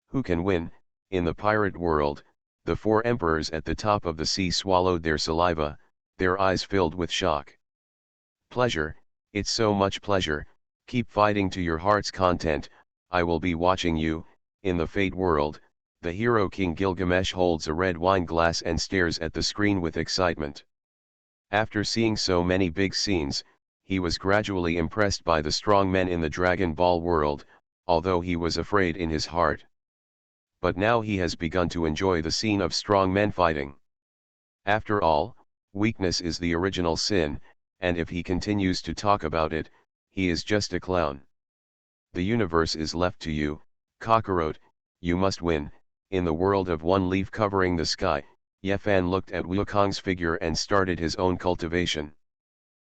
Who can win? In the pirate world, the four emperors at the top of the sea swallowed their saliva, their eyes filled with shock. Pleasure, it's so much pleasure, keep fighting to your heart's content, I will be watching you. In the Fate world, the hero King Gilgamesh holds a red wine glass and stares at the screen with excitement. After seeing so many big scenes, he was gradually impressed by the strong men in the Dragon Ball world, although he was afraid in his heart. But now he has begun to enjoy the scene of strong men fighting. After all, weakness is the original sin, and if he continues to talk about it, he is just a clown. The universe is left to you, Kakarot, you must win. In the world of one leaf covering the sky, Yefan looked at Wukong's figure and started his own cultivation.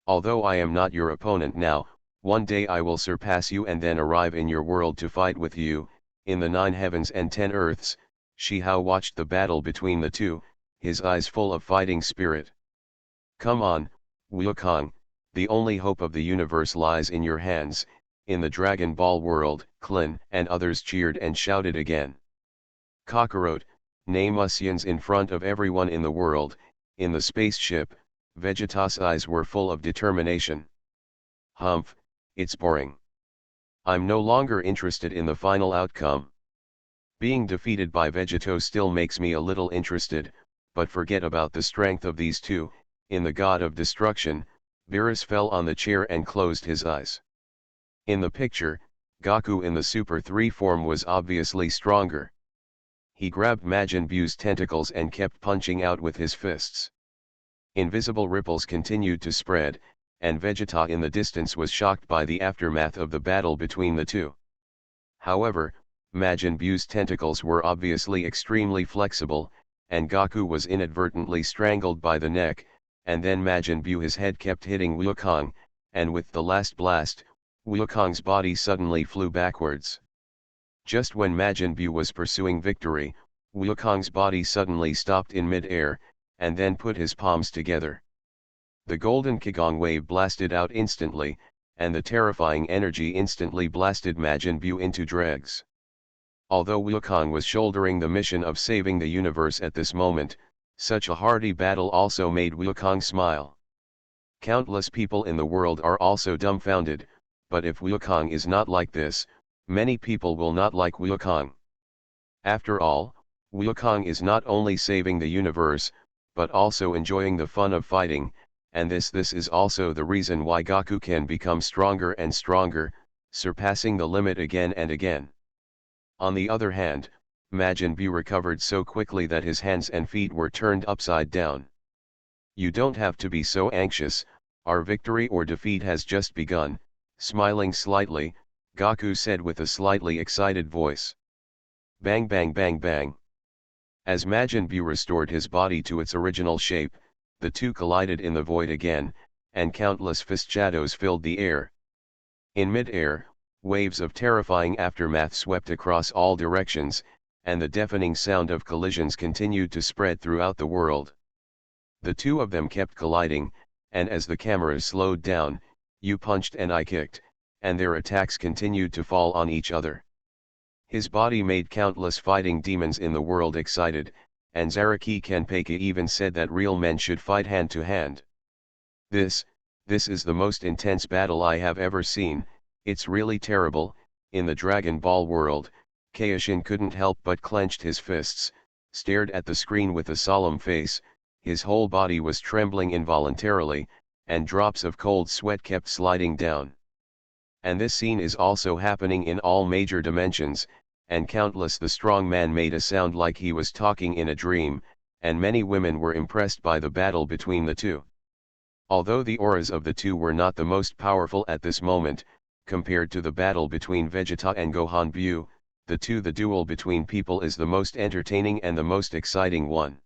Although I am not your opponent now, one day I will surpass you and then arrive in your world to fight with you. In the 9 heavens and 10 earths, Shi Hao watched the battle between the two, his eyes full of fighting spirit. Come on, Wukong, the only hope of the universe lies in your hands. In the Dragon Ball world, Klin and others cheered and shouted again. Kakarot, name Usians in front of everyone in the world. In the spaceship, Vegeta's eyes were full of determination. Humph, it's boring. I'm no longer interested in the final outcome. Being defeated by Vegito still makes me a little interested, but forget about the strength of these two. In the God of Destruction, Beerus fell on the chair and closed his eyes. In the picture, Goku in the Super 3 form was obviously stronger. He grabbed Majin Buu's tentacles and kept punching out with his fists. Invisible ripples continued to spread, and Vegeta in the distance was shocked by the aftermath of the battle between the two. However, Majin Buu's tentacles were obviously extremely flexible, and Goku was inadvertently strangled by the neck, and then Majin Buu's head kept hitting Wukong, and with the last blast, Wukong's body suddenly flew backwards. Just when Majin Buu was pursuing victory, Wukong's body suddenly stopped in mid-air, and then put his palms together. The golden Qigong wave blasted out instantly, and the terrifying energy instantly blasted Majin Buu into dregs. Although Wukong was shouldering the mission of saving the universe at this moment, such a hearty battle also made Wukong smile. Countless people in the world are also dumbfounded, but if Wukong is not like this, many people will not like Wukong. After all, Wukong is not only saving the universe, but also enjoying the fun of fighting, and this is also the reason why Goku can become stronger and stronger, surpassing the limit again and again. On the other hand, Majin Buu recovered so quickly that his hands and feet were turned upside down. "You don't have to be so anxious, our victory or defeat has just begun," smiling slightly, Goku said with a slightly excited voice. Bang bang bang bang. As Majin Buu restored his body to its original shape, the two collided in the void again, and countless fist shadows filled the air. In mid-air, waves of terrifying aftermath swept across all directions, and the deafening sound of collisions continued to spread throughout the world. The two of them kept colliding, and as the cameras slowed down, you punched and I kicked, and their attacks continued to fall on each other. His body made countless fighting demons in the world excited, and Zaraki Kenpeki even said that real men should fight hand to hand. This is the most intense battle I have ever seen, it's really terrible." In the Dragon Ball world, Kaioshin couldn't help but clenched his fists, stared at the screen with a solemn face, his whole body was trembling involuntarily, and drops of cold sweat kept sliding down. And this scene is also happening in all major dimensions, and countless the strong man made a sound like he was talking in a dream, and many women were impressed by the battle between the two. Although the auras of the two were not the most powerful at this moment, compared to the battle between Vegeta and Gohan Buu, the duel between people is the most entertaining and the most exciting one.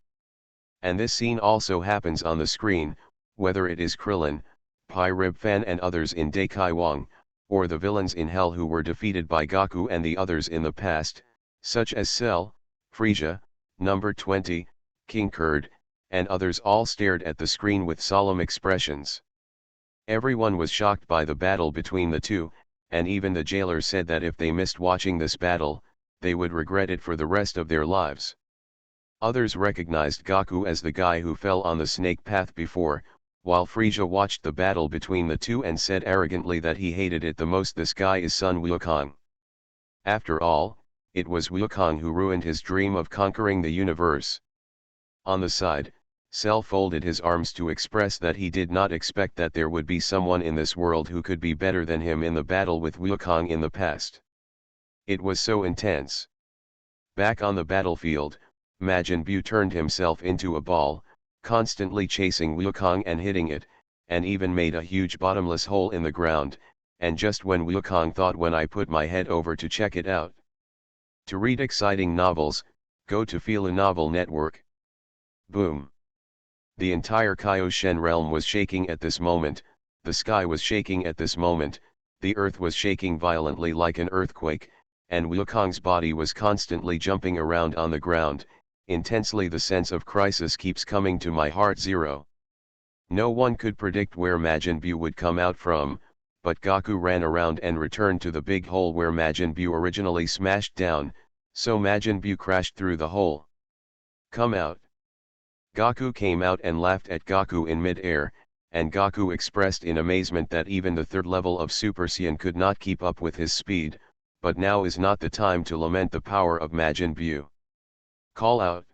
And this scene also happens on the screen, whether it is Krillin, Pai Rib Fan and others in Daikai Wang, or the villains in Hell who were defeated by Goku and the others in the past, such as Cell, Frieza, Number 20, King Kurd, and others all stared at the screen with solemn expressions. Everyone was shocked by the battle between the two, and even the jailer said that if they missed watching this battle, they would regret it for the rest of their lives. Others recognized Goku as the guy who fell on the snake path before, while Frieza watched the battle between the two and said arrogantly that he hated it the most. This guy is Sun Wukong. After all, it was Wukong who ruined his dream of conquering the universe. On the side, Cell folded his arms to express that he did not expect that there would be someone in this world who could be better than him in the battle with Wukong in the past. It was so intense. Back on the battlefield, Majin Buu turned himself into a ball, constantly chasing Wukong and hitting it, and even made a huge bottomless hole in the ground, and just when Wukong thought, when I put my head over to check it out. To read exciting novels, go to Fila Novel Network. Boom. The entire Kaioshin realm was shaking at this moment, the sky was shaking at this moment, the earth was shaking violently like an earthquake, and Wukong's body was constantly jumping around on the ground. Intensely the sense of crisis keeps coming to my heart. Zero. No one could predict where Majin Buu would come out from, but Goku ran around and returned to the big hole where Majin Buu originally smashed down, so Majin Buu crashed through the hole. Come out. Goku came out and laughed at Goku in mid-air, and Goku expressed in amazement that even the third level of Super Saiyan could not keep up with his speed, but now is not the time to lament the power of Majin Buu. Call out.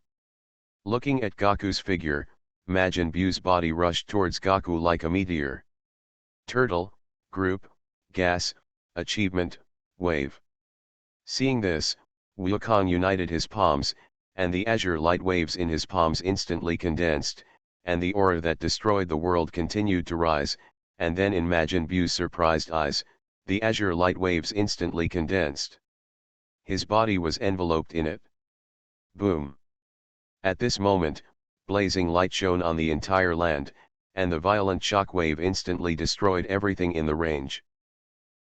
Looking at Goku's figure, Majin Buu's body rushed towards Goku like a meteor. Turtle, group, gas, achievement, wave. Seeing this, Wukong united his palms, and the azure light waves in his palms instantly condensed, and the aura that destroyed the world continued to rise, and then in Majin Buu's surprised eyes, the azure light waves instantly condensed. His body was enveloped in it. Boom! At this moment, blazing light shone on the entire land, and the violent shockwave instantly destroyed everything in the range.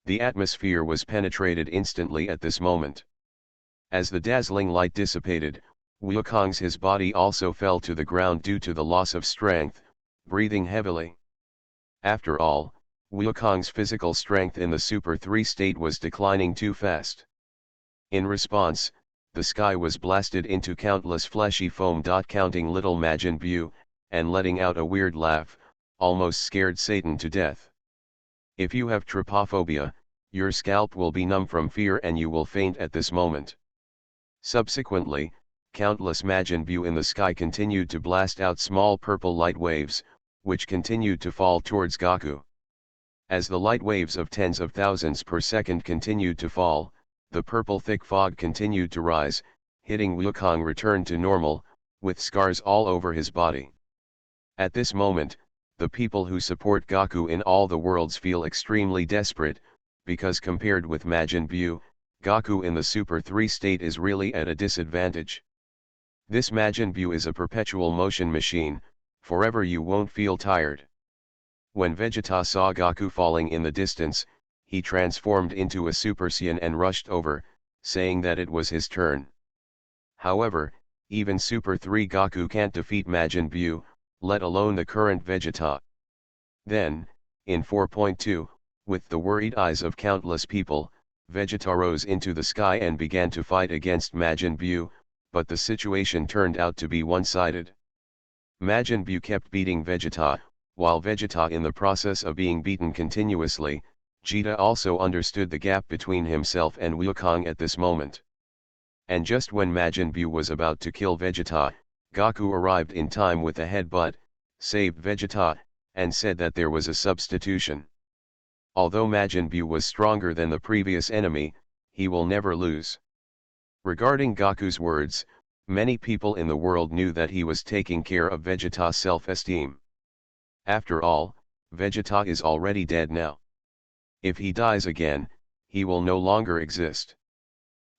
The atmosphere was penetrated instantly at this moment. As the dazzling light dissipated, Wukong's body also fell to the ground due to the loss of strength, breathing heavily. After all, Wukong's physical strength in the Super 3 state was declining too fast. In response, the sky was blasted into countless fleshy foam. Counting little Majin Buu, and letting out a weird laugh, almost scared Satan to death. If you have trypophobia, your scalp will be numb from fear and you will faint at this moment. Subsequently, countless Majin Buu in the sky continued to blast out small purple light waves, which continued to fall towards Goku. As the light waves of tens of thousands per second continued to fall, the purple thick fog continued to rise, hitting Wukong returned to normal, with scars all over his body. At this moment, the people who support Goku in all the worlds feel extremely desperate, because compared with Majin Buu, Goku in the Super 3 state is really at a disadvantage. This Majin Buu is a perpetual motion machine, forever you won't feel tired. When Vegeta saw Goku falling in the distance, he transformed into a Super Saiyan and rushed over, saying that it was his turn. However, even Super 3 Goku can't defeat Majin Buu, let alone the current Vegeta. Then, in 4.2, with the worried eyes of countless people, Vegeta rose into the sky and began to fight against Majin Buu, but the situation turned out to be one-sided. Majin Buu kept beating Vegeta, while Vegeta in the process of being beaten continuously. Vegeta also understood the gap between himself and Wukong at this moment. And just when Majin Buu was about to kill Vegeta, Goku arrived in time with a headbutt, saved Vegeta, and said that there was a substitution. Although Majin Buu was stronger than the previous enemy, he will never lose. Regarding Goku's words, many people in the world knew that he was taking care of Vegeta's self-esteem. After all, Vegeta is already dead now. If he dies again, he will no longer exist.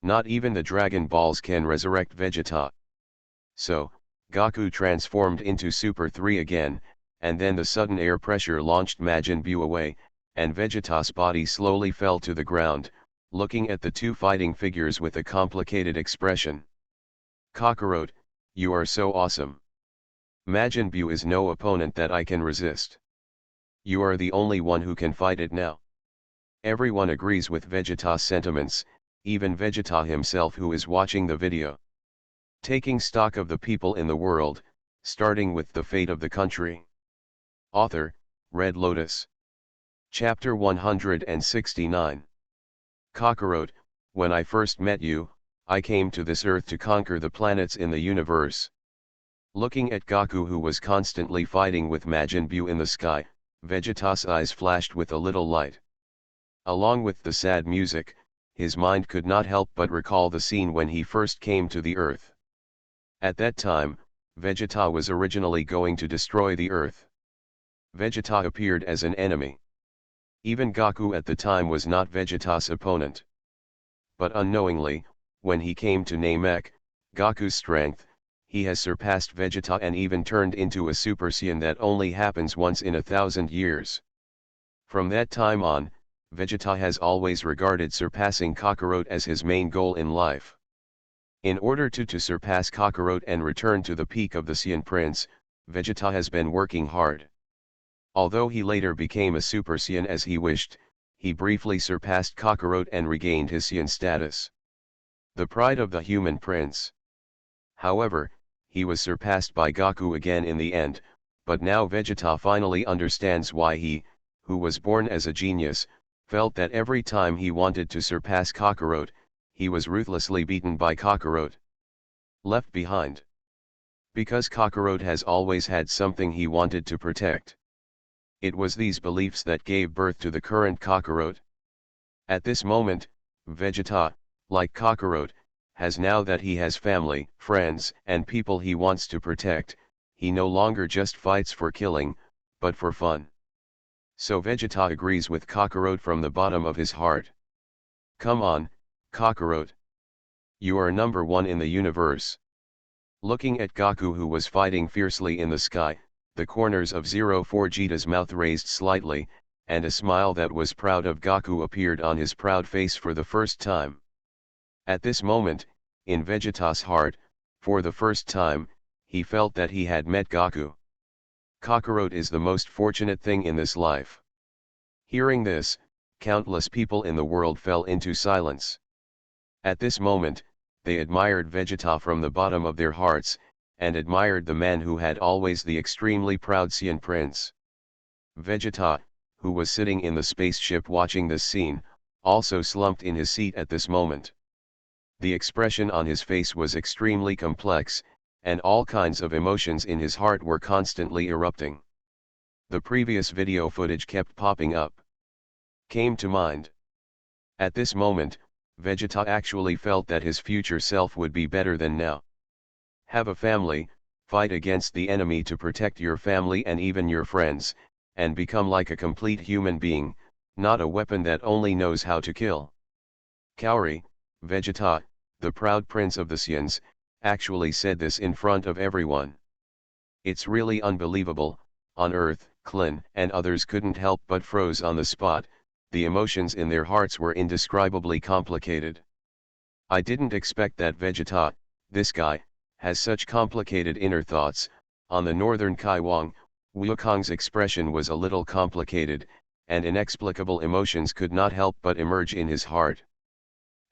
Not even the Dragon Balls can resurrect Vegeta. So, Goku transformed into Super 3 again, and then the sudden air pressure launched Majin Buu away, and Vegeta's body slowly fell to the ground, looking at the two fighting figures with a complicated expression. Kakarot, you are so awesome. Majin Buu is no opponent that I can resist. You are the only one who can fight it now. Everyone agrees with Vegeta's sentiments, even Vegeta himself who is watching the video. Taking stock of the people in the world, starting with the fate of the country. Author, Red Lotus. Chapter 169. Kakarot, when I first met you, I came to this earth to conquer the planets in the universe. Looking at Goku who was constantly fighting with Majin Buu in the sky, Vegeta's eyes flashed with a little light. Along with the sad music, his mind could not help but recall the scene when he first came to the earth. At that time, Vegeta was originally going to destroy the earth. Vegeta appeared as an enemy. Even Goku at the time was not Vegeta's opponent. But unknowingly, when he came to Namek, Goku's strength, he has surpassed Vegeta and even turned into a Super Saiyan that only happens once in 1,000 years. From that time on, Vegeta has always regarded surpassing Kakarot as his main goal in life. In order to surpass Kakarot and return to the peak of the Saiyan Prince, Vegeta has been working hard. Although he later became a Super Saiyan as he wished, he briefly surpassed Kakarot and regained his Saiyan status. The pride of the human prince. However, he was surpassed by Goku again in the end, but now Vegeta finally understands why he, who was born as a genius, felt that every time he wanted to surpass Kakarot, he was ruthlessly beaten by Kakarot. Left behind. Because Kakarot has always had something he wanted to protect. It was these beliefs that gave birth to the current Kakarot. At this moment, Vegeta, like Kakarot, has now that he has family, friends, and people he wants to protect, he no longer just fights for killing, but for fun. So Vegeta agrees with Kakarot from the bottom of his heart. Come on, Kakarot. You are number one in the universe. Looking at Goku, who was fighting fiercely in the sky, the corners of 04 Vegeta's mouth raised slightly, and a smile that was proud of Goku appeared on his proud face for the first time. At this moment, in Vegeta's heart, for the first time, he felt that he had met Goku. Kakarot is the most fortunate thing in this life. Hearing this, countless people in the world fell into silence. At this moment, they admired Vegeta from the bottom of their hearts, and admired the man who had always the extremely proud Saiyan Prince. Vegeta, who was sitting in the spaceship watching this scene, also slumped in his seat at this moment. The expression on his face was extremely complex, and all kinds of emotions in his heart were constantly erupting. The previous video footage kept popping up. Came to mind. At this moment, Vegeta actually felt that his future self would be better than now. Have a family, fight against the enemy to protect your family and even your friends, and become like a complete human being, not a weapon that only knows how to kill. Kaori, Vegeta, the proud prince of the Saiyans, actually said this in front of everyone. It's really unbelievable. On Earth, Klin and others couldn't help but froze on the spot. The emotions in their hearts were indescribably complicated. I didn't expect that Vegeta, this guy, has such complicated inner thoughts. On the northern Kaiwang, Wukong's expression was a little complicated, and inexplicable emotions could not help but emerge in his heart.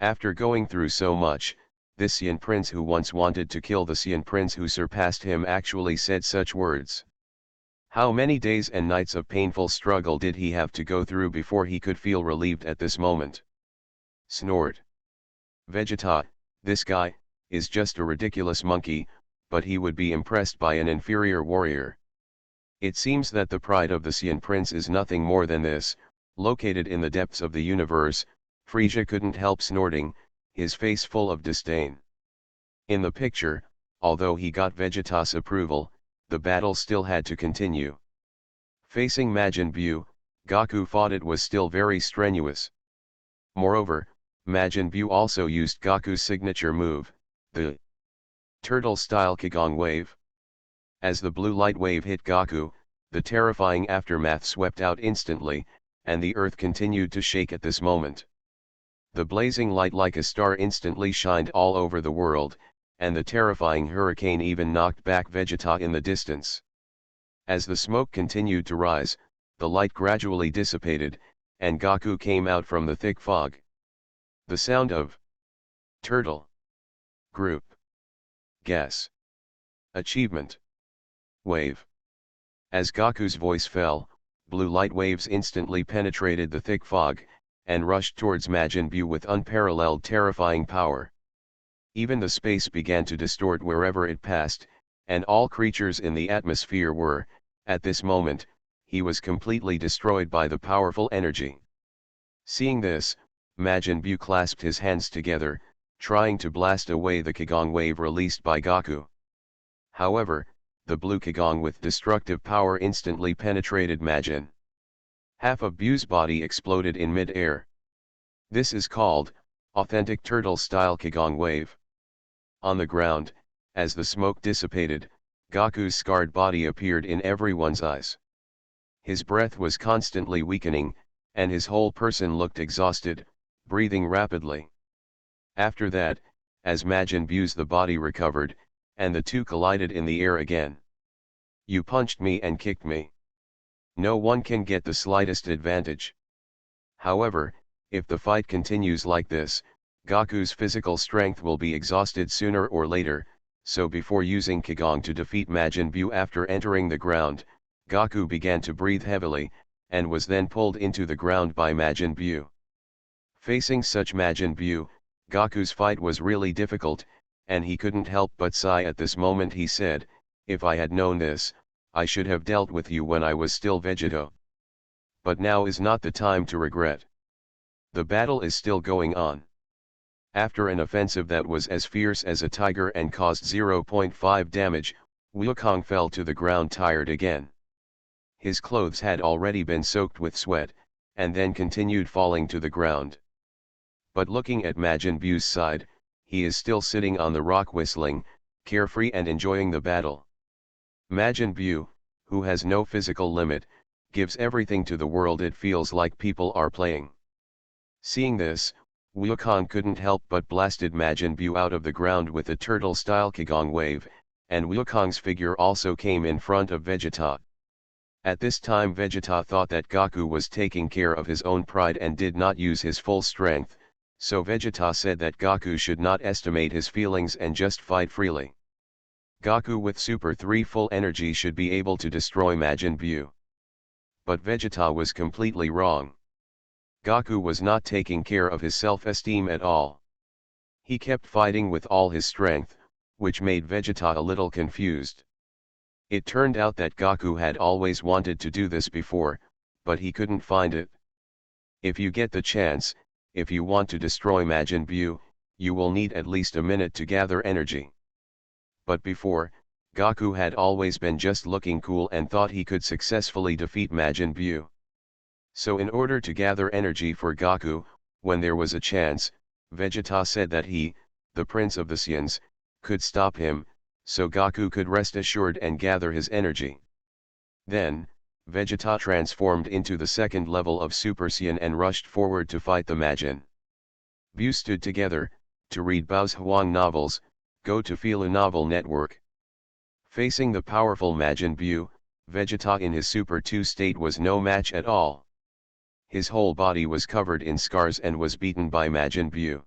After going through so much, this Saiyan prince who once wanted to kill the Saiyan prince who surpassed him actually said such words. How many days and nights of painful struggle did he have to go through before he could feel relieved at this moment? Snort. Vegeta, this guy, is just a ridiculous monkey, but he would be impressed by an inferior warrior. It seems that the pride of the Saiyan prince is nothing more than this, located in the depths of the universe. Frieza couldn't help snorting, his face full of disdain. In the picture, although he got Vegeta's approval, the battle still had to continue. Facing Majin Buu, Goku fought. It was still very strenuous. Moreover, Majin Buu also used Goku's signature move, the turtle-style Kigong wave. As the blue light wave hit Goku, the terrifying aftermath swept out instantly, and the earth continued to shake at this moment. The blazing light like a star instantly shined all over the world, and the terrifying hurricane even knocked back Vegeta in the distance. As the smoke continued to rise, the light gradually dissipated, and Goku came out from the thick fog. The sound of turtle, group, guess, achievement, wave. As Goku's voice fell, blue light waves instantly penetrated the thick fog, and rushed towards Majin Buu with unparalleled terrifying power. Even the space began to distort wherever it passed, and all creatures in the atmosphere were, at this moment, he was completely destroyed by the powerful energy. Seeing this, Majin Buu clasped his hands together, trying to blast away the Kigong wave released by Goku. However, the blue Kigong with destructive power instantly penetrated Majin. Half of Buu's body exploded in mid-air. This is called authentic turtle-style Kigong wave. On the ground, as the smoke dissipated, Goku's scarred body appeared in everyone's eyes. His breath was constantly weakening, and his whole person looked exhausted, breathing rapidly. After that, as Majin Buu's the body recovered, and the two collided in the air again. You punched me and kicked me. No one can get the slightest advantage. However, if the fight continues like this, Goku's physical strength will be exhausted sooner or later, so before using Kigong to defeat Majin Buu after entering the ground, Goku began to breathe heavily, and was then pulled into the ground by Majin Buu. Facing such Majin Buu, Goku's fight was really difficult, and he couldn't help but sigh at this moment. He said, "If I had known this, I should have dealt with you when I was still Vegeta. But now is not the time to regret. The battle is still going on." After an offensive that was as fierce as a tiger and caused 0.5 damage, Wukong fell to the ground tired again. His clothes had already been soaked with sweat, and then continued falling to the ground. But looking at Majin Buu's side, he is still sitting on the rock whistling, carefree and enjoying the battle. Majin Buu, who has no physical limit, gives everything to the world. It feels like people are playing. Seeing this, Wukong couldn't help but blasted Majin Buu out of the ground with a turtle-style Qigong wave, and Wukong's figure also came in front of Vegeta. At this time Vegeta thought that Goku was taking care of his own pride and did not use his full strength, so Vegeta said that Goku should not estimate his feelings and just fight freely. Goku with Super 3 full energy should be able to destroy Majin Buu. But Vegeta was completely wrong. Goku was not taking care of his self-esteem at all. He kept fighting with all his strength, which made Vegeta a little confused. It turned out that Goku had always wanted to do this before, but he couldn't find it. If you get the chance, if you want to destroy Majin Buu, you will need at least a minute to gather energy. But before, Goku had always been just looking cool and thought he could successfully defeat Majin Buu. So in order to gather energy for Goku, when there was a chance, Vegeta said that he, the Prince of the Saiyans, could stop him, so Goku could rest assured and gather his energy. Then, Vegeta transformed into the second level of Super Saiyan and rushed forward to fight the Majin Buu. Stood together, to read Bao's Huang novels, go to Fila Novel Network. Facing the powerful Majin Buu, Vegeta in his Super 2 state was no match at all. His whole body was covered in scars and was beaten by Majin Buu.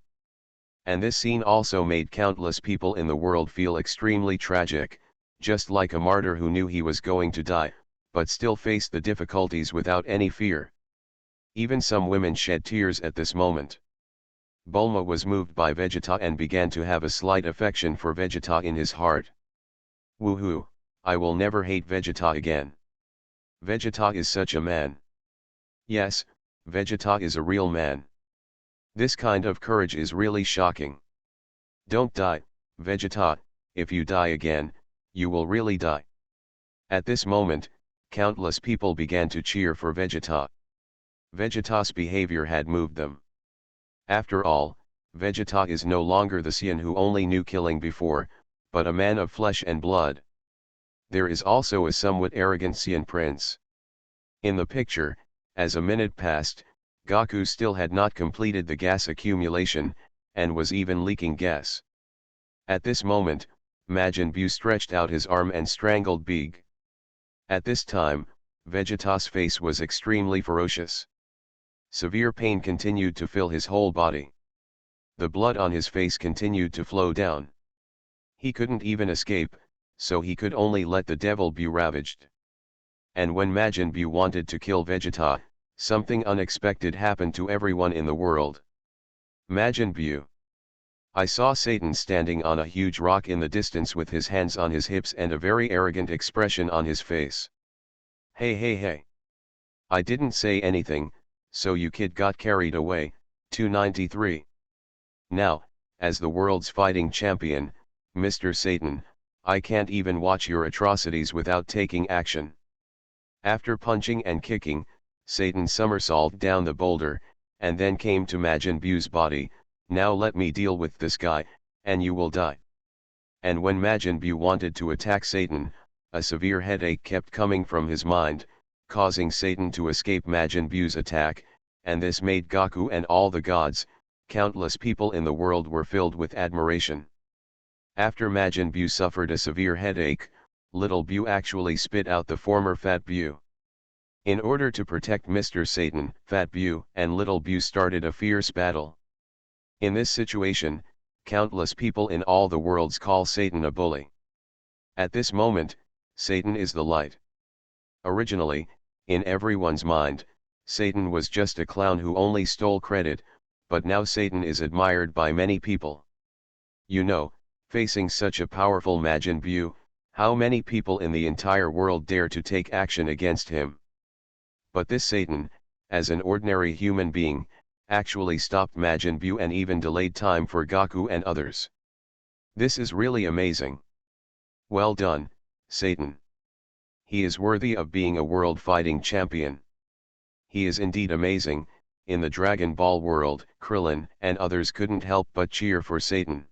And this scene also made countless people in the world feel extremely tragic, just like a martyr who knew he was going to die, but still faced the difficulties without any fear. Even some women shed tears at this moment. Bulma was moved by Vegeta and began to have a slight affection for Vegeta in his heart. Woohoo, I will never hate Vegeta again. Vegeta is such a man. Yes, Vegeta is a real man. This kind of courage is really shocking. Don't die, Vegeta, if you die again, you will really die. At this moment, countless people began to cheer for Vegeta. Vegeta's behavior had moved them. After all, Vegeta is no longer the Saiyan who only knew killing before, but a man of flesh and blood. There is also a somewhat arrogant Saiyan prince. In the picture, as a minute passed, Goku still had not completed the gas accumulation, and was even leaking gas. At this moment, Majin Buu stretched out his arm and strangled Big. At this time, Vegeta's face was extremely ferocious. Severe pain continued to fill his whole body. The blood on his face continued to flow down. He couldn't even escape, so he could only let the devil be ravaged. And when Majin Buu wanted to kill Vegeta, something unexpected happened to everyone in the world. Majin Buu. I saw Satan standing on a huge rock in the distance with his hands on his hips and a very arrogant expression on his face. Hey hey hey. I didn't say anything, so you kid got carried away. 293. Now, as the world's fighting champion, Mr. Satan, I can't even watch your atrocities without taking action. After punching and kicking, Satan somersaulted down the boulder, and then came to Majin Buu's body. Now let me deal with this guy, and you will die. And when Majin Buu wanted to attack Satan, a severe headache kept coming from his mind, causing Satan to escape Majin Buu's attack, and this made Goku and all the gods, countless people in the world were filled with admiration. After Majin Buu suffered a severe headache, Little Buu actually spit out the former Fat Buu. In order to protect Mr. Satan, Fat Buu and Little Buu started a fierce battle. In this situation, countless people in all the worlds call Satan a bully. At this moment, Satan is the light. Originally, in everyone's mind, Satan was just a clown who only stole credit, but now Satan is admired by many people. You know, facing such a powerful Majin Buu, how many people in the entire world dare to take action against him? But this Satan, as an ordinary human being, actually stopped Majin Buu and even delayed time for Goku and others. This is really amazing. Well done, Satan. He is worthy of being a world fighting champion. He is indeed amazing. In the Dragon Ball world, Krillin and others couldn't help but cheer for Satan.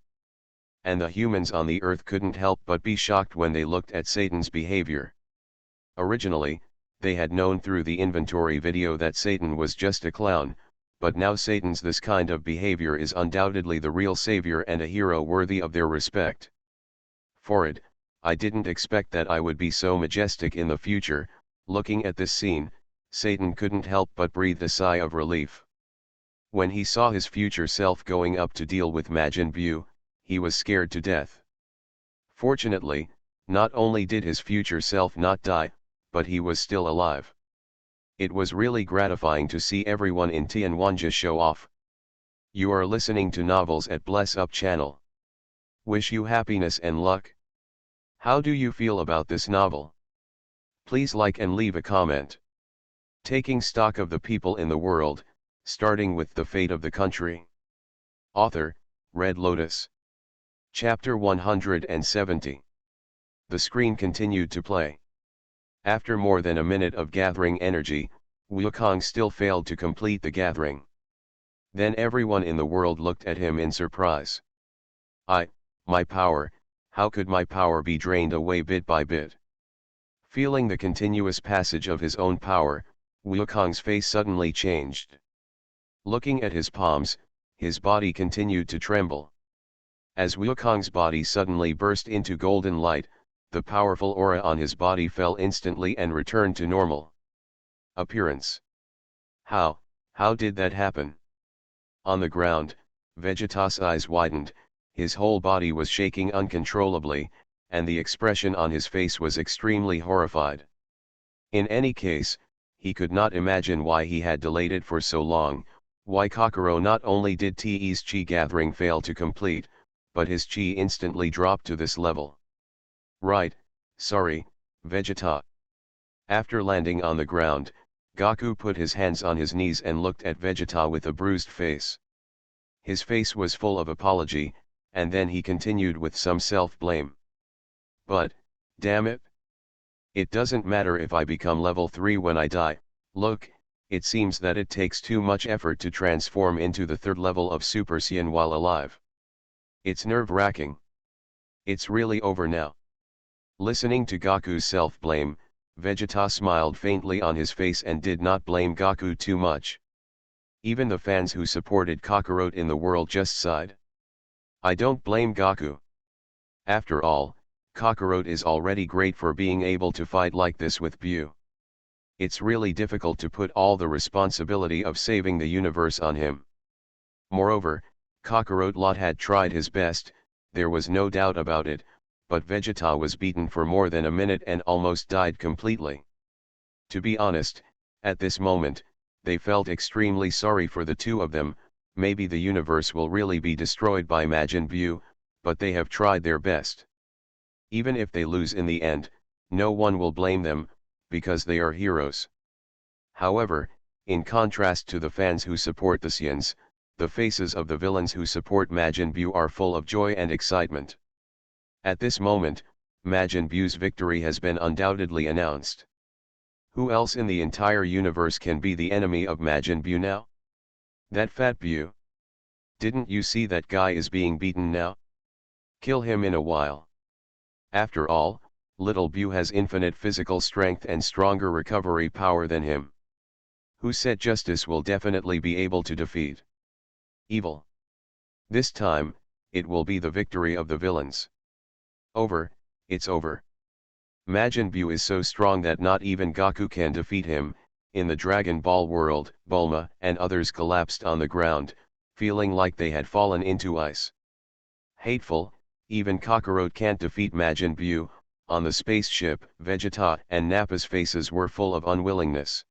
and the humans on the earth couldn't help but be shocked when they looked at Satan's behavior. Originally, they had known through the inventory video that Satan was just a clown, but now Satan's this kind of behavior is undoubtedly the real savior and a hero worthy of their respect. For it, I didn't expect that I would be so majestic in the future. Looking at this scene, Satan couldn't help but breathe a sigh of relief. When he saw his future self going up to deal with Majin Buu, he was scared to death. Fortunately, not only did his future self not die, but he was still alive. It was really gratifying to see everyone in Tianwanja show off. You are listening to Novels at Bless Up channel. Wish you happiness and luck. How do you feel about this novel? Please like and leave a comment. Taking stock of the people in the world, starting with the fate of the country. Author, Red Lotus. Chapter 170. The screen continued to play. After more than a minute of gathering energy, Wukong still failed to complete the gathering. Then everyone in the world looked at him in surprise. My power, how could my power be drained away bit by bit? Feeling the continuous passage of his own power, Wukong's face suddenly changed. Looking at his palms, his body continued to tremble. As Wukong's body suddenly burst into golden light, the powerful aura on his body fell instantly and returned to normal appearance. How did that happen? On the ground, Vegeta's eyes widened, his whole body was shaking uncontrollably, and the expression on his face was extremely horrified. In any case, he could not imagine why he had delayed it for so long, why Kokoro not only did Te's chi gathering fail to complete, but his chi instantly dropped to this level. Right, sorry, Vegeta. After landing on the ground, Goku put his hands on his knees and looked at Vegeta with a bruised face. His face was full of apology, and then he continued with some self-blame. But, damn it. It doesn't matter if I become level 3 when I die. Look, it seems that it takes too much effort to transform into the 3rd level of Super Saiyan while alive. It's nerve-wracking. It's really over now. Listening to Goku's self-blame, Vegeta smiled faintly on his face and did not blame Goku too much. Even the fans who supported Kakarot in the world just sighed. I don't blame Goku. After all, Kakarot is already great for being able to fight like this with Buu. It's really difficult to put all the responsibility of saving the universe on him. Moreover, Kakarot Lot had tried his best, there was no doubt about it, but Vegeta was beaten for more than a minute and almost died completely. To be honest, at this moment, they felt extremely sorry for the two of them. Maybe the universe will really be destroyed by Majin Buu, but they have tried their best. Even if they lose in the end, no one will blame them, because they are heroes. However, in contrast to the fans who support the Saiyans, the faces of the villains who support Majin Buu are full of joy and excitement. At this moment, Majin Buu's victory has been undoubtedly announced. Who else in the entire universe can be the enemy of Majin Buu now? That fat Buu. Didn't you see that guy is being beaten now? Kill him in a while. After all, little Buu has infinite physical strength and stronger recovery power than him. Who said justice will definitely be able to defeat evil? This time, it will be the victory of the villains. Over, it's over. Majin Buu is so strong that not even Goku can defeat him. In the Dragon Ball world, Bulma and others collapsed on the ground, feeling like they had fallen into ice. Hateful, even Kakarot can't defeat Majin Buu. On the spaceship, Vegeta and Nappa's faces were full of unwillingness.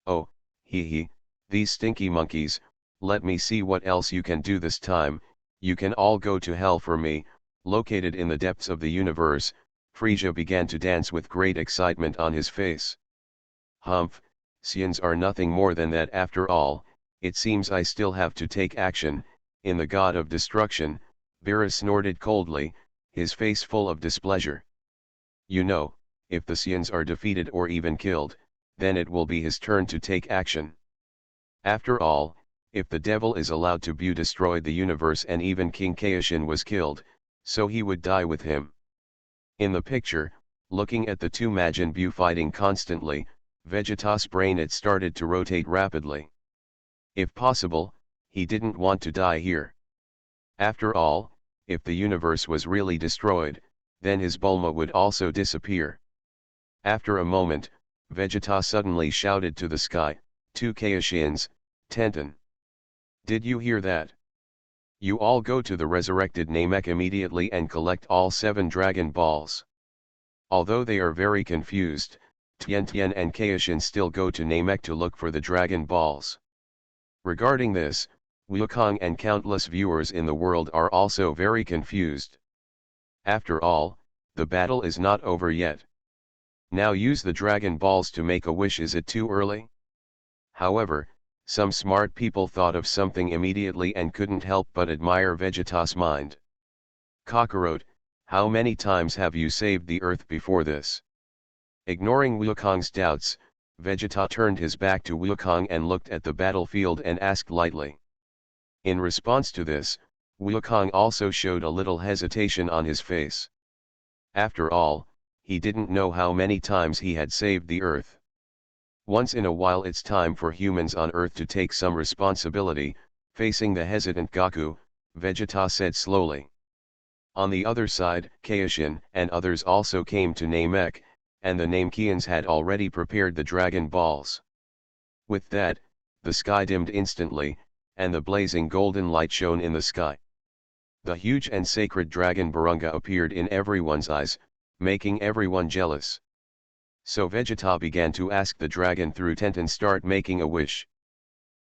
Oh, these stinky monkeys, let me see what else you can do this time. You can all go to hell for me. Located in the depths of the universe, Frieza began to dance with great excitement on his face. Humph, Saiyans are nothing more than that after all. It seems I still have to take action. In the God of Destruction, Beerus snorted coldly, his face full of displeasure. You know, if the Saiyans are defeated or even killed, then it will be his turn to take action. After all, if the devil is allowed to destroy the universe and even King Kaioshin was killed, So he would die with him. In the picture, looking at the two Majin Buu fighting constantly, Vegeta's brain it started to rotate rapidly. If possible, he didn't want to die here. After all, if the universe was really destroyed, then his Bulma would also disappear. After a moment, Vegeta suddenly shouted to the sky, "Two Kaioshins, Tenten. Did you hear that? You all go to the resurrected Namek immediately and collect all 7 Dragon Balls." Although they are very confused, Tien Tien and Kaioshin still go to Namek to look for the Dragon Balls. Regarding this, Wukong and countless viewers in the world are also very confused. After all, the battle is not over yet. Now use the Dragon Balls to make a wish. Is it too early? However, some smart people thought of something immediately and couldn't help but admire Vegeta's mind. "Kakarot, how many times have you saved the earth before this?" Ignoring Wukong's doubts, Vegeta turned his back to Wukong and looked at the battlefield and asked lightly. In response to this, Wukong also showed a little hesitation on his face. After all, he didn't know how many times he had saved the earth. Once in a while it's time for humans on earth to take some responsibility. Facing the hesitant Goku, Vegeta said slowly. On the other side, Kaioshin and others also came to Namek, and the Namekians had already prepared the Dragon Balls. With that, the sky dimmed instantly, and the blazing golden light shone in the sky. The huge and sacred dragon Barunga appeared in everyone's eyes, making everyone jealous. So Vegeta began to ask the dragon through Tenten start making a wish.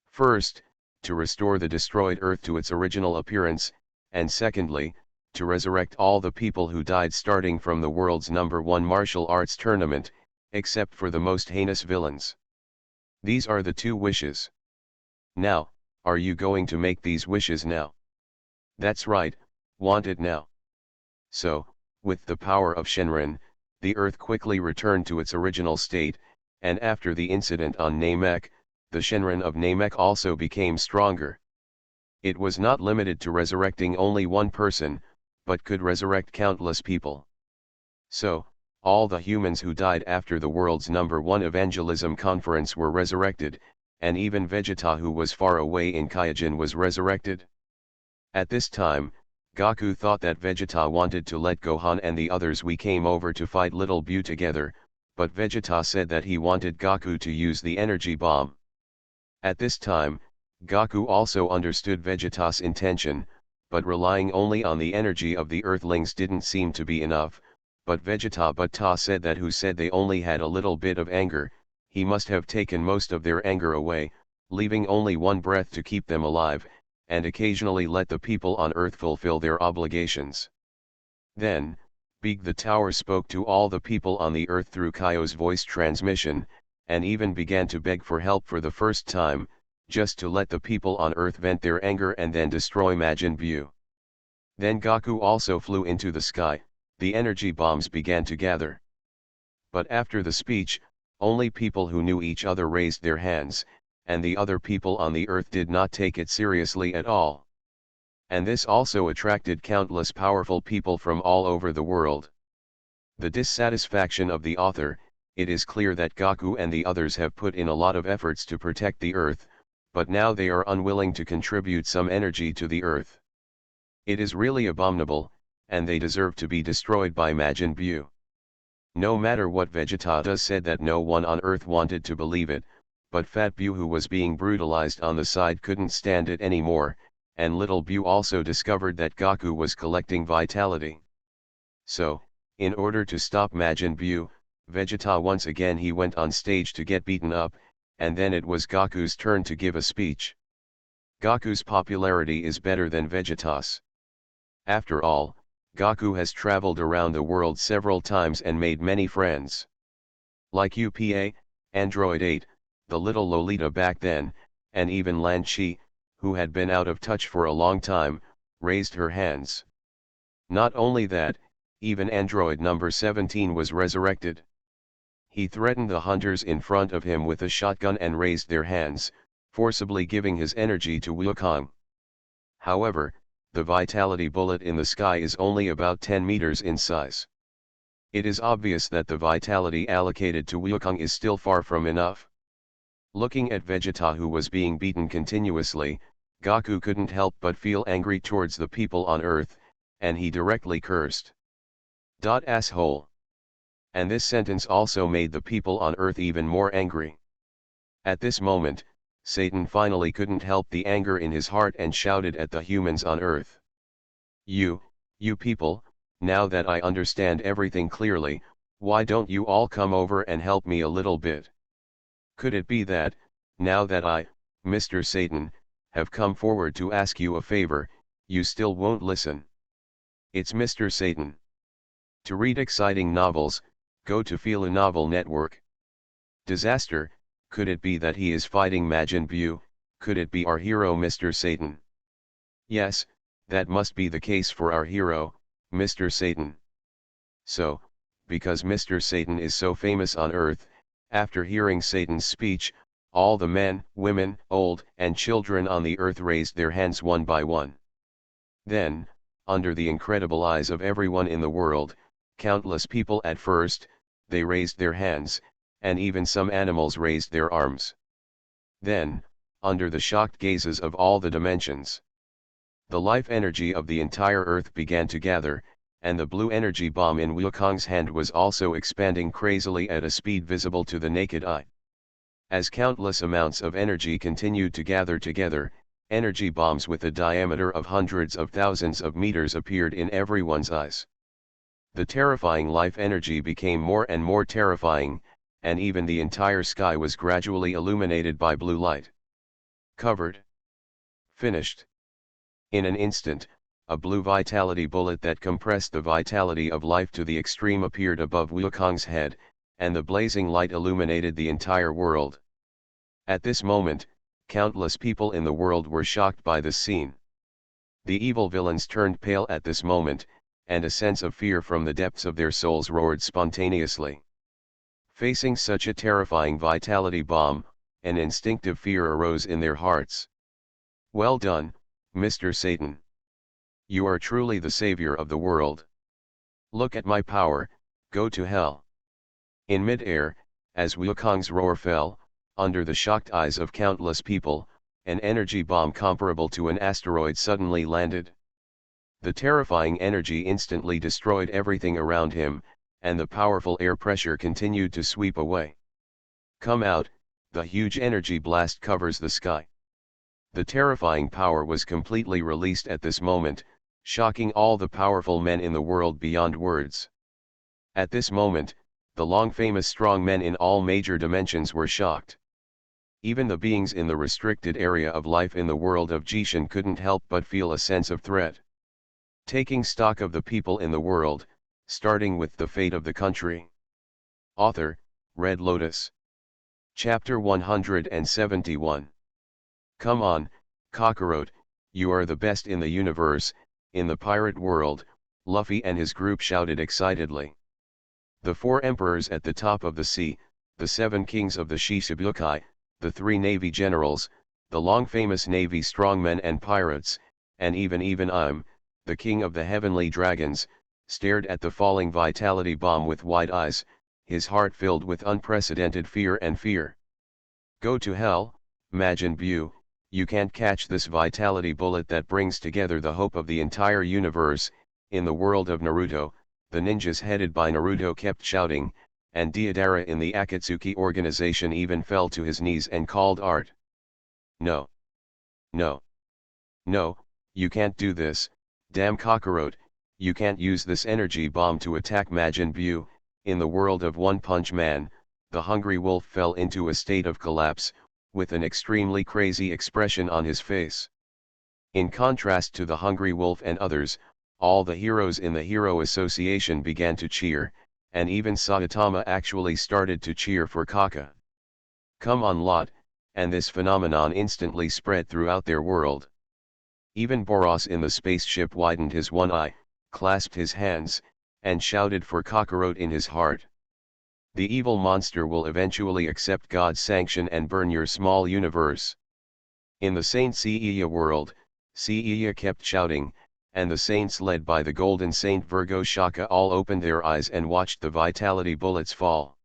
First, to restore the destroyed earth to its original appearance, and secondly, to resurrect all the people who died starting from the world's #1 martial arts tournament, except for the most heinous villains. These are the 2 wishes. Now, are you going to make these wishes now? That's right, want it now. So, with the power of Shenron, the earth quickly returned to its original state, and after the incident on Namek, the Shenron of Namek also became stronger. It was not limited to resurrecting only one person, but could resurrect countless people. So, all the humans who died after the world's #1 evangelism conference were resurrected, and even Vegeta who was far away in Kaijin was resurrected. At this time, Goku thought that Vegeta wanted to let Gohan and the others we came over to fight Little Buu together, but Vegeta said that he wanted Goku to use the energy bomb. At this time, Goku also understood Vegeta's intention, but relying only on the energy of the Earthlings didn't seem to be enough, but Vegeta said that who said they only had a little bit of anger, he must have taken most of their anger away, leaving only one breath to keep them alive, and occasionally let the people on Earth fulfill their obligations. Then, Big the Tower spoke to all the people on the Earth through Kaio's voice transmission, and even began to beg for help for the first time, just to let the people on Earth vent their anger and then destroy Majin Buu. Then Goku also flew into the sky, the energy bombs began to gather. But after the speech, only people who knew each other raised their hands, and the other people on the earth did not take it seriously at all. And this also attracted countless powerful people from all over the world. The dissatisfaction of the author, it is clear that Goku and the others have put in a lot of efforts to protect the earth, but now they are unwilling to contribute some energy to the earth. It is really abominable, and they deserve to be destroyed by Majin Buu. No matter what Vegeta does said that no one on earth wanted to believe it, but Fat Buu who was being brutalized on the side couldn't stand it anymore, and Little Buu also discovered that Goku was collecting vitality. So, in order to stop Majin Buu, Vegeta once again he went on stage to get beaten up, and then it was Goku's turn to give a speech. Goku's popularity is better than Vegeta's. After all, Goku has traveled around the world several times and made many friends. Like UPA, Android 8, the little Lolita back then, and even Lan Chi, who had been out of touch for a long time, raised her hands. Not only that, even android number 17 was resurrected. He threatened the hunters in front of him with a shotgun and raised their hands, forcibly giving his energy to Wukong. However, the vitality bullet in the sky is only about 10 meters in size. It is obvious that the vitality allocated to Wukong is still far from enough. Looking at Vegeta, who was being beaten continuously, Goku couldn't help but feel angry towards the people on Earth, and he directly cursed. Asshole. And this sentence also made the people on Earth even more angry. At this moment, Satan finally couldn't help the anger in his heart and shouted at the humans on Earth. You people, now that I understand everything clearly, why don't you all come over and help me a little bit? Could it be that, now that I, Mr. Satan, have come forward to ask you a favor, you still won't listen? It's Mr. Satan. To read exciting novels, go to Fila Novel Network. Disaster, could it be that he is fighting Majin Buu? Could it be our hero Mr. Satan? Yes, that must be the case for our hero, Mr. Satan. So, because Mr. Satan is so famous on Earth, after hearing Satan's speech, all the men, women, old and children on the Earth raised their hands one by one. Then, under the incredible eyes of everyone in the world, countless people at first, they raised their hands, and even some animals raised their arms. Then, under the shocked gazes of all the dimensions, the life energy of the entire Earth began to gather, and the blue energy bomb in Wukong's hand was also expanding crazily at a speed visible to the naked eye. As countless amounts of energy continued to gather together, energy bombs with a diameter of hundreds of thousands of meters appeared in everyone's eyes. The terrifying life energy became more and more terrifying, and even the entire sky was gradually illuminated by blue light. Covered. Finished. In an instant, a blue vitality bullet that compressed the vitality of life to the extreme appeared above Wukong's head, and the blazing light illuminated the entire world. At this moment, countless people in the world were shocked by this scene. The evil villains turned pale at this moment, and a sense of fear from the depths of their souls roared spontaneously. Facing such a terrifying vitality bomb, an instinctive fear arose in their hearts. Well done, Mr. Satan. You are truly the savior of the world. Look at my power, go to hell. In mid-air, as Wukong's roar fell, under the shocked eyes of countless people, an energy bomb comparable to an asteroid suddenly landed. The terrifying energy instantly destroyed everything around him, and the powerful air pressure continued to sweep away. Come out, the huge energy blast covers the sky. The terrifying power was completely released at this moment, shocking all the powerful men in the world beyond words. At this moment, the long-famous strong men in all major dimensions were shocked. Even the beings in the restricted area of life in the world of Jishin couldn't help but feel a sense of threat. Taking stock of the people in the world, starting with the fate of the country. Author, Red Lotus. Chapter 171. Come on, Kakarot, you are the best in the universe. In the pirate world, Luffy and his group shouted excitedly. The 4 emperors at the top of the sea, the 7 kings of the Shishibukai, the 3 navy generals, the long-famous navy strongmen and pirates, and even I'm, the king of the heavenly dragons, stared at the falling vitality bomb with wide eyes, his heart filled with unprecedented fear and fear. Go to hell, Majin Buu, you can't catch this vitality bullet that brings together the hope of the entire universe. In the world of Naruto, the ninjas headed by Naruto kept shouting, and Deidara in the Akatsuki organization even fell to his knees and called art. No. No. No, you can't do this, damn Kakarot, you can't use this energy bomb to attack Majin Buu. In the world of One Punch Man, the hungry wolf fell into a state of collapse, with an extremely crazy expression on his face. In contrast to the hungry wolf and others, all the heroes in the Hero Association began to cheer, and even Saitama actually started to cheer for Kaka. Come on lot, and this phenomenon instantly spread throughout their world. Even Boros in the spaceship widened his one eye, clasped his hands, and shouted for Kakarot in his heart. The evil monster will eventually accept God's sanction and burn your small universe. In the Saint Seiya world, Seiya kept shouting, and the saints led by the golden saint Virgo Shaka all opened their eyes and watched the vitality bullets fall.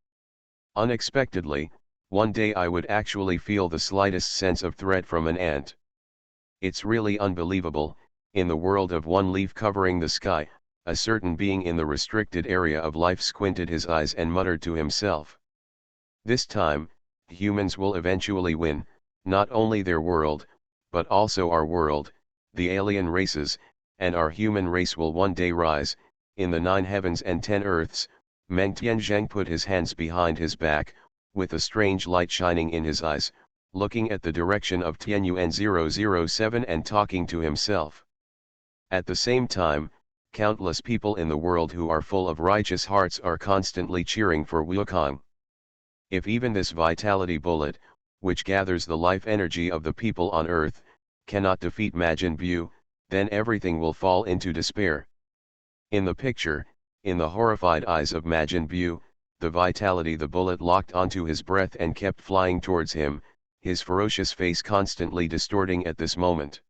Unexpectedly, one day I would actually feel the slightest sense of threat from an ant. It's really unbelievable. In the world of one leaf covering the sky, a certain being in the restricted area of life squinted his eyes and muttered to himself. This time, humans will eventually win, not only their world, but also our world, the alien races, and our human race will one day rise. In the 9 heavens and 10 earths, Meng Tianzheng put his hands behind his back, with a strange light shining in his eyes, looking at the direction of Tianyuan 007 and talking to himself. At the same time, countless people in the world who are full of righteous hearts are constantly cheering for Wukong. If even this vitality bullet, which gathers the life energy of the people on earth, cannot defeat Majin Buu, then everything will fall into despair. In the picture, in the horrified eyes of Majin Buu, the vitality the bullet locked onto his breath and kept flying towards him, his ferocious face constantly distorting at this moment.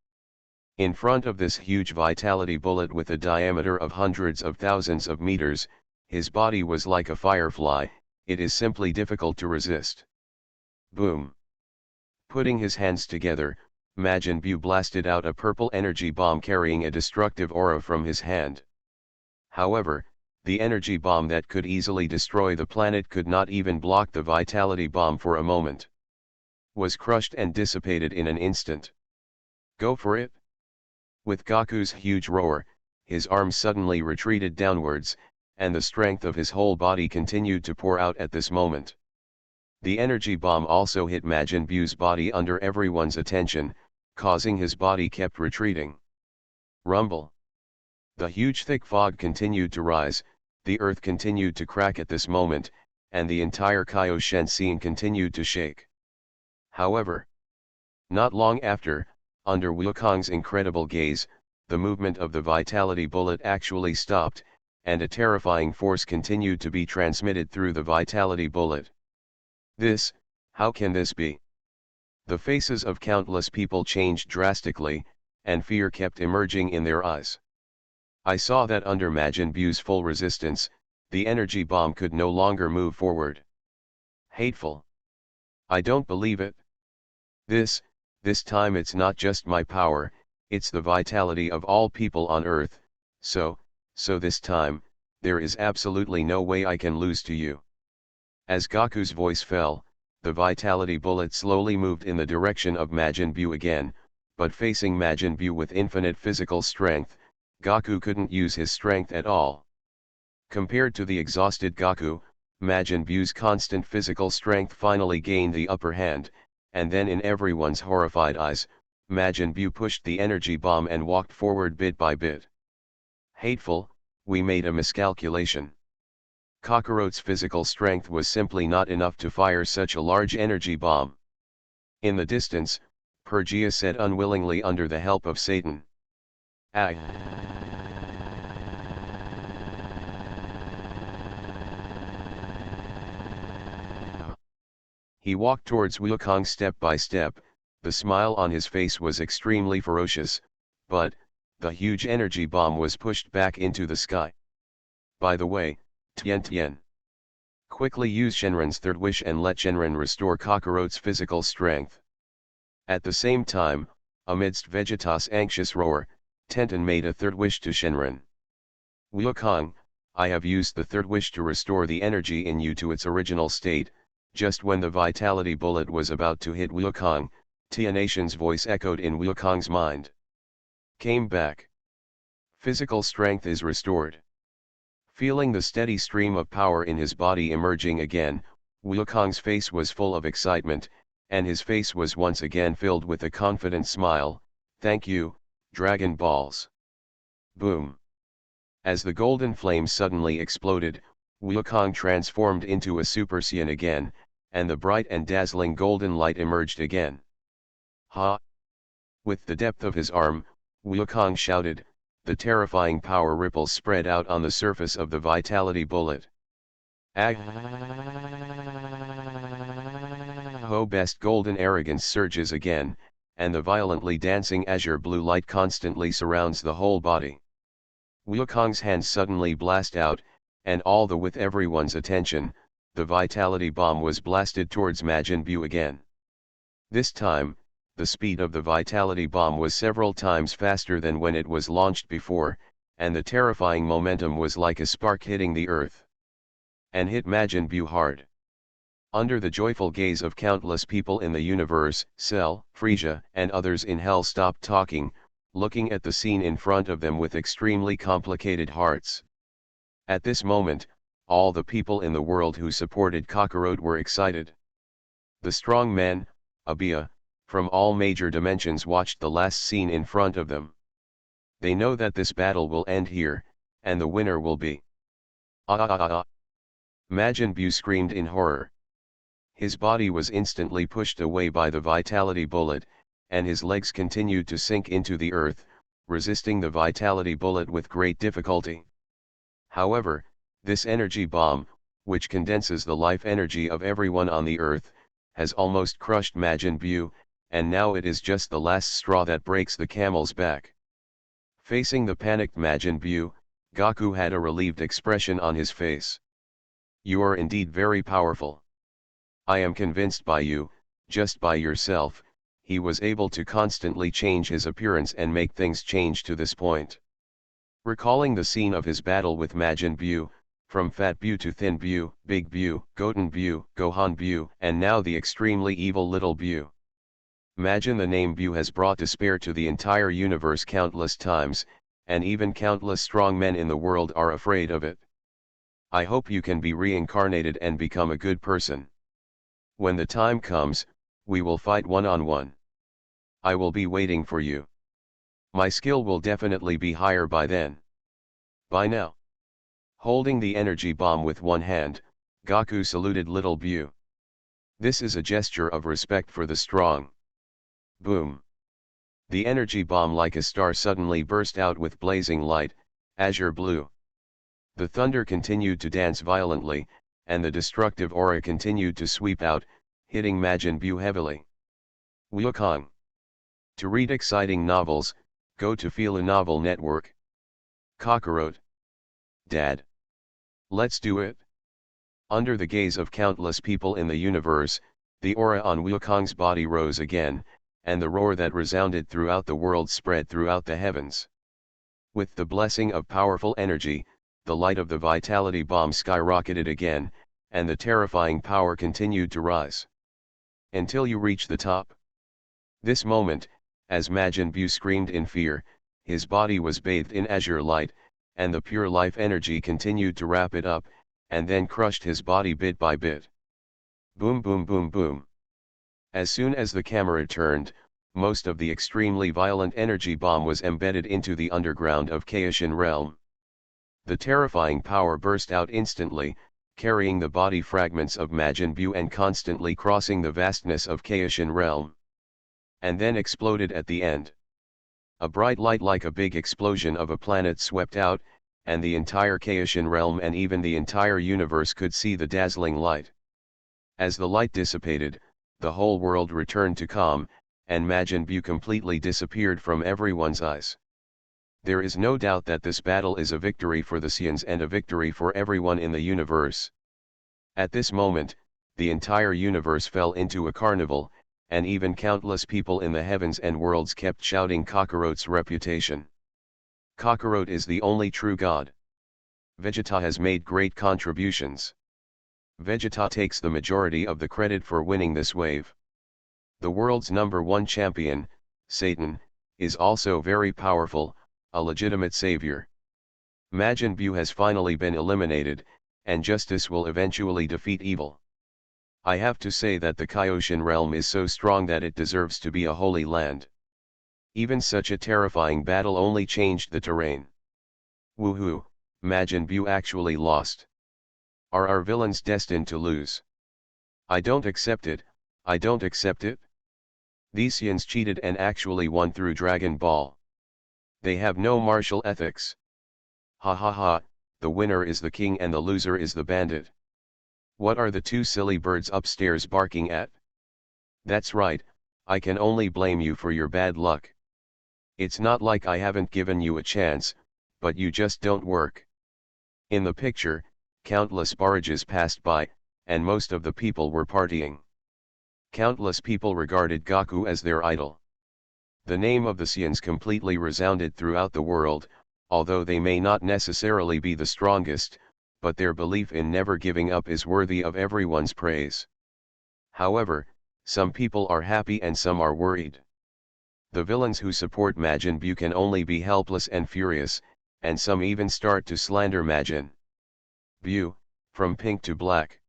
In front of this huge vitality bullet with a diameter of hundreds of thousands of meters, his body was like a firefly. It is simply difficult to resist. Boom! Putting his hands together, Majin Buu blasted out a purple energy bomb carrying a destructive aura from his hand. However, the energy bomb that could easily destroy the planet could not even block the vitality bomb for a moment. Was crushed and dissipated in an instant. Go for it! With Goku's huge roar, his arms suddenly retreated downwards, and the strength of his whole body continued to pour out at this moment. The energy bomb also hit Majin Buu's body under everyone's attention, causing his body kept retreating. Rumble. The huge thick fog continued to rise, the earth continued to crack at this moment, and the entire Kaioshen scene continued to shake. However, not long after, under Wukong's incredible gaze, the movement of the vitality bullet actually stopped, and a terrifying force continued to be transmitted through the vitality bullet. How can this be? The faces of countless people changed drastically, and fear kept emerging in their eyes. I saw that under Majin Buu's full resistance, the energy bomb could no longer move forward. Hateful. I don't believe it. This time it's not just my power, it's the vitality of all people on earth, so this time, there is absolutely no way I can lose to you. As Goku's voice fell, the vitality bullet slowly moved in the direction of Majin Buu again, but facing Majin Buu with infinite physical strength, Goku couldn't use his strength at all. Compared to the exhausted Goku, Majin Buu's constant physical strength finally gained the upper hand, and then in everyone's horrified eyes, Majin Buu pushed the energy bomb and walked forward bit by bit. Hateful, we made a miscalculation. Kakarot's physical strength was simply not enough to fire such a large energy bomb. In the distance, Pergia said unwillingly under the help of Satan. Ah. He walked towards Wukong step by step, the smile on his face was extremely ferocious, but, the huge energy bomb was pushed back into the sky. By the way, Tian. Quickly use Shenron's third wish and let Shenron restore Kakarot's physical strength. At the same time, amidst Vegeta's anxious roar, Tenten made a third wish to Shenron. Wukong, I have used the third wish to restore the energy in you to its original state. Just when the vitality bullet was about to hit Wukong, Tianatian's voice echoed in Wukong's mind. Came back. Physical strength is restored. Feeling the steady stream of power in his body emerging again, Wukong's face was full of excitement, and his face was once again filled with a confident smile. Thank you, Dragon Balls. Boom. As the golden flame suddenly exploded, Wukong transformed into a Super Saiyan again, and the bright and dazzling golden light emerged again. Ha! With the depth of his arm, Wukong shouted, the terrifying power ripples spread out on the surface of the vitality bullet. Ho best golden arrogance surges again, and the violently dancing azure blue light constantly surrounds the whole body. Wukong's hands suddenly blast out, and all the with everyone's attention, the vitality bomb was blasted towards Majin Buu again. This time, the speed of the vitality bomb was several times faster than when it was launched before, and the terrifying momentum was like a spark hitting the earth. And hit Majin Buu hard. Under the joyful gaze of countless people in the universe, Cell, Frisia, and others in Hell stopped talking, looking at the scene in front of them with extremely complicated hearts. At this moment, all the people in the world who supported Kakarot were excited. The strong men, Abia, from all major dimensions watched the last scene in front of them. They know that this battle will end here, and the winner will be. Ah ah ah ah! Majin Buu screamed in horror. His body was instantly pushed away by the vitality bullet, and his legs continued to sink into the earth, resisting the vitality bullet with great difficulty. However, this energy bomb, which condenses the life energy of everyone on the earth, has almost crushed Majin Buu, and now it is just the last straw that breaks the camel's back. Facing the panicked Majin Buu, Goku had a relieved expression on his face. You are indeed very powerful. I am convinced by you, just by yourself, he was able to constantly change his appearance and make things change to this point. Recalling the scene of his battle with Majin Buu, from Fat Buu to Thin Buu, Big Buu, Goten Buu, Gohan Buu, and now the extremely evil Little Buu. Imagine the name Buu has brought despair to the entire universe countless times, and even countless strong men in the world are afraid of it. I hope you can be reincarnated and become a good person. When the time comes, we will fight one-on-one. I will be waiting for you. My skill will definitely be higher by then. Bye now. Holding the energy bomb with one hand, Goku saluted Little Buu. This is a gesture of respect for the strong. Boom. The energy bomb like a star suddenly burst out with blazing light, azure blue. The thunder continued to dance violently, and the destructive aura continued to sweep out, hitting Majin Buu heavily. Wukong. To read exciting novels, go to Fila Novel Network. Kakarot. Dad. Let's do it. Under the gaze of countless people in the universe, the aura on Wukong's body rose again, and the roar that resounded throughout the world spread throughout the heavens. With the blessing of powerful energy, the light of the vitality bomb skyrocketed again, and the terrifying power continued to rise. Until you reach the top. This moment, as Majin Buu screamed in fear, his body was bathed in azure light, and the pure life energy continued to wrap it up, and then crushed his body bit by bit. Boom boom boom boom. As soon as the camera turned, most of the extremely violent energy bomb was embedded into the underground of Kaishin realm. The terrifying power burst out instantly, carrying the body fragments of Majin Buu and constantly crossing the vastness of Kaishin realm. And then exploded at the end. A bright light like a big explosion of a planet swept out, and the entire Kaishin realm and even the entire universe could see the dazzling light. As the light dissipated, the whole world returned to calm, and Majin Buu completely disappeared from everyone's eyes. There is no doubt that this battle is a victory for the Saiyans and a victory for everyone in the universe. At this moment, the entire universe fell into a carnival, and even countless people in the heavens and worlds kept shouting Kakarot's reputation. Kakarot is the only true god. Vegeta has made great contributions. Vegeta takes the majority of the credit for winning this wave. The world's #1 champion, Satan, is also very powerful, a legitimate savior. Majin Buu has finally been eliminated, and justice will eventually defeat evil. I have to say that the Kaioshin realm is so strong that it deserves to be a holy land. Even such a terrifying battle only changed the terrain. Woohoo, Majin Buu actually lost. Are our villains destined to lose? I don't accept it, I don't accept it. These Saiyans cheated and actually won through Dragon Ball. They have no martial ethics. Ha ha ha, the winner is the king and the loser is the bandit. What are the two silly birds upstairs barking at? That's right, I can only blame you for your bad luck. It's not like I haven't given you a chance, but you just don't work. In the picture, countless barrages passed by, and most of the people were partying. Countless people regarded Goku as their idol. The name of the Saiyans completely resounded throughout the world, although they may not necessarily be the strongest, but their belief in never giving up is worthy of everyone's praise. However, some people are happy and some are worried. The villains who support Majin Buu can only be helpless and furious, and some even start to slander Majin Buu, from pink to black.